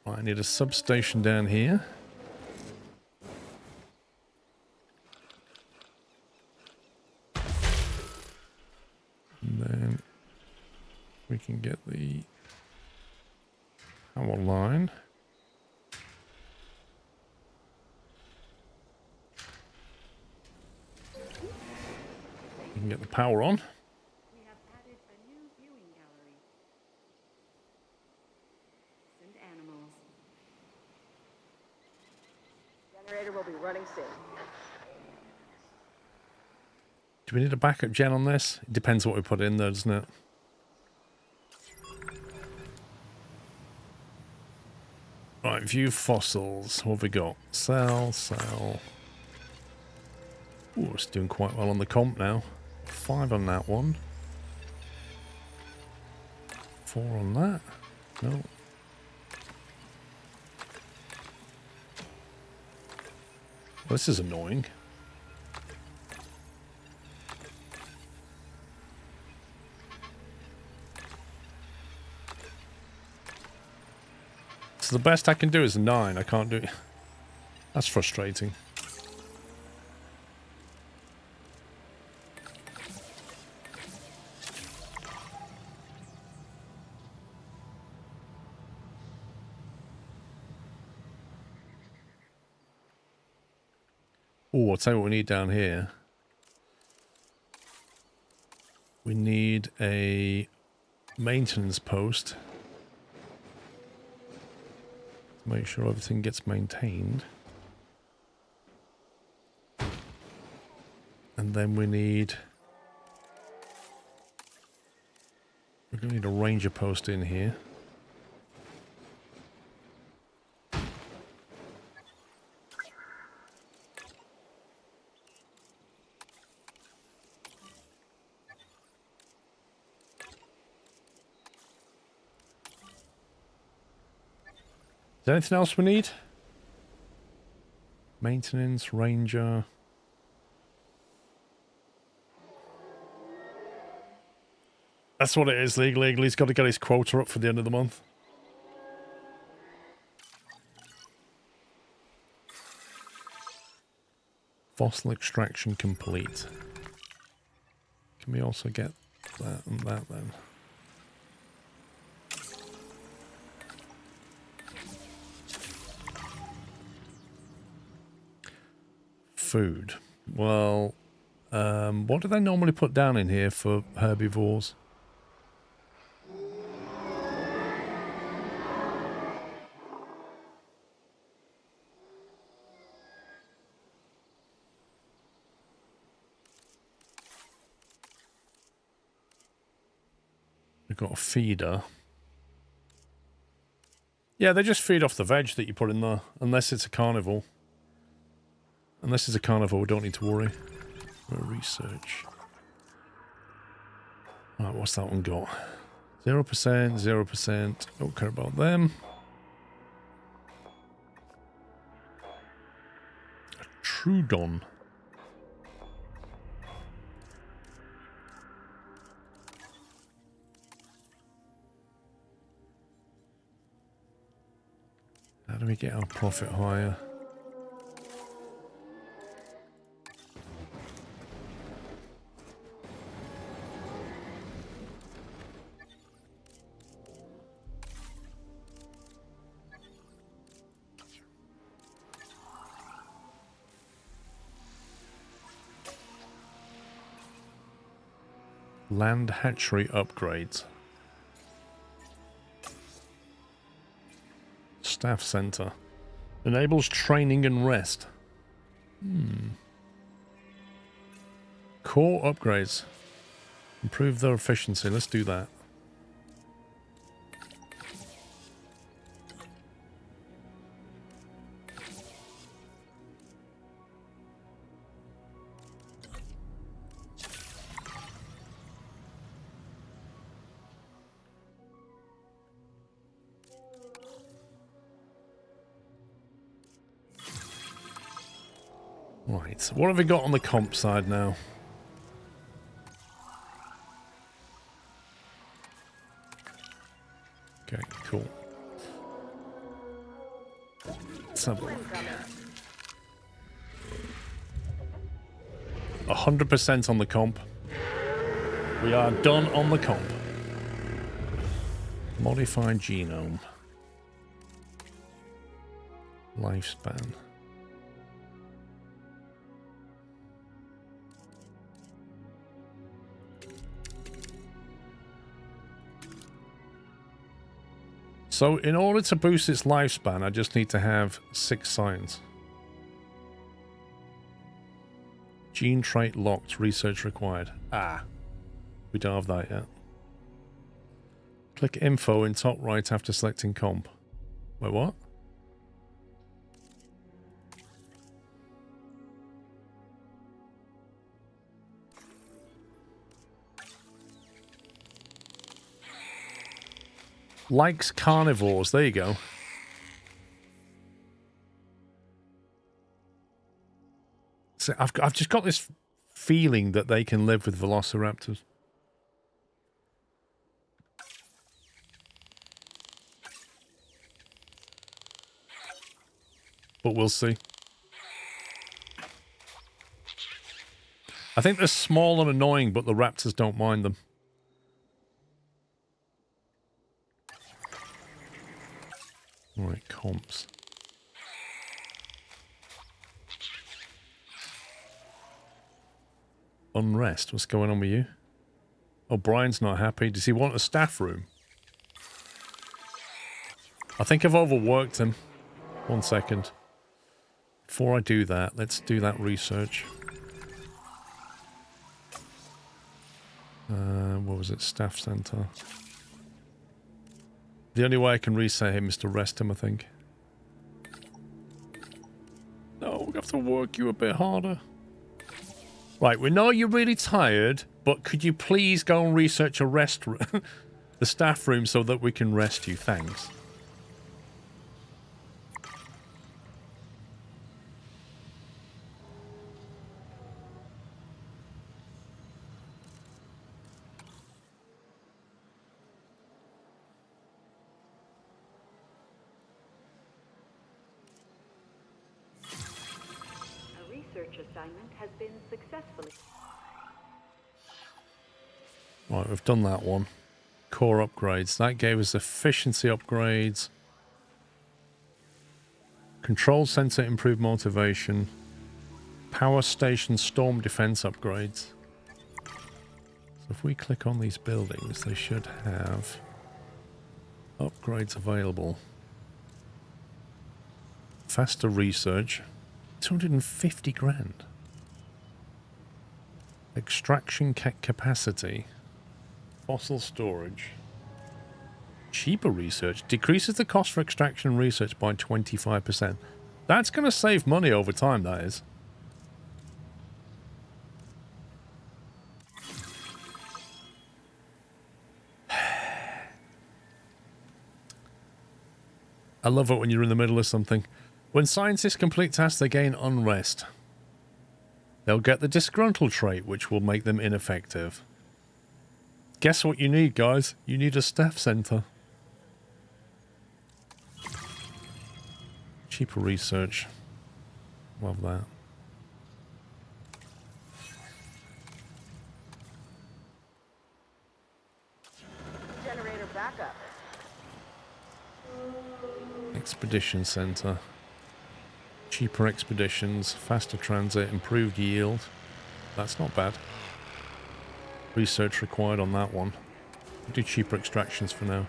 Right, I need a substation down here. And then we can get the power line. We can get the power on. We have added a new viewing gallery. And animals. Generator will be running soon. Do we need a backup gen on this? It depends what we put in there, doesn't it? Right, view fossils. What have we got? Cell. Ooh, it's doing quite well on the comp now. 5 on that one. 4 on that. No. This is annoying. So the best I can do is a 9. I can't do it. That's frustrating. Oh, I'll tell you what we need down here. We need a maintenance post. Make sure everything gets maintained. And then we're going to need a ranger post in here. Is there anything else we need? Maintenance, ranger. That's what it is, legally. He's got to get his quota up for the end of the month. Fossil extraction complete. Can we also get that and that then? Food. Well, what do they normally put down in here for herbivores? We've got a feeder. Yeah, they just feed off the veg that you put in there, unless it's a carnivore. Unless it's a carnivore, we don't need to worry. Research. Right, what's that one got? 0%, 0%. Don't care about them. A Trudon. How do we get our profit higher? Land hatchery upgrades. Staff center. Enables training and rest. Core upgrades. Improve their efficiency. Let's do that. Right, what have we got on the comp side now? Okay, cool. Let's have a look. 100% on the comp. We are done on the comp. Modified genome. Lifespan. So in order to boost its lifespan, I just need to have 6 signs. Gene trait locked, research required. Ah, we don't have that yet. Click info in top right after selecting comp. Wait, what? Likes carnivores. There you go. So I've just got this feeling that they can live with velociraptors. But we'll see. I think they're small and annoying, but the raptors don't mind them. Alright, comps. Unrest. What's going on with you? Oh, Brian's not happy. Does he want a staff room? I think I've overworked him. 1 second. Before I do that, let's do that research. What was it? Staff center. The only way I can reset him is to rest him, I think. No, we have to work you a bit harder. Right, we know you're really tired, but could you please go and research a rest room, the staff room, so that we can rest you? Thanks. Assignment has been successfully. Right, we've done that one. Core upgrades. That gave us efficiency upgrades. Control center improved motivation. Power station storm defense upgrades. So if we click on these buildings, they should have upgrades available. Faster research. 250 grand. Extraction capacity. Fossil storage. Cheaper research. Decreases the cost for extraction and research by 25%. That's going to save money over time, that is. I love it when you're in the middle of something. When scientists complete tasks, they gain unrest. They'll get the disgruntled trait, which will make them ineffective. Guess what you need, guys? You need a staff center. Cheaper research. Love that. Generator backup. Expedition center. Cheaper expeditions, faster transit, improved yield. That's not bad. Research required on that one. We'll do cheaper extractions for now.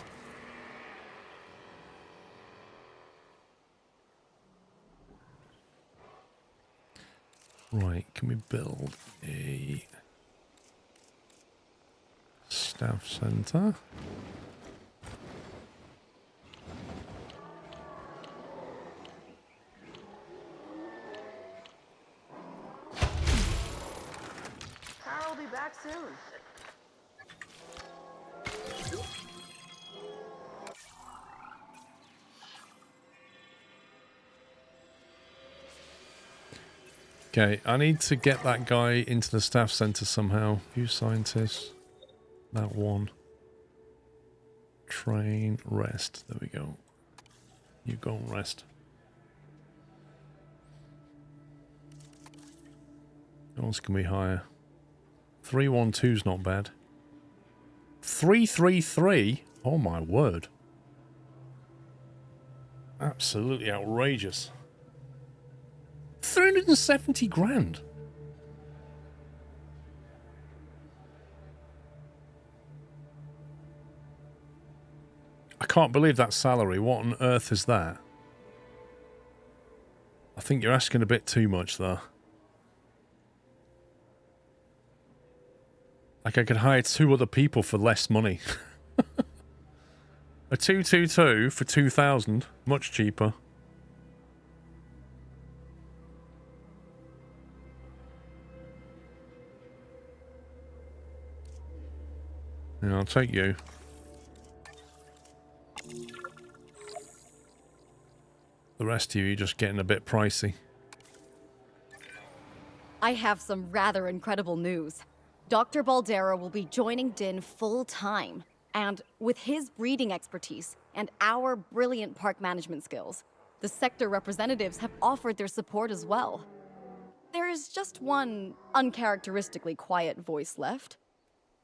Right, can we build a staff center? I'll be back soon. Okay, I need to get that guy into the staff center somehow. View scientists. That one. Train, rest. There we go. You go and rest. What else can we hire? 312's not bad. 333? Oh my word. Absolutely outrageous. 370 grand. I can't believe that salary. What on earth is that? I think you're asking a bit too much there. Like I could hire 2 other people for less money. A 222 for 2,000. Much cheaper. Yeah, I'll take you. The rest of you are just getting a bit pricey. I have some rather incredible news. Dr. Baldera will be joining Din full-time, and with his breeding expertise and our brilliant park management skills, the sector representatives have offered their support as well. There is just one uncharacteristically quiet voice left.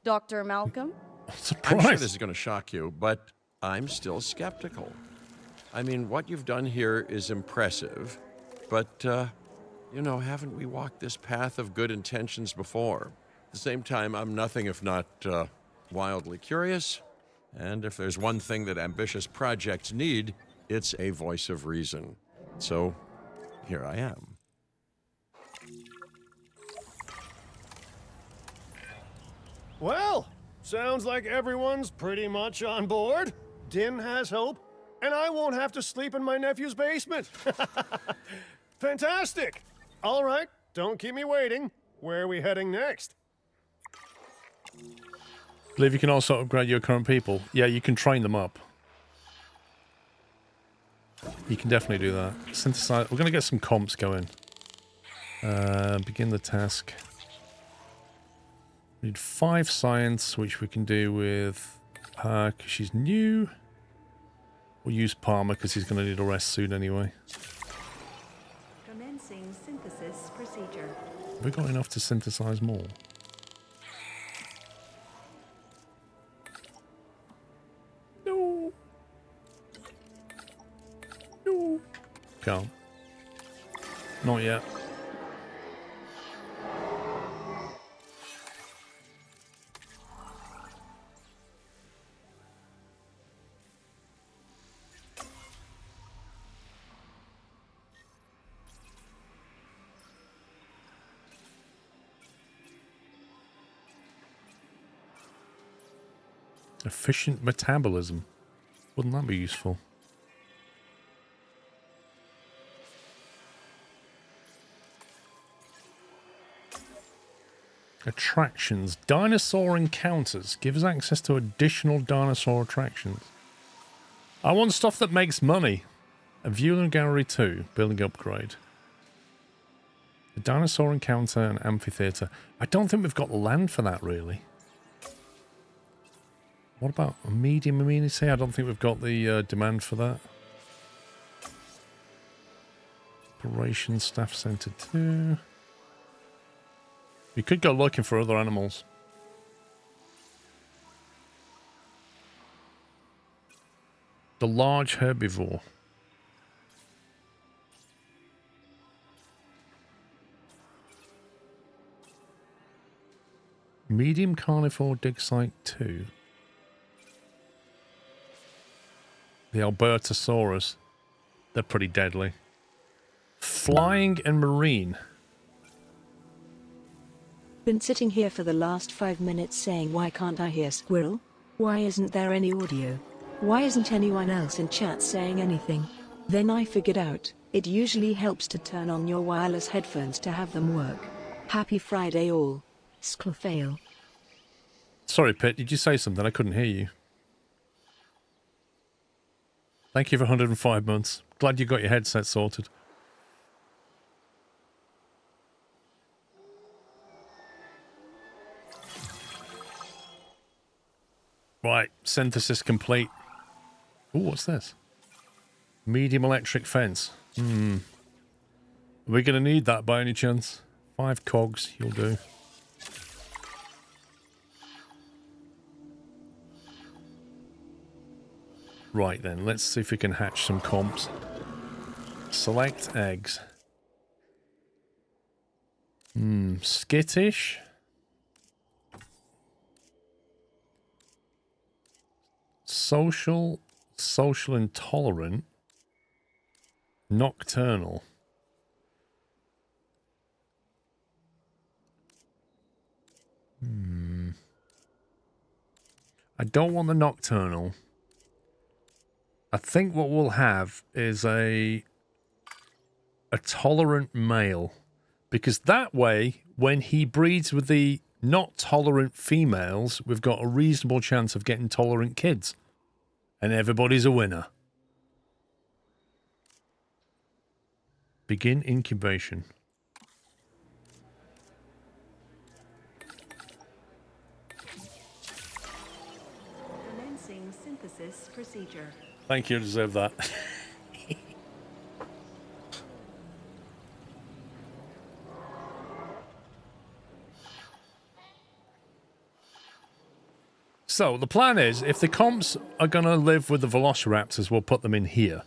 Dr. Malcolm? Surprise! I'm sure this is going to shock you, but I'm still skeptical. I mean, what you've done here is impressive, but, you know, haven't we walked this path of good intentions before? At the same time, I'm nothing if not wildly curious, and if there's one thing that ambitious projects need, it's a voice of reason. So, here I am. Well, sounds like everyone's pretty much on board. Din has hope, and I won't have to sleep in my nephew's basement. Fantastic! All right, don't keep me waiting. Where are we heading next? Believe you can also upgrade your current people. Yeah, you can train them up. You can definitely do that. Synthesize. We're going to get some comps going. Begin the task. We need 5 science, which we can do with her because she's new. We'll use Palmer because he's going to need a rest soon anyway. Commencing synthesis procedure. Have we got enough to synthesize more? No. No. Can't. Not yet. Efficient metabolism. Wouldn't that be useful? Attractions. Dinosaur encounters. Give us access to additional dinosaur attractions. I want stuff that makes money. A view and gallery 2. Building upgrade. A dinosaur encounter and amphitheater. I don't think we've got the land for that, really. What about a medium amenity? I don't think we've got the demand for that. Operations Staff Center 2. We could go looking for other animals. The large herbivore. Medium carnivore dig site 2. The Albertosaurus. They're pretty deadly. Flying and marine. Been sitting here for the last 5 minutes saying, why can't I hear Squirrel? Why isn't there any audio? Why isn't anyone else in chat saying anything? Then I figured out, it usually helps to turn on your wireless headphones to have them work. Happy Friday all. Fail. Sorry, Pit, did you say something? I couldn't hear you. Thank you for 105 months. Glad you got your headset sorted. Right, synthesis complete. Ooh, what's this? Medium electric fence. Are we going to need that by any chance? 5 cogs, you'll do. Right then, let's see if we can hatch some comps. Select eggs. Skittish. Social intolerant. Nocturnal. I don't want the nocturnal. I think what we'll have is a tolerant male. Because that way, when he breeds with the not tolerant females, we've got a reasonable chance of getting tolerant kids. And everybody's a winner. Begin incubation. Commencing synthesis procedure. Thank you, I deserve that. So, the plan is, if the comps are going to live with the velociraptors, we'll put them in here.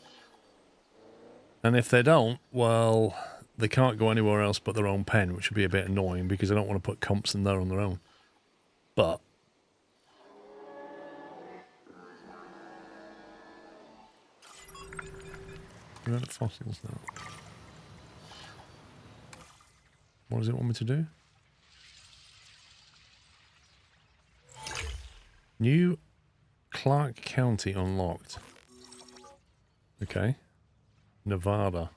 And if they don't, well, they can't go anywhere else but their own pen, which would be a bit annoying because I don't want to put comps in there on their own. But where are the fossils now? What does it want me to do? New Clark County unlocked. Okay. Nevada.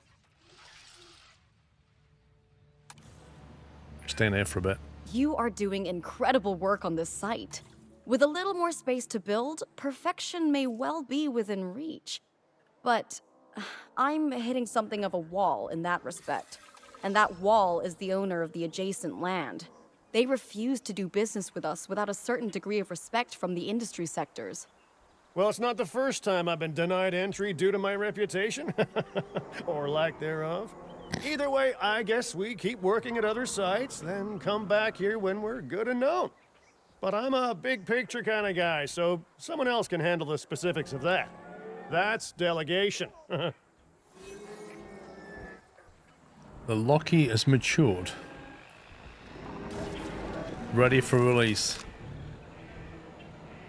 Staying there for a bit. You are doing incredible work on this site. With a little more space to build, perfection may well be within reach. But I'm hitting something of a wall in that respect. And that wall is the owner of the adjacent land. They refuse to do business with us without a certain degree of respect from the industry sectors. Well, it's not the first time I've been denied entry due to my reputation. Or lack thereof. Either way, I guess we keep working at other sites, then come back here when we're good and known. But I'm a big picture kind of guy, so someone else can handle the specifics of that. That's delegation. The Locky has matured. Ready for release.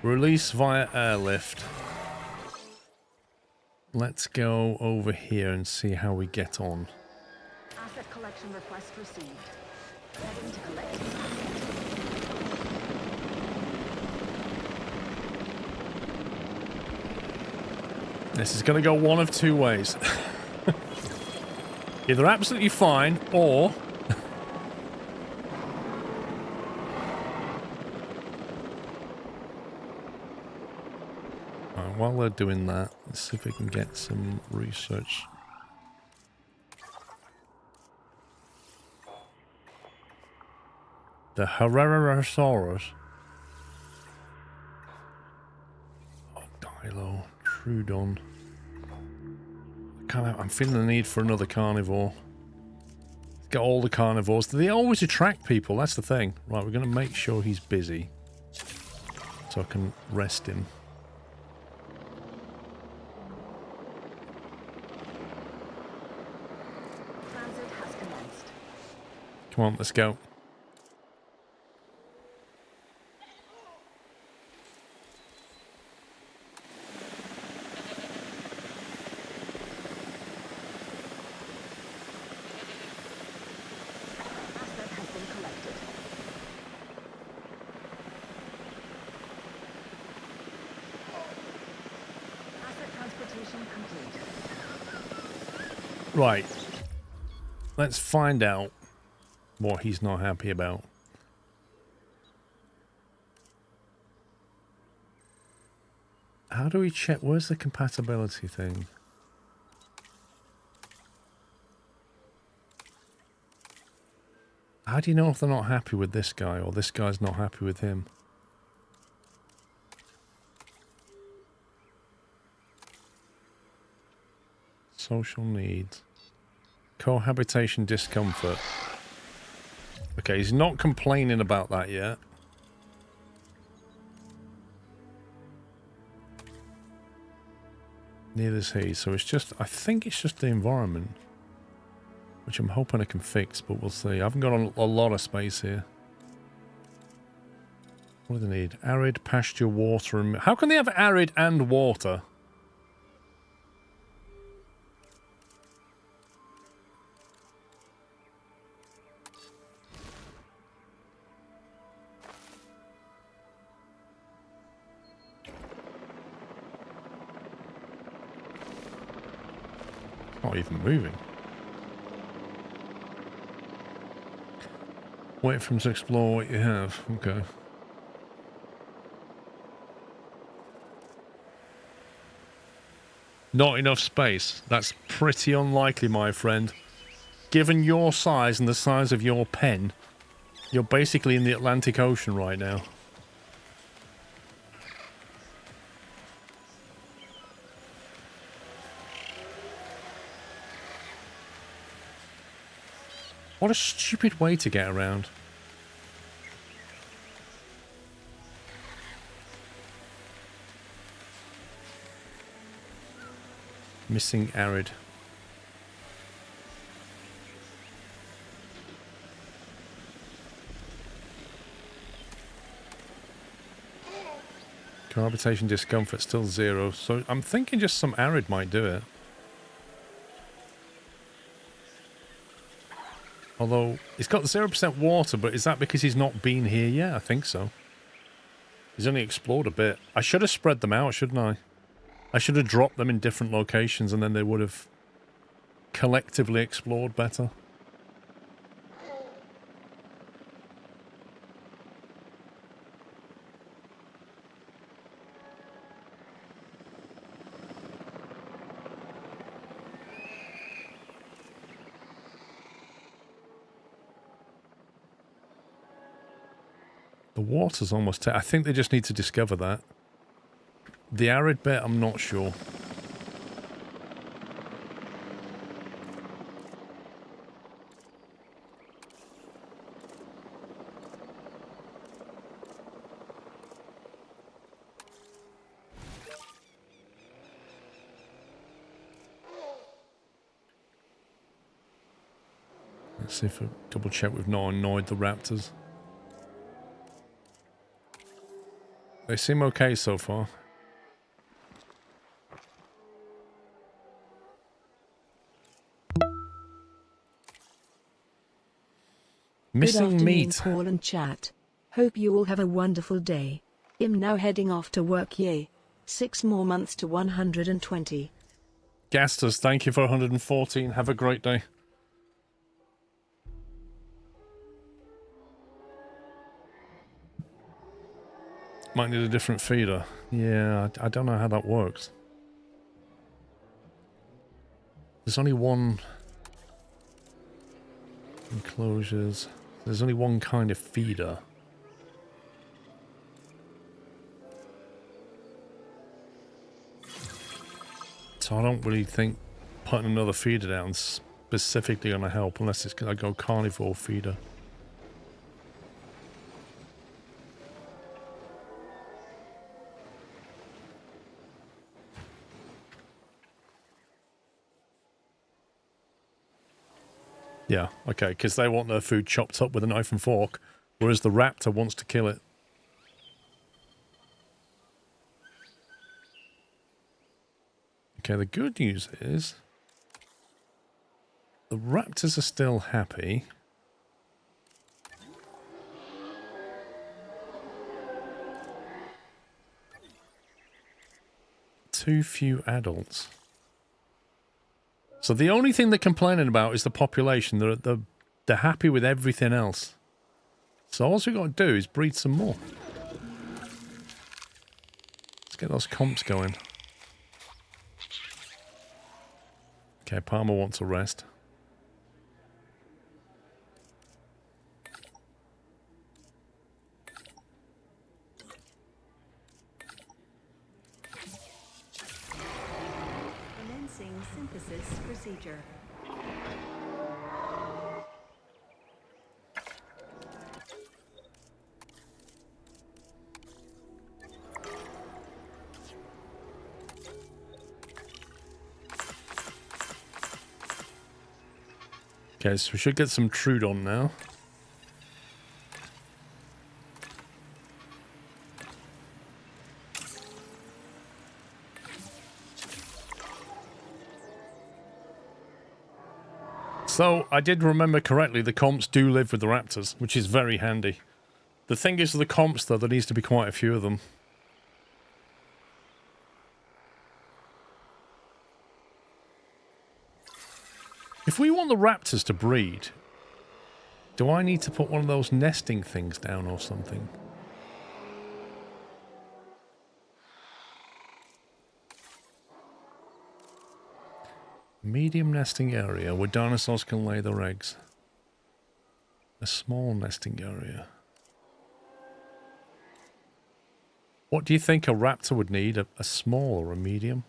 Release via airlift. Let's go over here and see how we get on. Asset collection request received. Ready to collect. This is going to go one of two ways. Either absolutely fine, or... While they're doing that, let's see if we can get some research. The Herrerasaurus. Oh, Dilo, Trudon. I'm feeling the need for another carnivore. Get all the carnivores. They always attract people, that's the thing. Right, we're going to make sure he's busy. So I can rest him. Come on, let's go. Asset has been collected. Asset transportation complete. Right. Let's find out what he's not happy about. How do we check? Where's the compatibility thing? How do you know if they're not happy with this guy or this guy's not happy with him? Social needs. Cohabitation discomfort. Okay, he's not complaining about that yet. Neither is he, so it's just, I think it's just the environment, which I'm hoping I can fix, but we'll see. I haven't got a lot of space here. What do they need? Arid, pasture, water, and... How can they have arid and water? Not even moving. Wait for him to explore what you have. Okay. Not enough space. That's pretty unlikely, my friend. Given your size and the size of your pen, you're basically in the Atlantic Ocean right now. What a stupid way to get around. Missing arid. Cohabitation discomfort still 0, so I'm thinking just some arid might do it. Although, he's got 0% water, but is that because he's not been here yet? I think so. He's only explored a bit. I should have spread them out, shouldn't I? I should have dropped them in different locations and then they would have collectively explored better. The water's almost... I think they just need to discover that. The arid bit, I'm not sure. Let's see if I double check we've not annoyed the raptors. They seem okay so far. Missing meat. Paul and chat. Hope you all have a wonderful day. I'm now heading off to work, yay. 6 more months to 120. Gastos, thank you for 114. Have a great day. Might need a different feeder. Yeah, I don't know how that works. There's only one... Enclosures. There's only one kind of feeder. So I don't really think putting another feeder down is specifically going to help unless it's going to go carnivore feeder. Yeah, okay, because they want their food chopped up with a knife and fork, whereas the raptor wants to kill it. Okay, the good news is the raptors are still happy. Too few adults. So the only thing they're complaining about is the population. They're happy with everything else. So all we've got to do is breed some more. Let's get those comps going. Okay, Palmer wants a rest. Commencing synthesis procedure. Okay, so we should get some Trudon now. So, I did remember correctly, the comps do live with the raptors, which is very handy. The thing is, with the comps, though, there needs to be quite a few of them. If we want the raptors to breed, do I need to put one of those nesting things down or something? Medium nesting area where dinosaurs can lay their eggs. A small nesting area. What do you think a raptor would need? A small or a medium?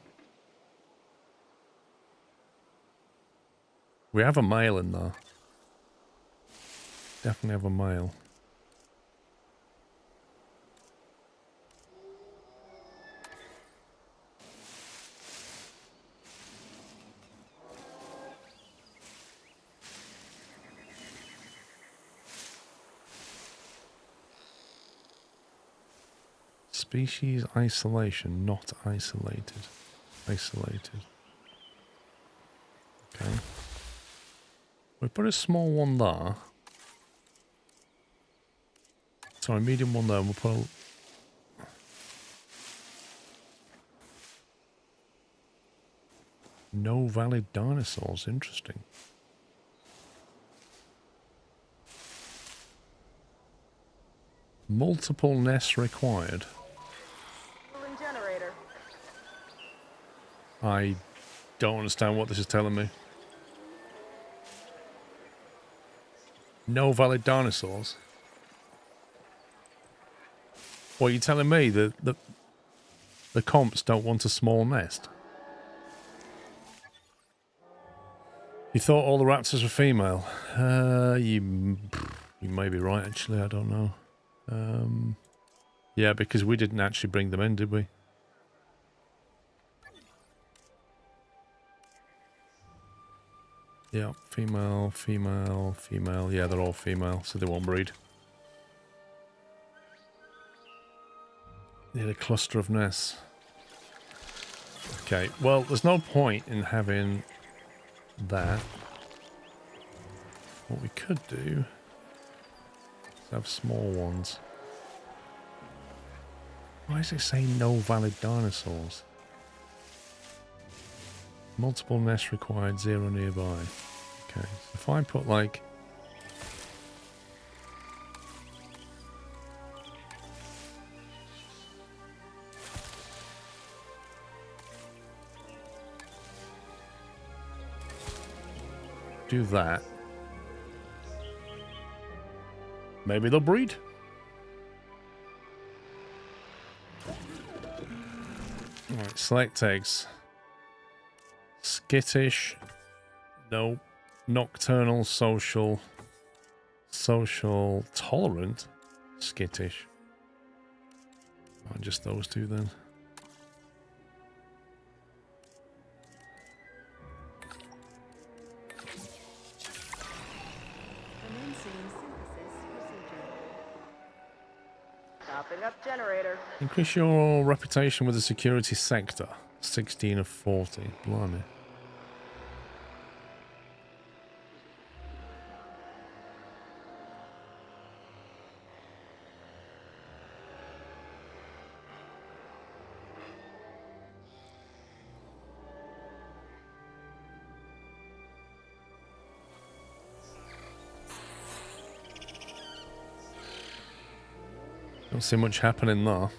We have a male in there. Definitely have a male. Species isolation, not isolated. Isolated. Okay. We put a small one there. Sorry, medium one there, and we'll put a... No valid dinosaurs, interesting. Multiple nests required. Generator. I don't understand what this is telling me. No valid dinosaurs? What are you telling me? The comps don't want a small nest? You thought all the raptors were female? You may be right, actually. I don't know. Yeah, because we didn't actually bring them in, did we? Yeah, female, female, female. Yeah, they're all female, so they won't breed. Need a cluster of nests. Okay, well, there's no point in having that. What we could do is have small ones. Why is it saying no valid dinosaurs? Multiple nests required, 0 nearby. Okay, so if I put like... do that. Maybe they'll breed. Alright, select eggs. Skittish. No. Nocturnal, social. Social, tolerant. Skittish. Oh, just those two then. Topping up generator. Increase your reputation with the security sector. 16 of 40. Blimey. Don't see much happening there.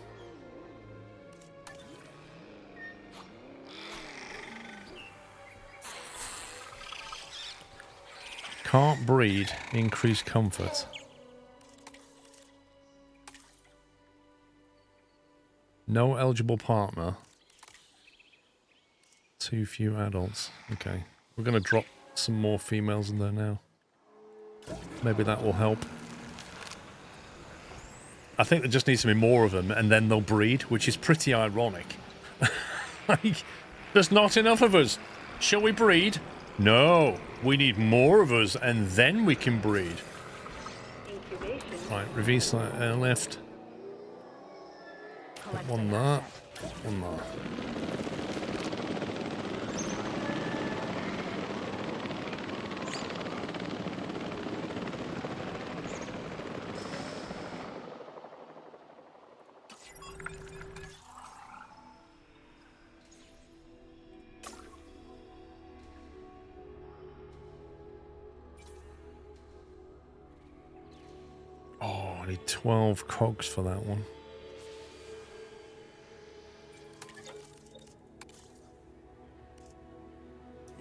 Can't breed, increase comfort. No eligible partner. Too few adults. Okay. We're going to drop some more females in there now. Maybe that will help. I think there just needs to be more of them, and then they'll breed, which is pretty ironic. Like, there's not enough of us. Shall we breed? No. We need more of us, and then we can breed. Right, reverse airlift. One that. One that. Oh, I need 12 cogs for that one.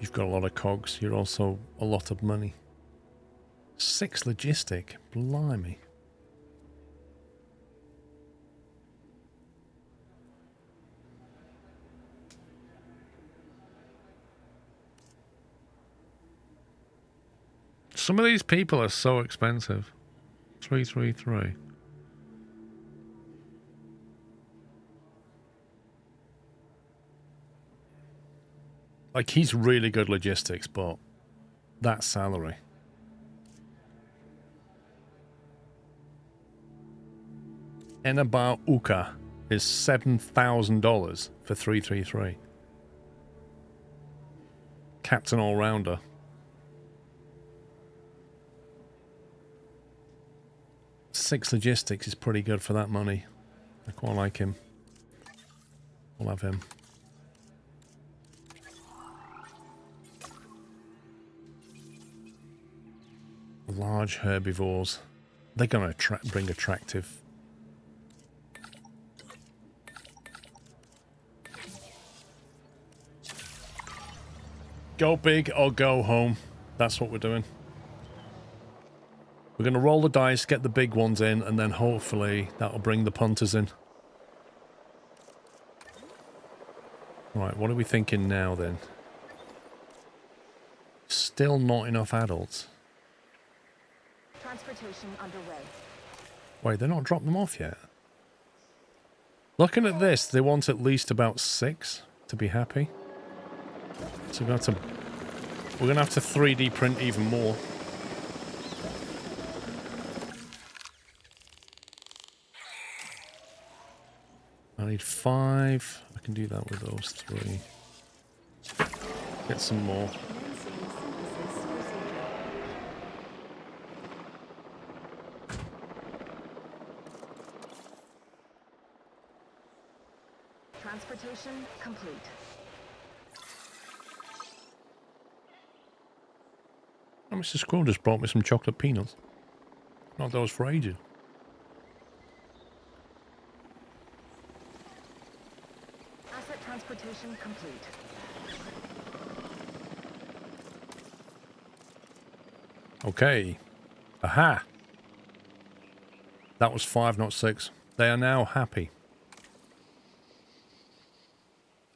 You've got a lot of cogs. You're also a lot of money. 6 logistic. Blimey. Some of these people are so expensive. 333. Like, he's really good logistics, but that salary. Enabar Uka is $7,000 for 333. Captain All-Rounder. Six logistics is pretty good for that money. I quite like him. We'll have him. Large herbivores. They're going to bring attractive. Go big or go home. That's what we're doing. We're going to roll the dice, get the big ones in, and then hopefully that'll bring the punters in. Right, what are we thinking now then? Still not enough adults. Transportation underway. Wait, they're not dropped them off yet? Looking at this, they want at least about 6 to be happy. So we're going to have to 3D print even more. I need 5. I can do that with those 3. Get some more. Transportation complete. Oh, Mr. Squirrel just brought me some chocolate peanuts. Not those for ages. Asset transportation complete. Okay. Aha. That was 5, not 6. They are now happy.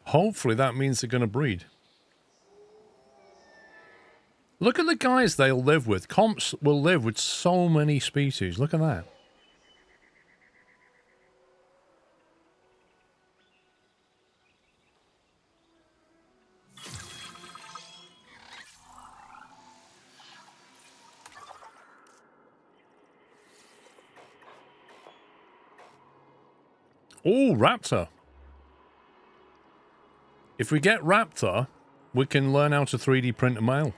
Hopefully that means they're going to breed. Look at the guys they'll live with. Comps will live with so many species. Look at that. Oh, Raptor. If we get Raptor, we can learn how to 3D print a male.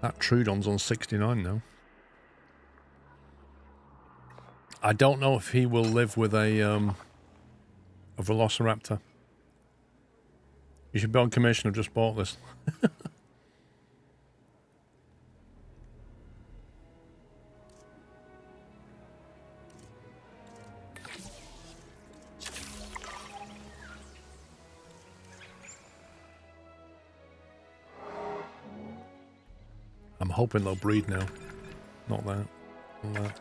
That Trudon's on 69 now. I don't know if he will live with a Velociraptor. You should be on commission. I've just bought this. I'm hoping they'll breed now. Not that. Not that.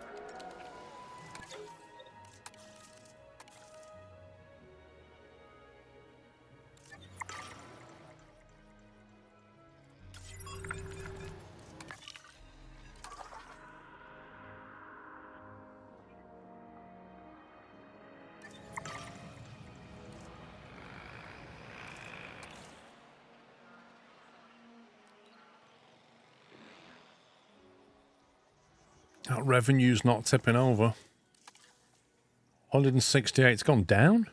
That revenue's not tipping over. 168, it's gone down?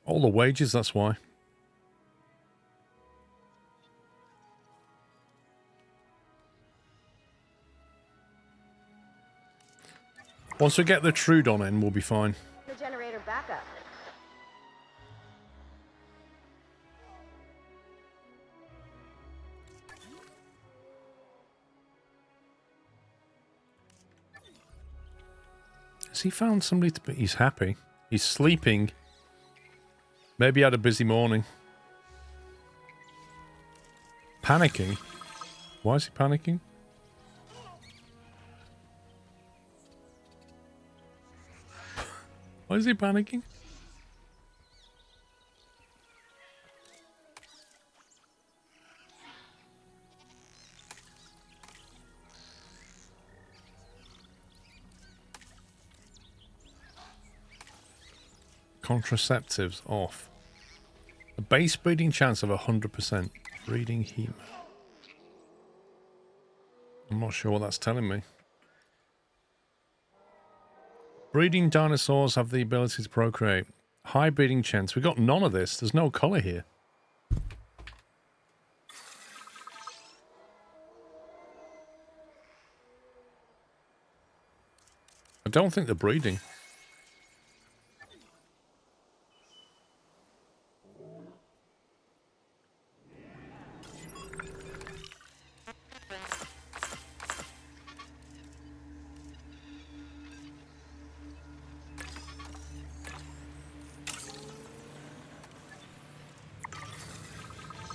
All the wages, that's why. Once we get the Trudon in, we'll be fine. The generator backup. Has he found somebody to be... He's happy. He's sleeping. Maybe he had a busy morning. Panicking? Why is he panicking? Why is he panicking? Contraceptives off. A base breeding chance of 100%. Breeding heme. I'm not sure what that's telling me. Breeding dinosaurs have the ability to procreate. High breeding chance. We got none of this. There's no colour here. I don't think they're breeding.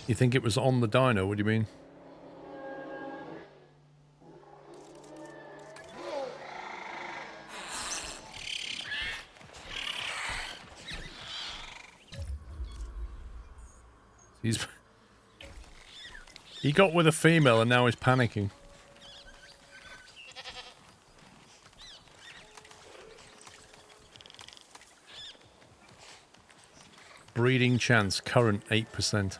You think it was on the dino? What do you mean? He got with a female and now he's panicking. Breeding chance current 8%.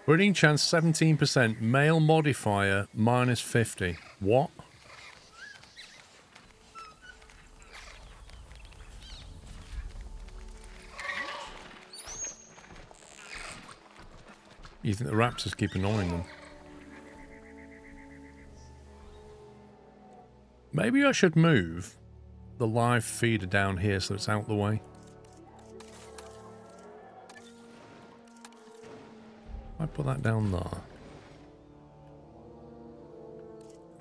Breeding chance 17%. Male modifier minus 50. What? You think the raptors keep annoying them? Maybe I should move the live feeder down here so it's out the way. I put that down there.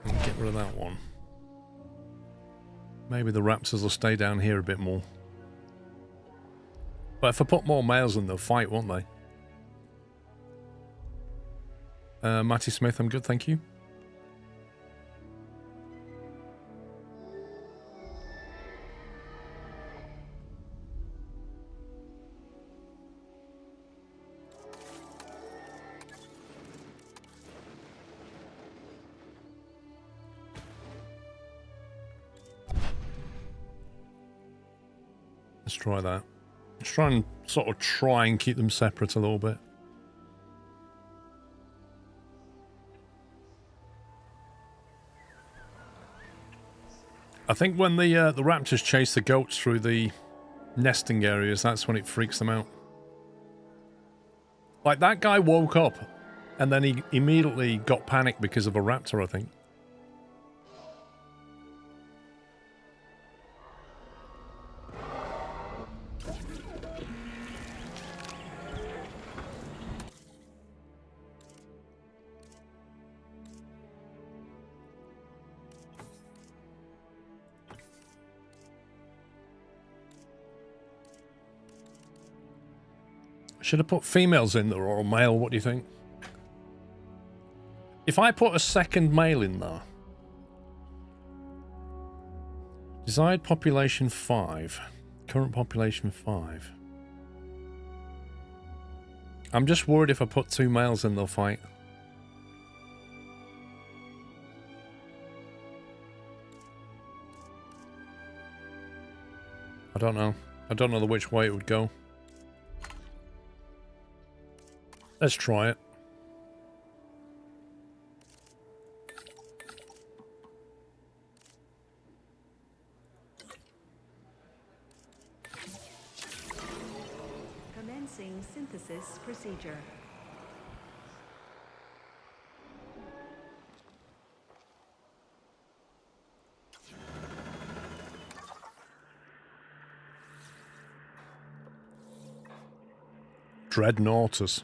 And get rid of that one. Maybe the raptors will stay down here a bit more. But if I put more males in, they'll fight, won't they? Matty Smith, I'm good, thank you. Let's try that. Let's try and try and keep them separate a little bit. I think when the raptors chase the goats through the nesting areas, that's when it freaks them out. Like, that guy woke up and then he immediately got panicked because of a raptor, I think. Should have put females in there or a male, what do you think? If I put a second male in there. Desired population 5. Current population 5. I'm just worried if I put 2 males in, they'll fight. I don't know. I don't know which way it would go. Let's try it. Commencing synthesis procedure. Dreadnoughtus.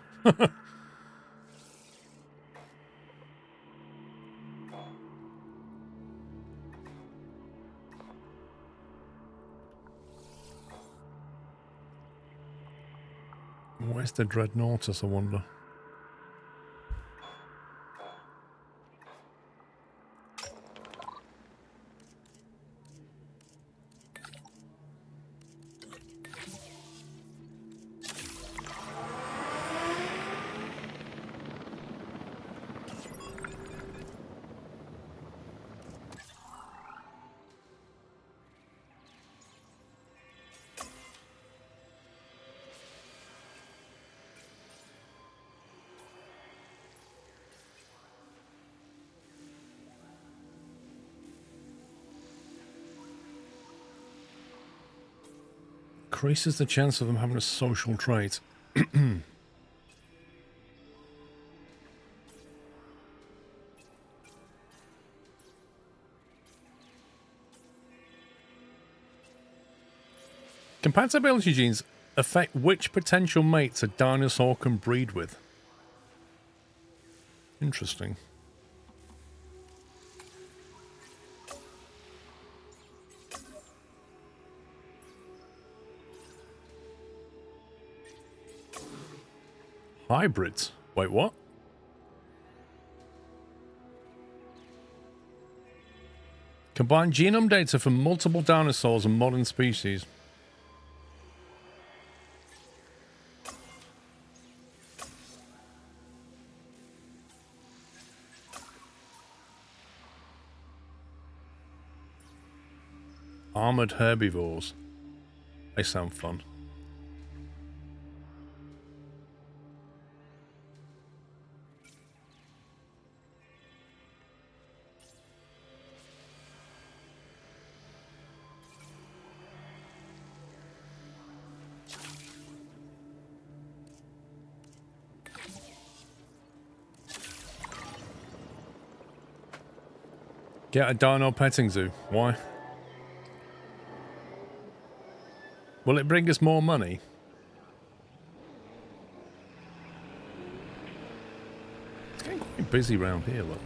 Where's the Dreadnoughtus, I wonder? Increases the chance of them having a social trait. Compatibility genes affect which potential mates a dinosaur can breed with. Interesting. Hybrids? Wait, what? Combine genome data from multiple dinosaurs and modern species. Armored herbivores. They sound fun. Get a dino petting zoo. Why? Will it bring us more money? It's getting quite busy around here, look.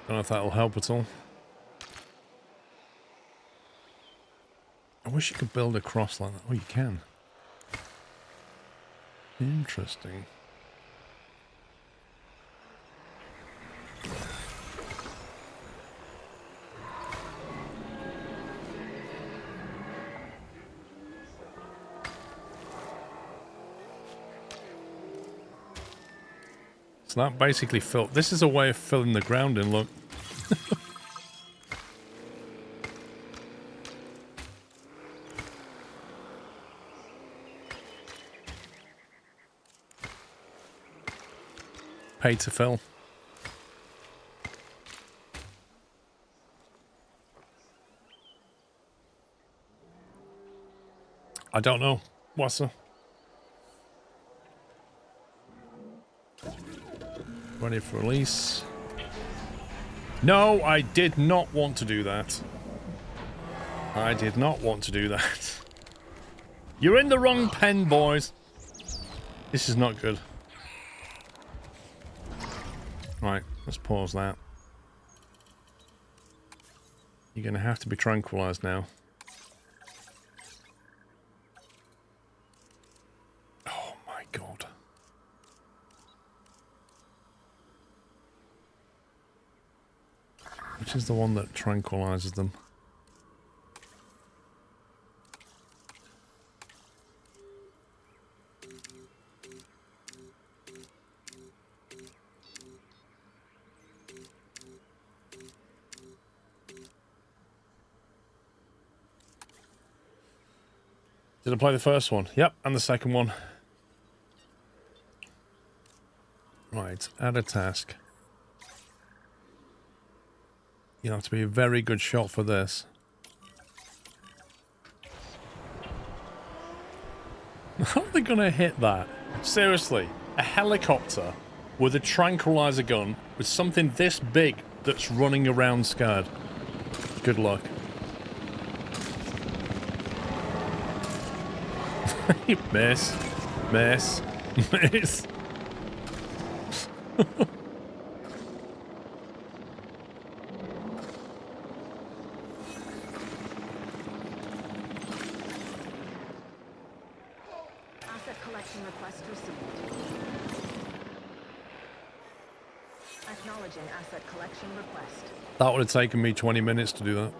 Don't know if that'll help at all. I wish you could build a cross like that. Oh, you can. Interesting. So that basically filled. This is a way of filling the ground in, look. Pay to fill. I don't know. What's the... Ready for release. No, I did not want to do that. I did not want to do that. You're in the wrong pen, boys. This is not good. Right, let's pause that. You're going to have to be tranquilized now. Oh my god. Which is the one that tranquilizes them? Did I play the first one? Yep, and the second one. Right, add a task. You have to be a very good shot for this. How are they gonna hit that? Seriously, a helicopter with a tranquilizer gun with something this big that's running around scared. Good luck. Miss. Miss. Miss. Asset collection request received. Acknowledging asset collection request. That would have taken me 20 minutes to do that.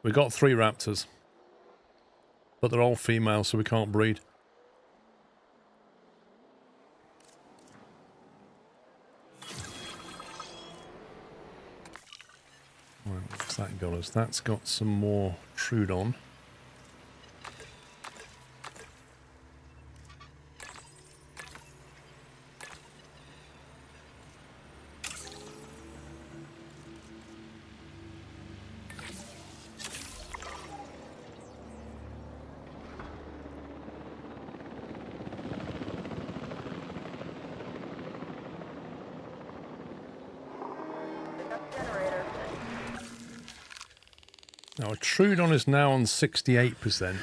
We got 3 raptors, but they're all female, so we can't breed. Right, what's that got us? That's got some more Trudon. Now, a Trudon is now on 68%.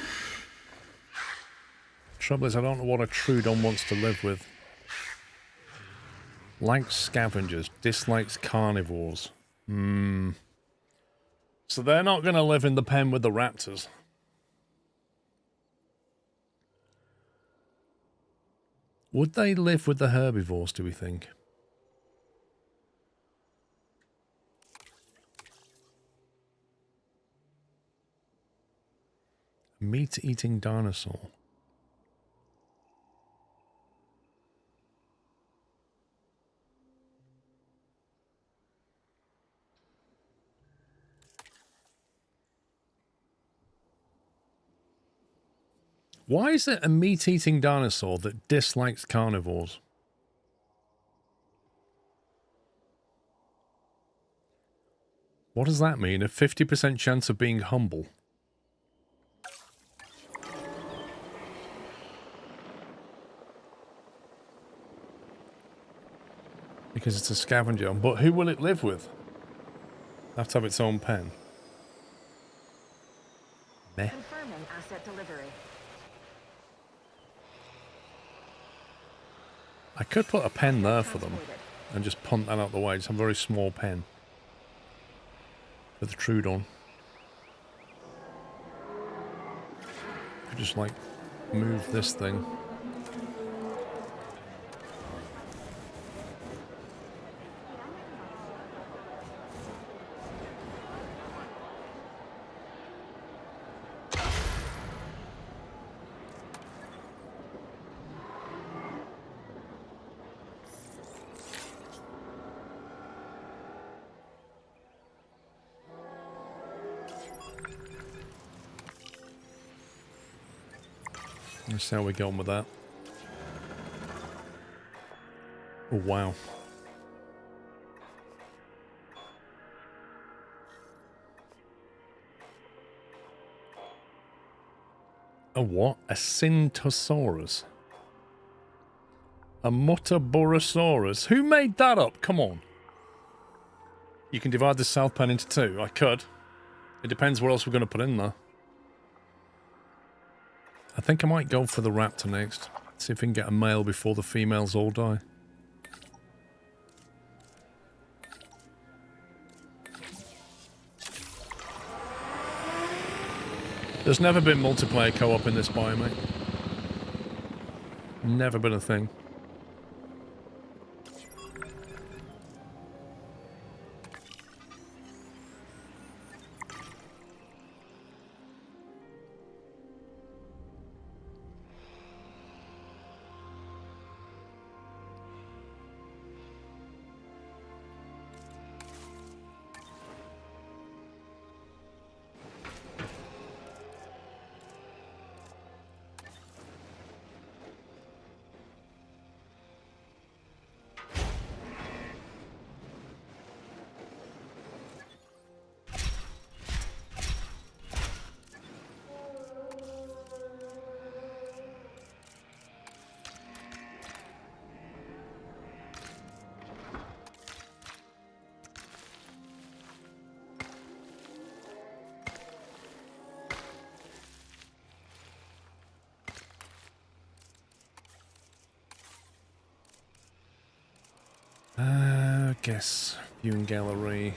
Trouble is, I don't know what a Trudon wants to live with. Likes scavengers, dislikes carnivores. So they're not going to live in the pen with the raptors. Would they live with the herbivores, do we think? Meat-eating dinosaur. Why is it a meat-eating dinosaur that dislikes carnivores? What does that mean? A 50% chance of being humble? Because it's a scavenger. But who will it live with? Have to have its own pen. Meh. Confirming asset delivery. I could put a pen there for them and just punt that out the way. It's a very small pen. For the Trudon. Could just like move this thing. Let's see how we get on with that. Oh, wow. A what? A Synthesizing. A Mutaborosaurus. Who made that up? Come on. You can divide the south pen into 2. I could. It depends what else we're going to put in there. I think I might go for the raptor next. See if we can get a male before the females all die. There's never been multiplayer co-op in this biome. Never been a thing. Guess viewing gallery.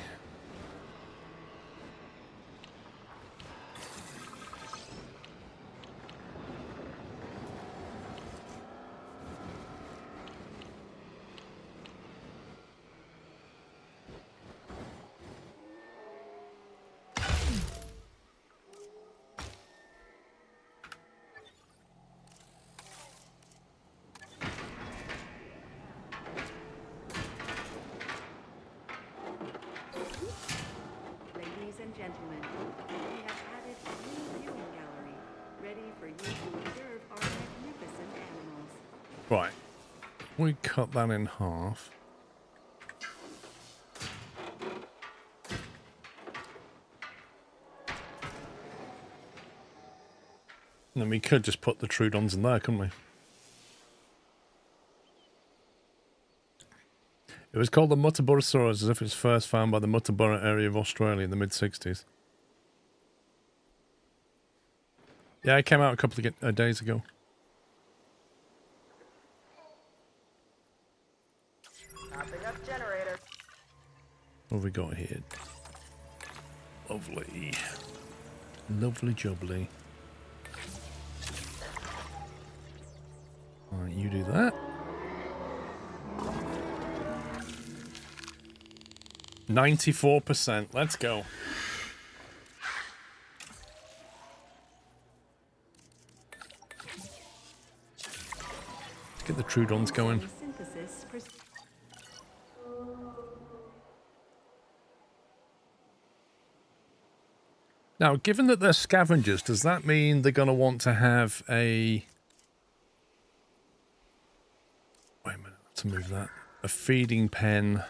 Gentlemen, we have added a new viewing gallery, ready for you to observe our magnificent animals. Right. We cut that in half. And then we could just put the Troodons in there, couldn't we? It was called the Muttaburrasaurus as if it was first found by the Muttaburra area of Australia in the mid-60s. Yeah, it came out a couple of days ago. Topping up generator. What have we got here? Lovely. Lovely jubbly. Alright, you do that. 94%. Let's go. Let's get the Troodons going. Now, given that they're scavengers, does that mean they're going to want to have a... Wait a minute, to move that. A feeding pen...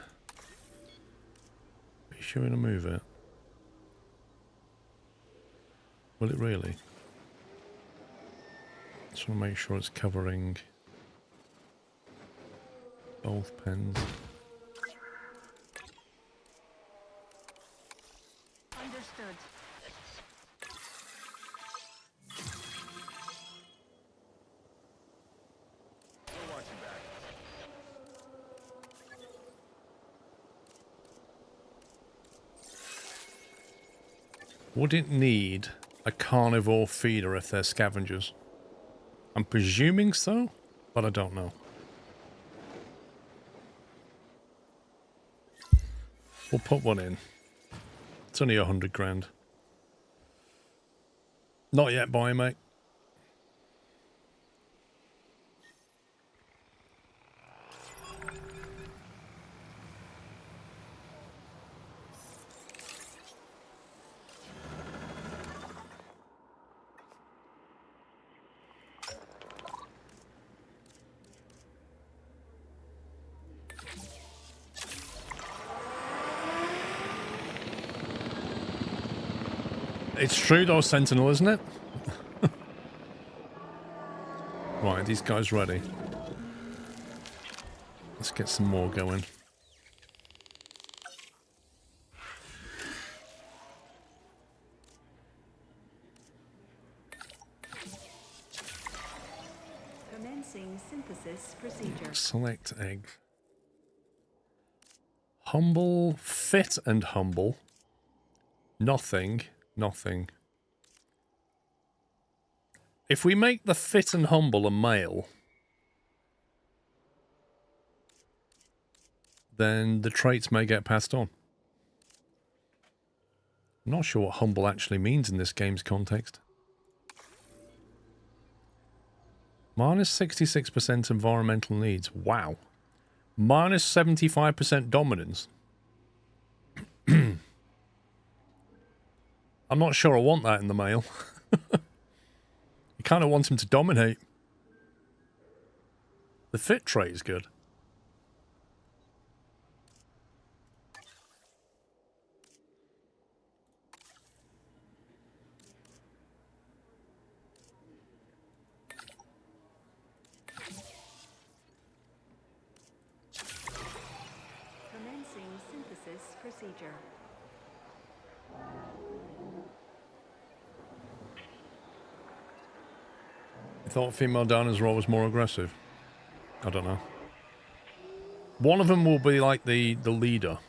Are you sure we're going to move it? Will it really? Just want to make sure it's covering both pens. Understood. Would it need a carnivore feeder if they're scavengers? I'm presuming so, but I don't know. We'll put one in. It's only 100 grand. Not yet, boy, mate. It's true though, Sentinel, isn't it? Right, these guys ready. Let's get some more going. Commencing synthesis procedure. Select egg. Humble, fit and humble. Nothing. Nothing. If we make the fit and humble a male, then the traits may get passed on. I'm not sure what humble actually means in this game's context. Minus 66% environmental needs. Wow. Minus 75% dominance. I'm not sure I want that in the male. You kind of want him to dominate. The fit trait is good. Commencing synthesis procedure. I thought female dinosaur was more aggressive. I don't know. One of them will be like the leader.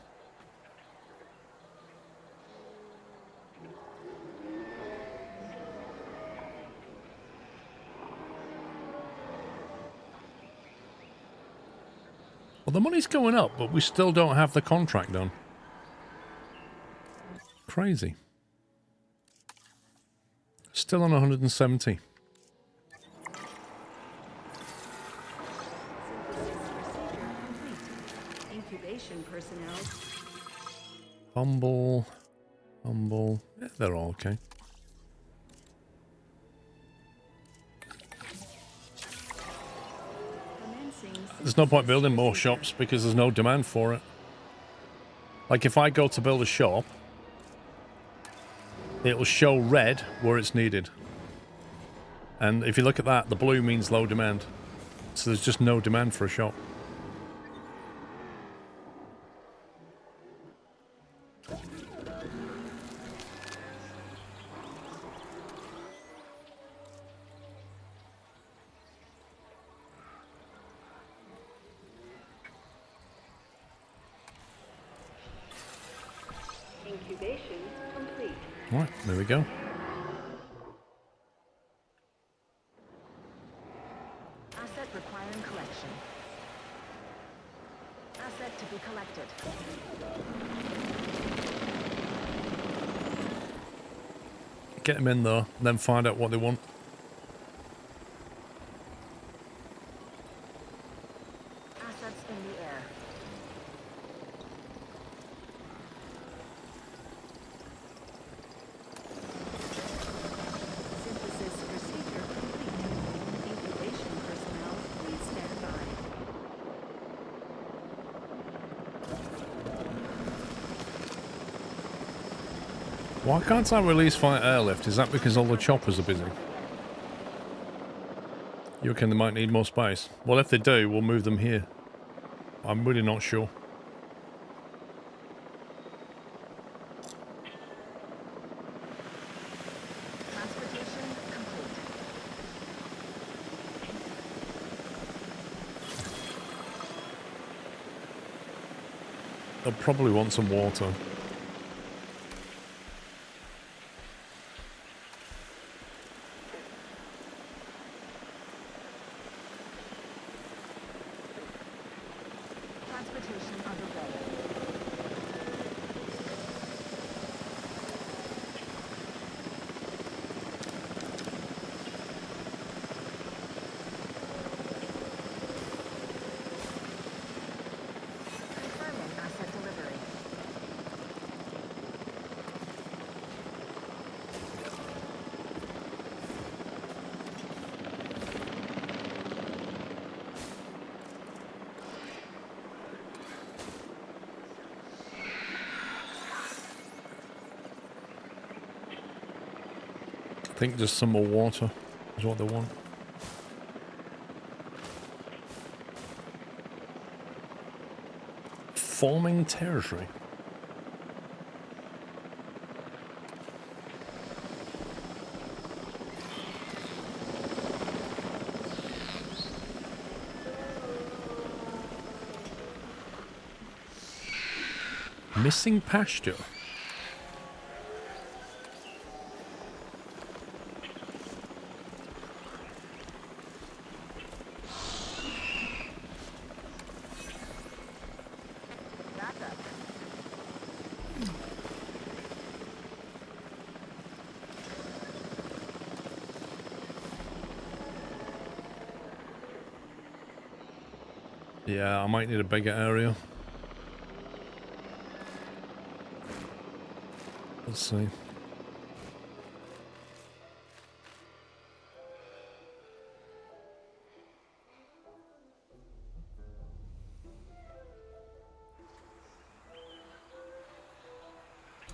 Well, the money's going up, but we still don't have the contract done. Crazy. Still on 170. Incubation personnel. Humble. Yeah, they're all okay. There's no point building more shops because there's no demand for it. Like if I go to build a shop, it'll show red where it's needed. And if you look at that, the blue means low demand. So there's just no demand for a shop. Incubation complete. Right, there we go. Asset requiring collection. Asset to be collected. Get them in there, then find out what they want. Assets in the air. Synthesis procedure complete. Incubation personnel, please stand by. Why can't I release fire airlift? Is that because all the choppers are busy? You reckon they might need more space? Well, if they do, we'll move them here. I'm really not sure. Transportation complete. They'll probably want some water. Transportation underway. Confirming asset delivery. I think just some more water is what they want. Forming territory. Missing pasture. Yeah, I might need a bigger area. Let's see.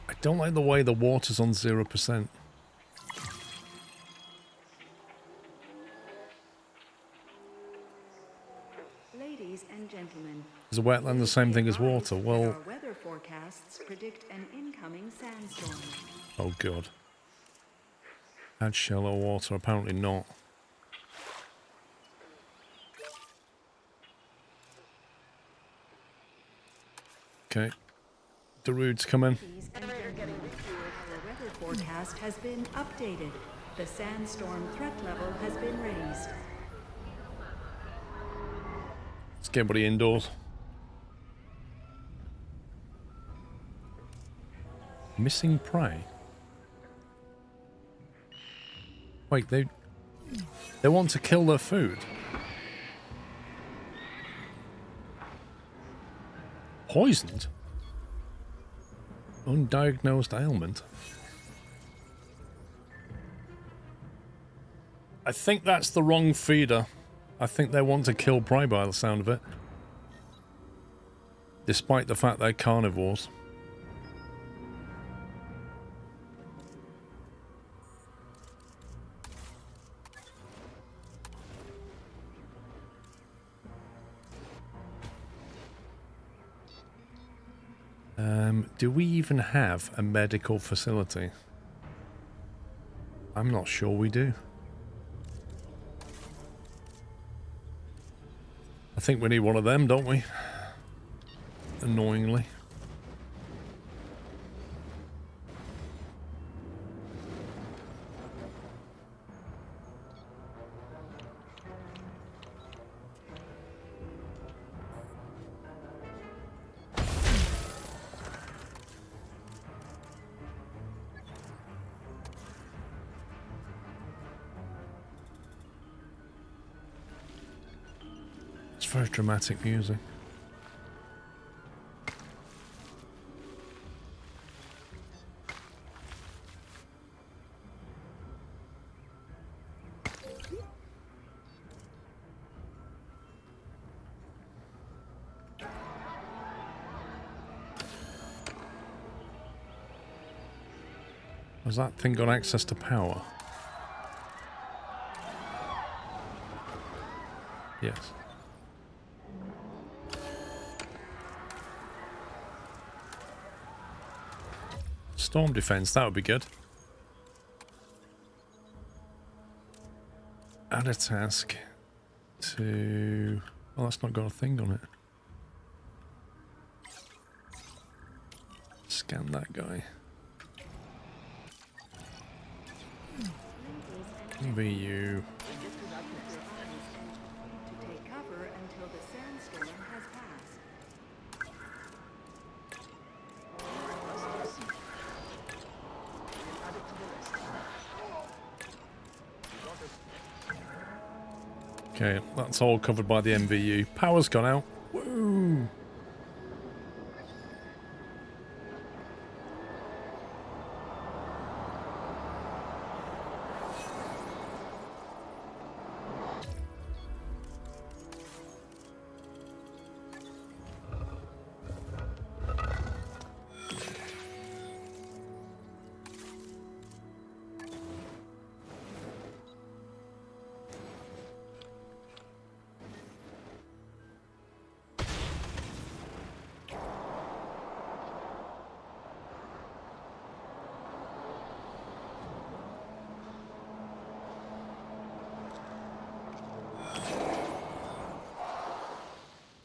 I don't like the way the water's on 0%. Ladies and gentlemen, Is a wetland the same thing as water? Well, our weather forecasts predict an incoming sandstorm. oh god. Add shallow water, apparently not. Okay. Darude's coming. Our weather forecast has been updated. The sandstorm threat level has been raised. Let's get everybody indoors. Missing prey. Wait, they want to kill their food. Poisoned? Undiagnosed ailment. I think that's the wrong feeder. I think they want to kill prey by the sound of it. Despite the fact they're carnivores. Do we even have a medical facility? I'm not sure we do. I think we need one of them, don't we? Annoyingly. Very dramatic music. Has that thing got access to power? Yes. Storm defense, that would be good. Add a task to... Oh, that's not got a thing on it. Scan that guy. VU. To take cover until the sandstorm has passed. Okay, that's all covered by the MVU. Power's gone out. Woo!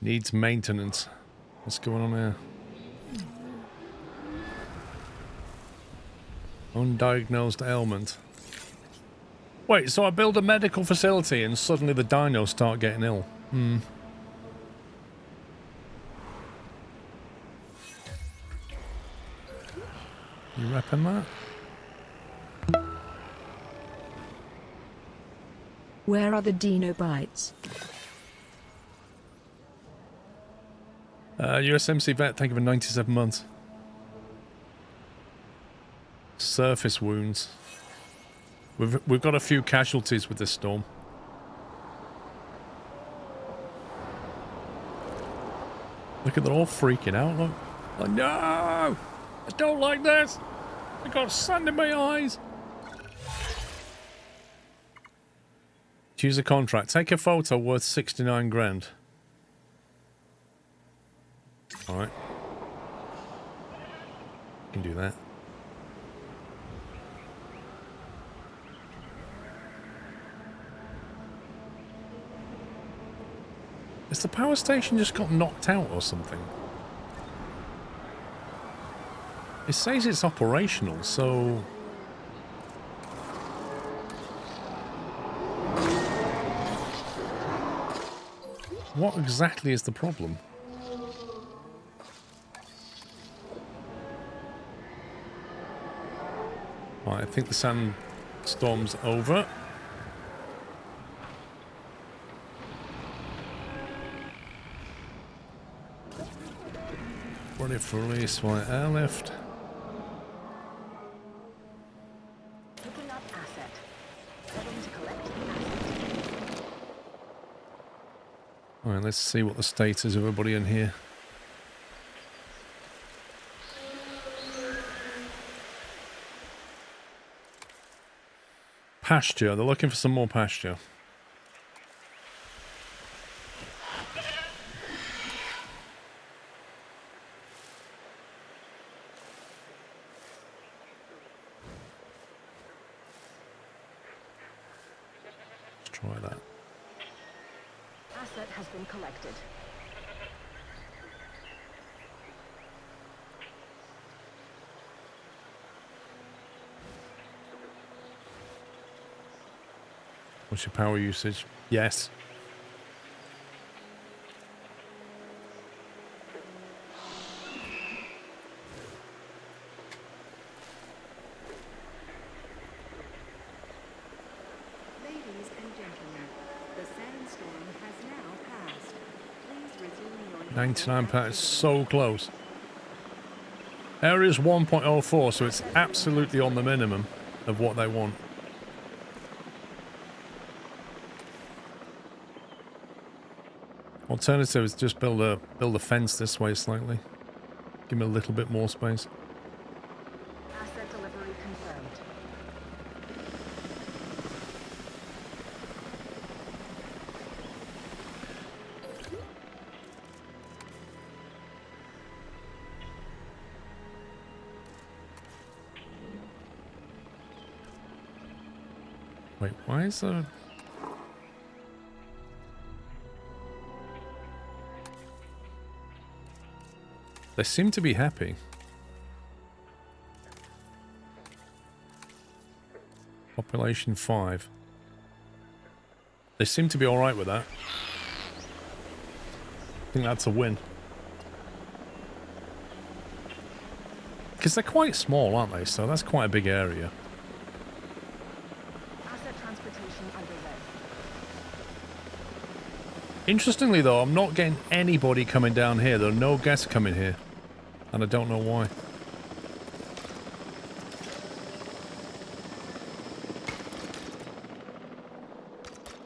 Needs maintenance. What's going on here? Undiagnosed ailment. Wait, so I build a medical facility and suddenly the dinos start getting ill. You repping that? Where are the dino bites? USMC vet, thank you for 97 months. Surface wounds. We've got a few casualties with this storm. Look at, they're all freaking out. Look. Oh, no! I don't like this! I got sand in my eyes! Choose a contract. Take a photo worth 69 grand. Alright. Can do that. Has the power station just got knocked out or something? It says it's operational, so... What exactly is the problem? Right, I think the sandstorm's over. Ready for release by airlift. Picking up asset. Heading to collect asset. Alright, let's see what the state is of everybody in here. Pasture. They're looking for some more pasture. Let's try that. Asset has been collected. What's your power usage? Yes. Ladies and gentlemen, the sandstorm has now passed. Please resume your 99 pounds, so close. Area's 1.04, so it's absolutely on the minimum of what they want. Alternative is just build a fence this way slightly. Give me a little bit more space. Asset delivery confirmed. Wait, why is there... They seem to be happy. Population 5. They seem to be alright with that. I think that's a win. Because they're quite small, aren't they? So that's quite a big area. Asset transportation underway. Interestingly though, I'm not getting anybody coming down here. There are no guests coming here. And I don't know why.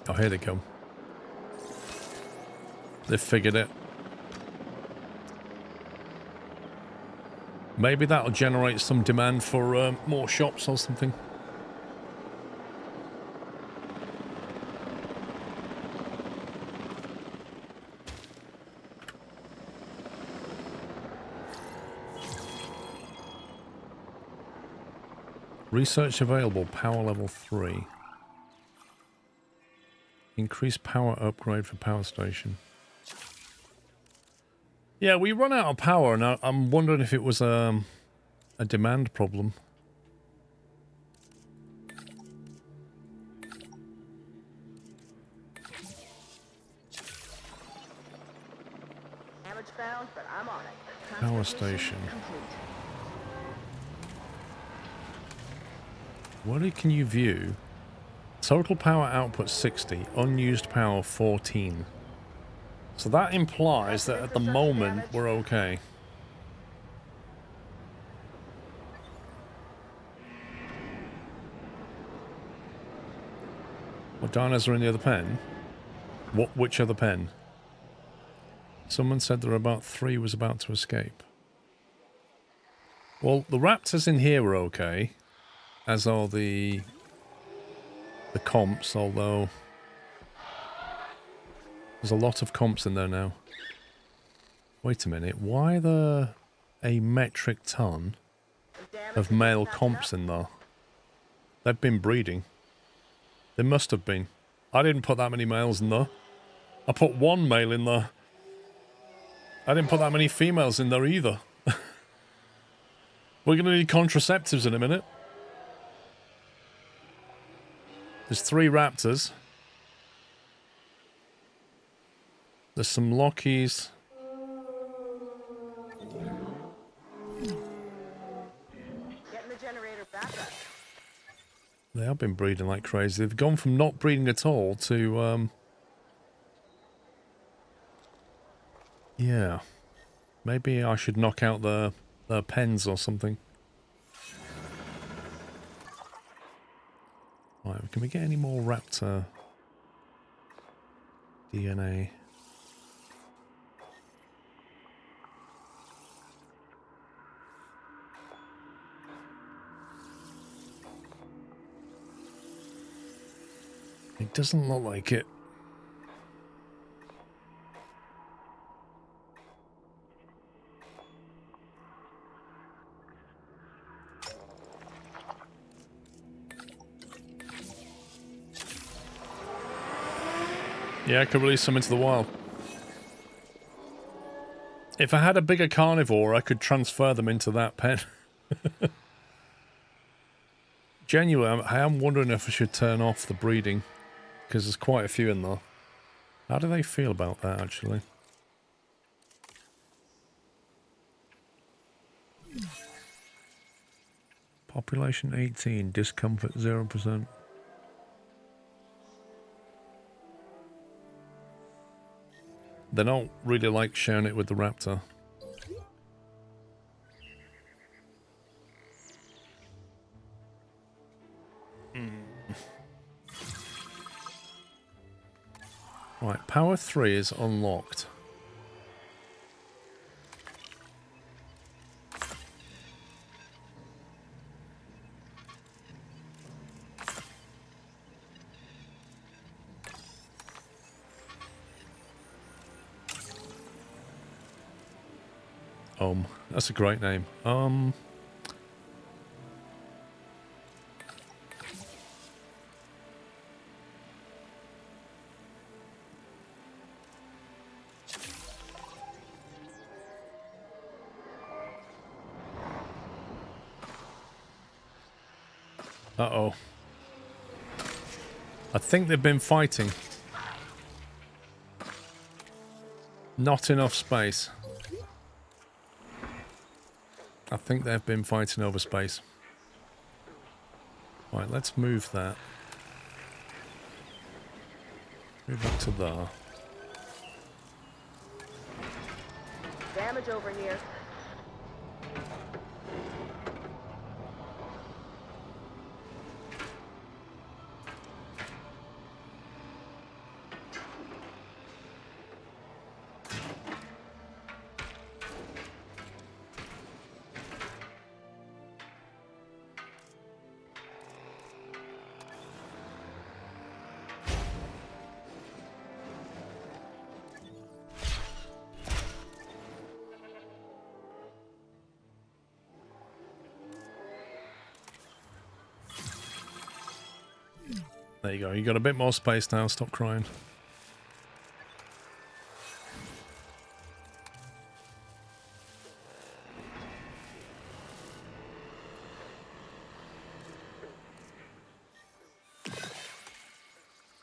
Oh, here they come. They've figured it. Maybe that'll generate some demand for more shops or something. Research available, power level 3. Increase power upgrade for power station. Yeah, we run out of power, and I'm wondering if it was a demand problem. Damage found, but I'm on it. Power station. What can you view? Total power output 60, unused power 14. So that implies that at the moment we're okay. What dinos are in the other pen? Which other pen? Someone said there were about 3 was about to escape. Well, the raptors in here were okay, as are the comps, although there's a lot of comps in there now. Wait a minute, why are there a metric ton of male comps in there? They've been breeding. They must have been. I didn't put that many males in there. I put 1 male in there. I didn't put that many females in there either. We're going to need contraceptives in a minute. There's 3 raptors. There's some Lockies. Getting the generator back up. They have been breeding like crazy. They've gone from not breeding at all to, yeah. Maybe I should knock out their pens or something. Right, can we get any more raptor DNA? It doesn't look like it. Yeah, I could release some into the wild. If I had a bigger carnivore, I could transfer them into that pen. Genuinely, I am wondering if I should turn off the breeding, because there's quite a few in there. How do they feel about that, actually? Population 18, discomfort 0%. They don't really like sharing it with the raptor. Right, power 3 is unlocked. That's a great name. Uh-oh. I think they've been fighting. Not enough space. I think they've been fighting over space. Right, let's move that. Move that to there. Damage over here. There you go. You got a bit more space now. Stop crying.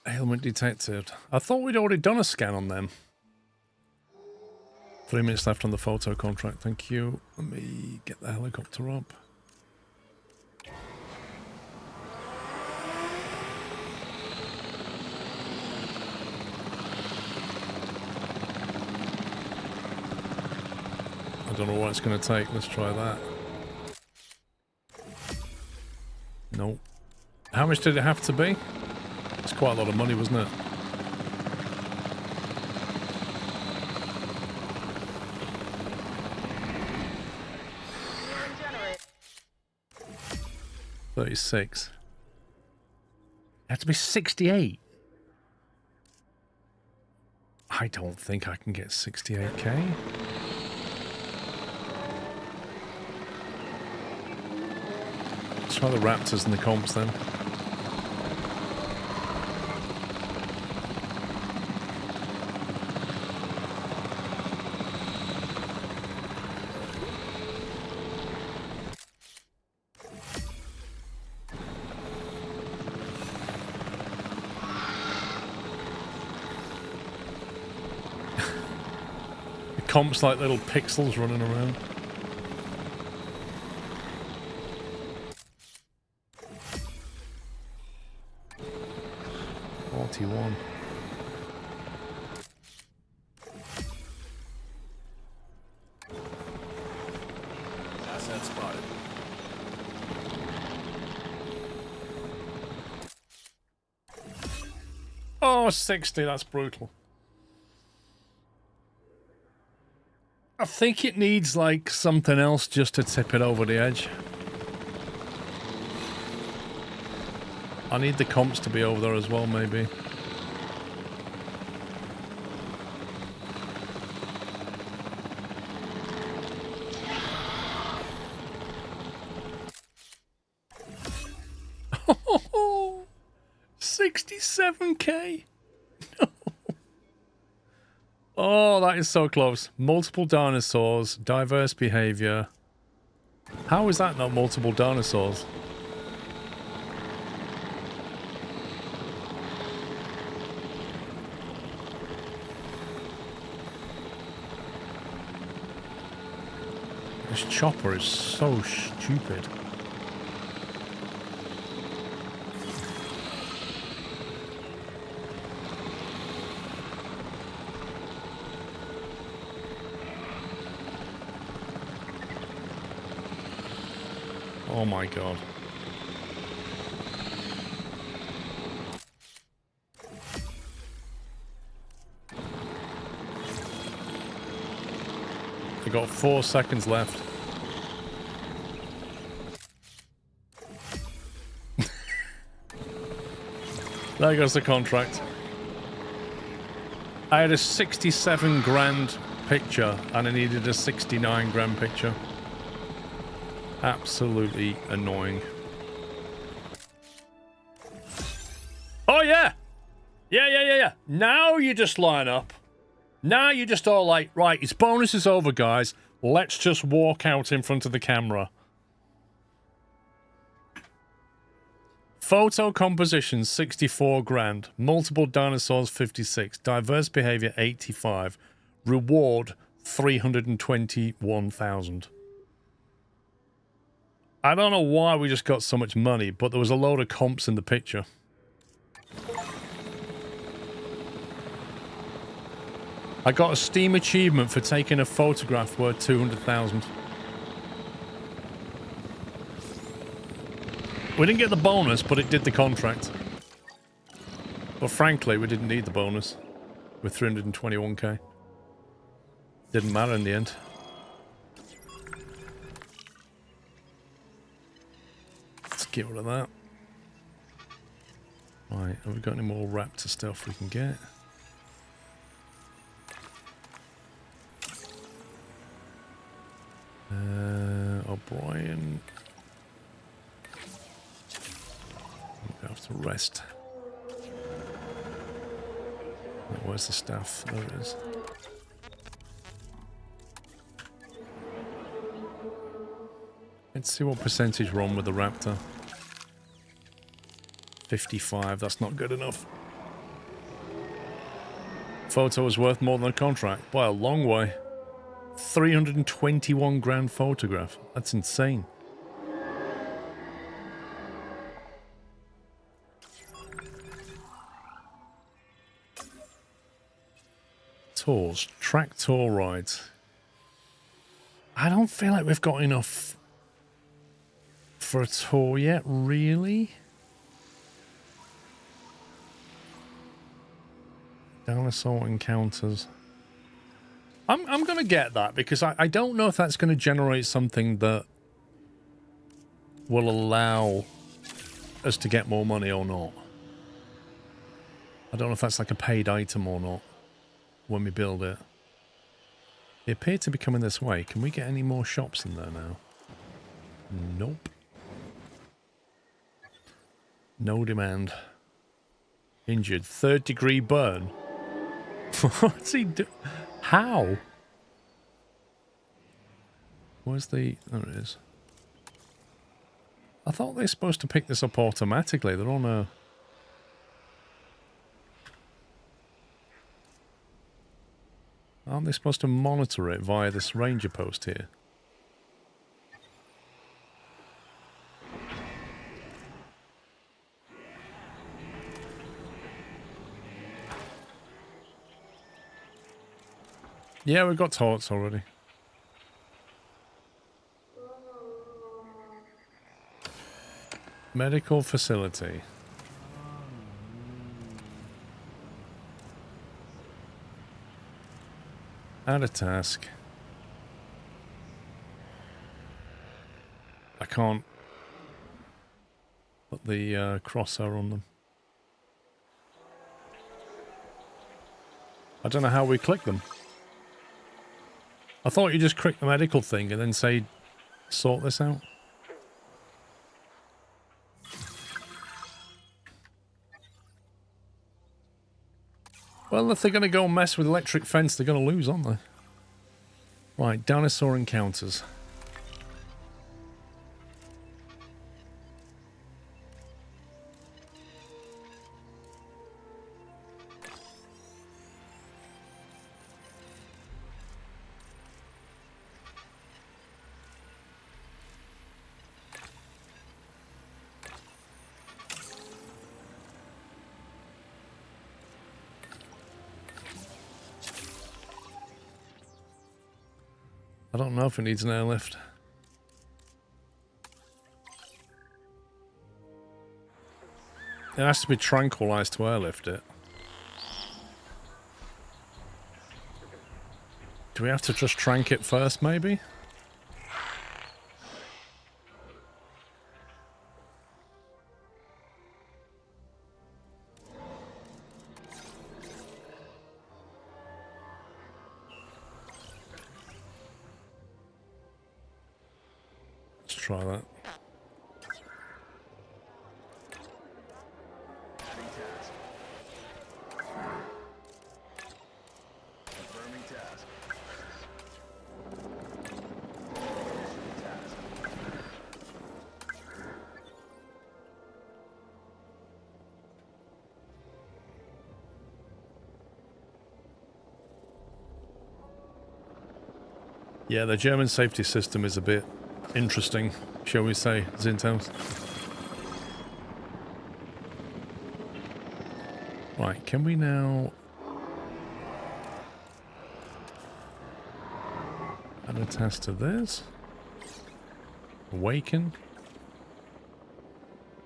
Ailment detected. I thought we'd already done a scan on them. 3 minutes left on the photo contract. Thank you. Let me get the helicopter up. I don't know what it's going to take. Let's try that. Nope. How much did it have to be? It's quite a lot of money, wasn't it? $36. It had to be 68. I don't think I can get 68k. Let's try the Raptors and the comps then. Comps like little pixels running around. $41. Asset spotted. Oh, 60, that's brutal. I think it needs, like, something else just to tip it over the edge. I need the comps to be over there as well, maybe. Oh, 67k. Oh, that is so close. Multiple dinosaurs, diverse behavior. How is that not multiple dinosaurs? This chopper is so stupid. Oh my god. We got 4 seconds left. There goes the contract. I had a 67 grand picture and I needed a 69 grand picture. Absolutely annoying. Oh yeah! Yeah. Now you just line up. Now you just all like, right, it's bonus is over, guys. Let's just walk out in front of the camera. Photo composition, 64 grand. Multiple dinosaurs, 56. Diverse behavior, 85. Reward, 321,000. I don't know why we just got so much money, but there was a load of comps in the picture. I got a Steam achievement for taking a photograph worth 200,000. We didn't get the bonus, but it did the contract. But frankly, we didn't need the bonus with 321k. Didn't matter in the end. Let's get rid of that. Right, have we got any more Raptor stuff we can get? O'Brien. We have to rest. Where's the staff? There it is. Let's see what percentage we're on with the Raptor. 55, that's not good enough. Photo is worth more than a contract by a long way. 321 grand photograph. That's insane. Tours. Track tour rides. I don't feel like we've got enough for a tour yet, really. Dinosaur encounters. I'm going to get that because I don't know if that's going to generate something that will allow us to get more money or not. I don't know if that's like a paid item or not when we build it. They appear to be coming this way. Can we get any more shops in there now? Nope. No demand. Injured. 3rd-degree burn. What's he do? How? Where's the... There it is. I thought they're supposed to pick this up automatically. They're on a... Aren't they supposed to monitor it via this ranger post here? Yeah, we've got torts already. Medical facility. Add a task. I can't put the crosshair on them. I don't know how we click them. I thought you just click the medical thing and then say, sort this out. Well, if they're going to go mess with electric fence, they're going to lose, aren't they? Right, dinosaur encounters. I don't know if it needs an airlift. It has to be tranquilized to airlift it. Do we have to just trank it first, maybe? Let's try that. Yeah, the German safety system is a bit interesting, shall we say, Zintos. Right, can we now add a task to this? Awaken.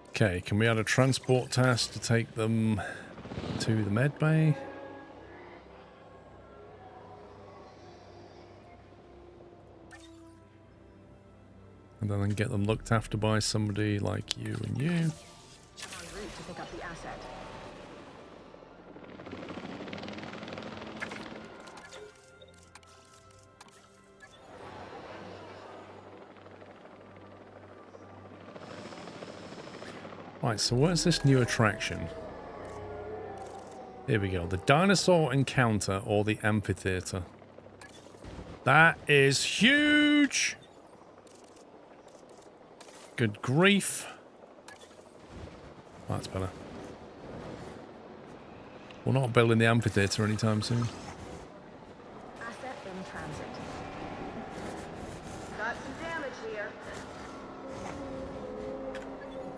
Okay, can we add a transport task to take them to the med bay? And then get them looked after by somebody like you and you. En route to pick up the asset. Right, so where's this new attraction? Here we go. The Dinosaur Encounter or the Amphitheater. That is huge! Good grief. That's better. We're not building the amphitheater anytime soon. Asset in transit. Got some damage here.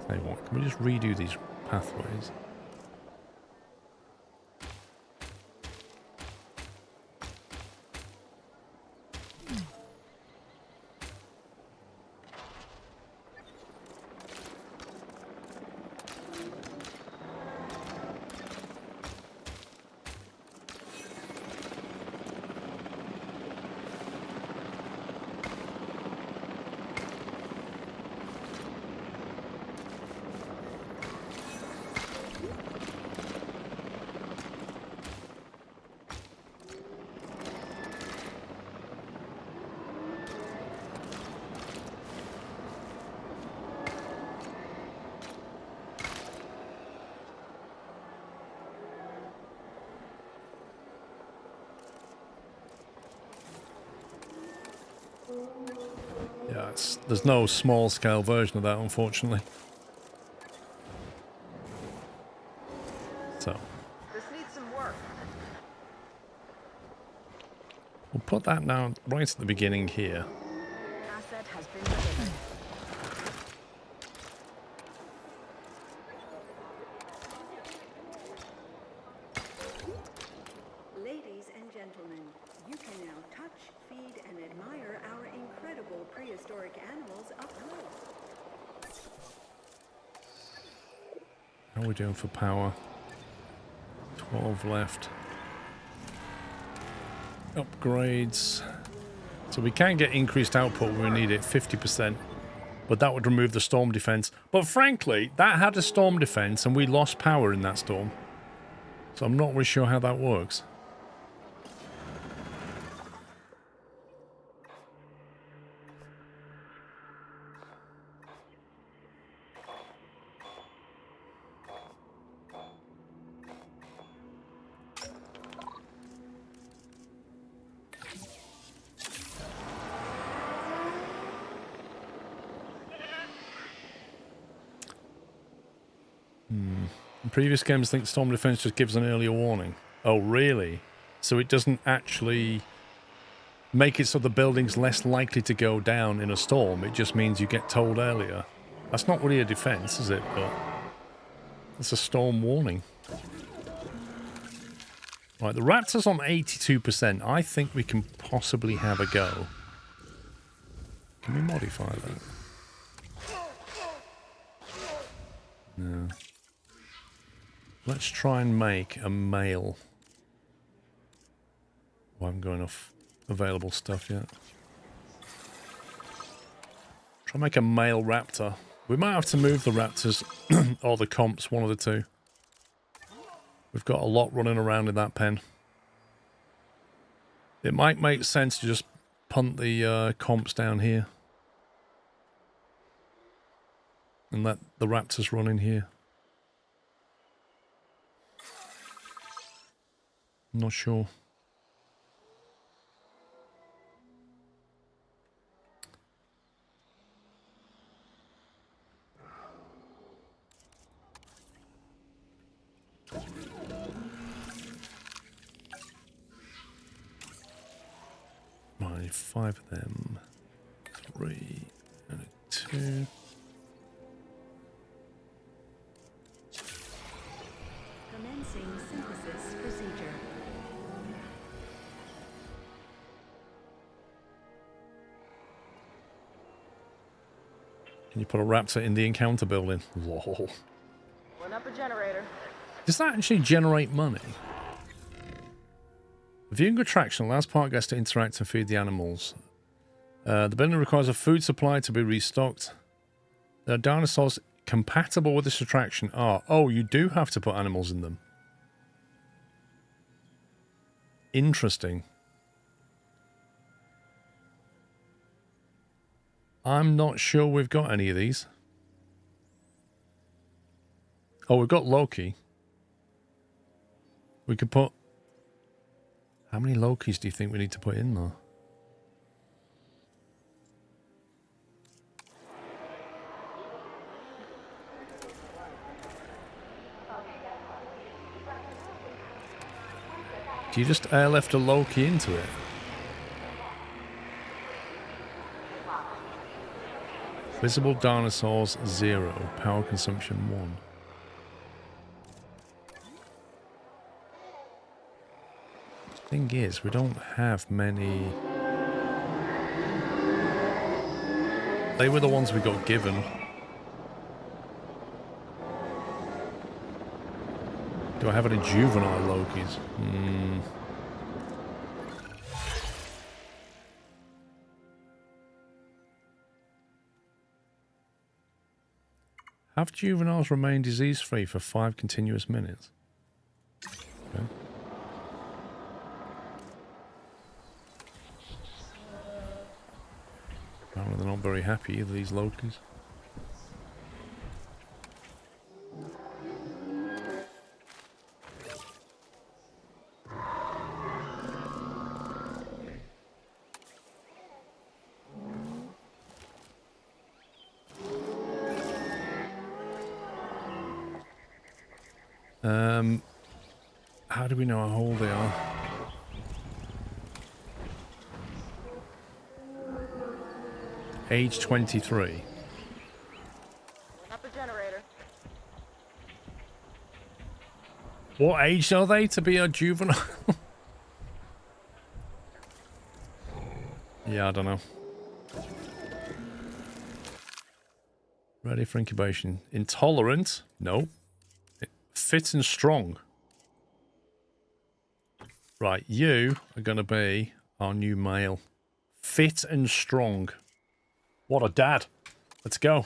Tell you what, can we just redo these pathways? Yeah, there's no small-scale version of that, unfortunately. So This needs some work. we'll put that down right at the beginning here. Asset has been delivered. Ladies and gentlemen, you can now touch, feed, and admire our incredible prehistoric animals up close. How are we doing for power? 12 left. Upgrades. So we can get increased output when we need it, 50%. But that would remove the storm defense. But frankly, that had a storm defense and we lost power in that storm. So I'm not really sure how that works. In previous games, I think storm defense just gives an earlier warning. Oh, really? So it doesn't actually make it so the building's less likely to go down in a storm. It just means you get told earlier. That's not really a defense, is it? But it's a storm warning. Right, the Raptor's on 82%. I think we can possibly have a go. Can we modify that? No. Let's try and make a male. Oh, I haven't got enough available stuff yet. Try and make a male raptor. We might have to move the raptors or the comps, one of the two. We've got a lot running around in that pen. It might make sense to just punt the comps down here. And let the raptors run in here. I'm not sure. Right, 5 of them. 3 and a 2. Commencing synthesis procedure. Can you put a raptor in the encounter building? Lol. Pulling up a generator. Does that actually generate money? Viewing attraction allows park guests to interact and feed the animals. The building requires a food supply to be restocked. There are dinosaurs compatible with this attraction. Oh, you do have to put animals in them. Interesting. I'm not sure we've got any of these. Oh, we've got Loki. We could put... How many Lokis do you think we need to put in there? Do you just airlift a Loki into it? Visible dinosaurs 0. Power consumption 1. Thing is, we don't have many. They were the ones we got given. Do I have any juvenile Lokis? Have juveniles remain disease-free for 5 continuous minutes? Okay. Apparently they're not very happy either, these Lokis. How do we know how old they are? Age 23. Up a generator. What age are they to be a juvenile? Yeah, I don't know. Ready for incubation. Intolerant? No. Fit and strong. Right, you are going to be our new male. Fit and strong. What a dad. Let's go.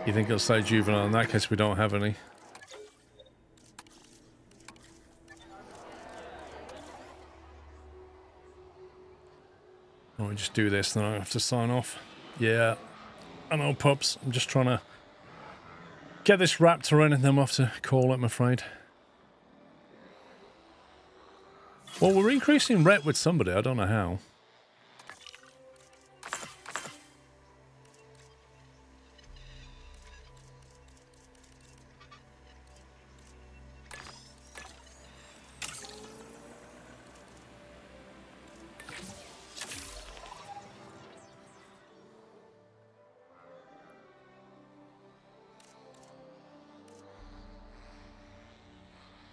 You think it'll say juvenile? In that case, we don't have any. Why don't we just do this, then I have to sign off. Yeah, I know, pups. I'm just trying to get this Raptor in and then we'll have to call it, I'm afraid. Well, we're increasing rep with somebody. I don't know how.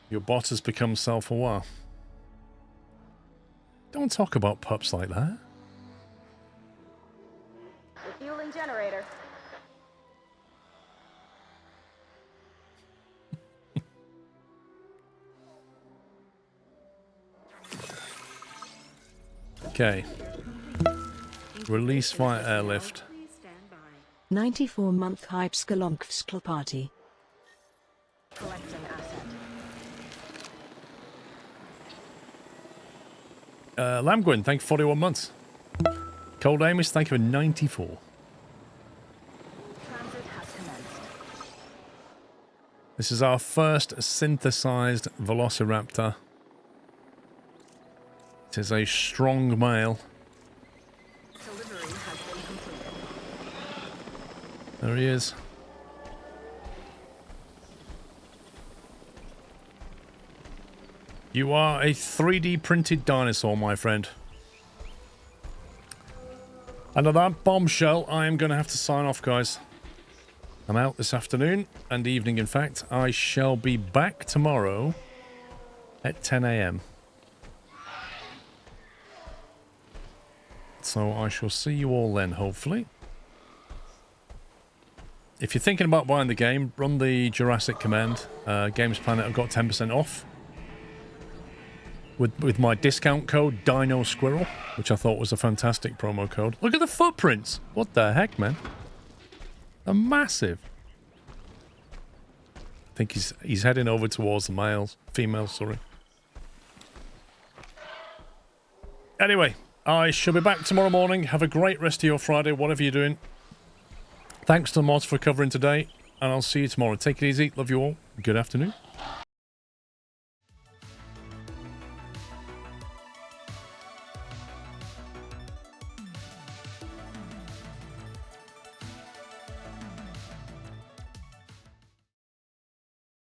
Your bot has become self-aware. Don't talk about pups like that. Refueling generator. Okay. Release via airlift. 94-month hype Skalonkskel party. Collecting asset. Lamgwin, thank you for 41 months. Cold Amos, thank you for 94. Transit has commenced. This is our first synthesized Velociraptor. It is a strong male. Delivery has been completed. There he is. You are a 3D printed dinosaur, my friend. And on that bombshell, I am going to have to sign off, guys. I'm out this afternoon and evening, in fact. I shall be back tomorrow at 10 a.m. So I shall see you all then, hopefully. If you're thinking about buying the game, run the Jurassic command. Games Planet have got 10% off. With my discount code DinoSquirrel, which I thought was a fantastic promo code. Look at the footprints! What the heck, man? They're massive. I think he's heading over towards the females, sorry. Anyway, I shall be back tomorrow morning. Have a great rest of your Friday, whatever you're doing. Thanks to the mods for covering today, and I'll see you tomorrow. Take it easy. Love you all. Good afternoon.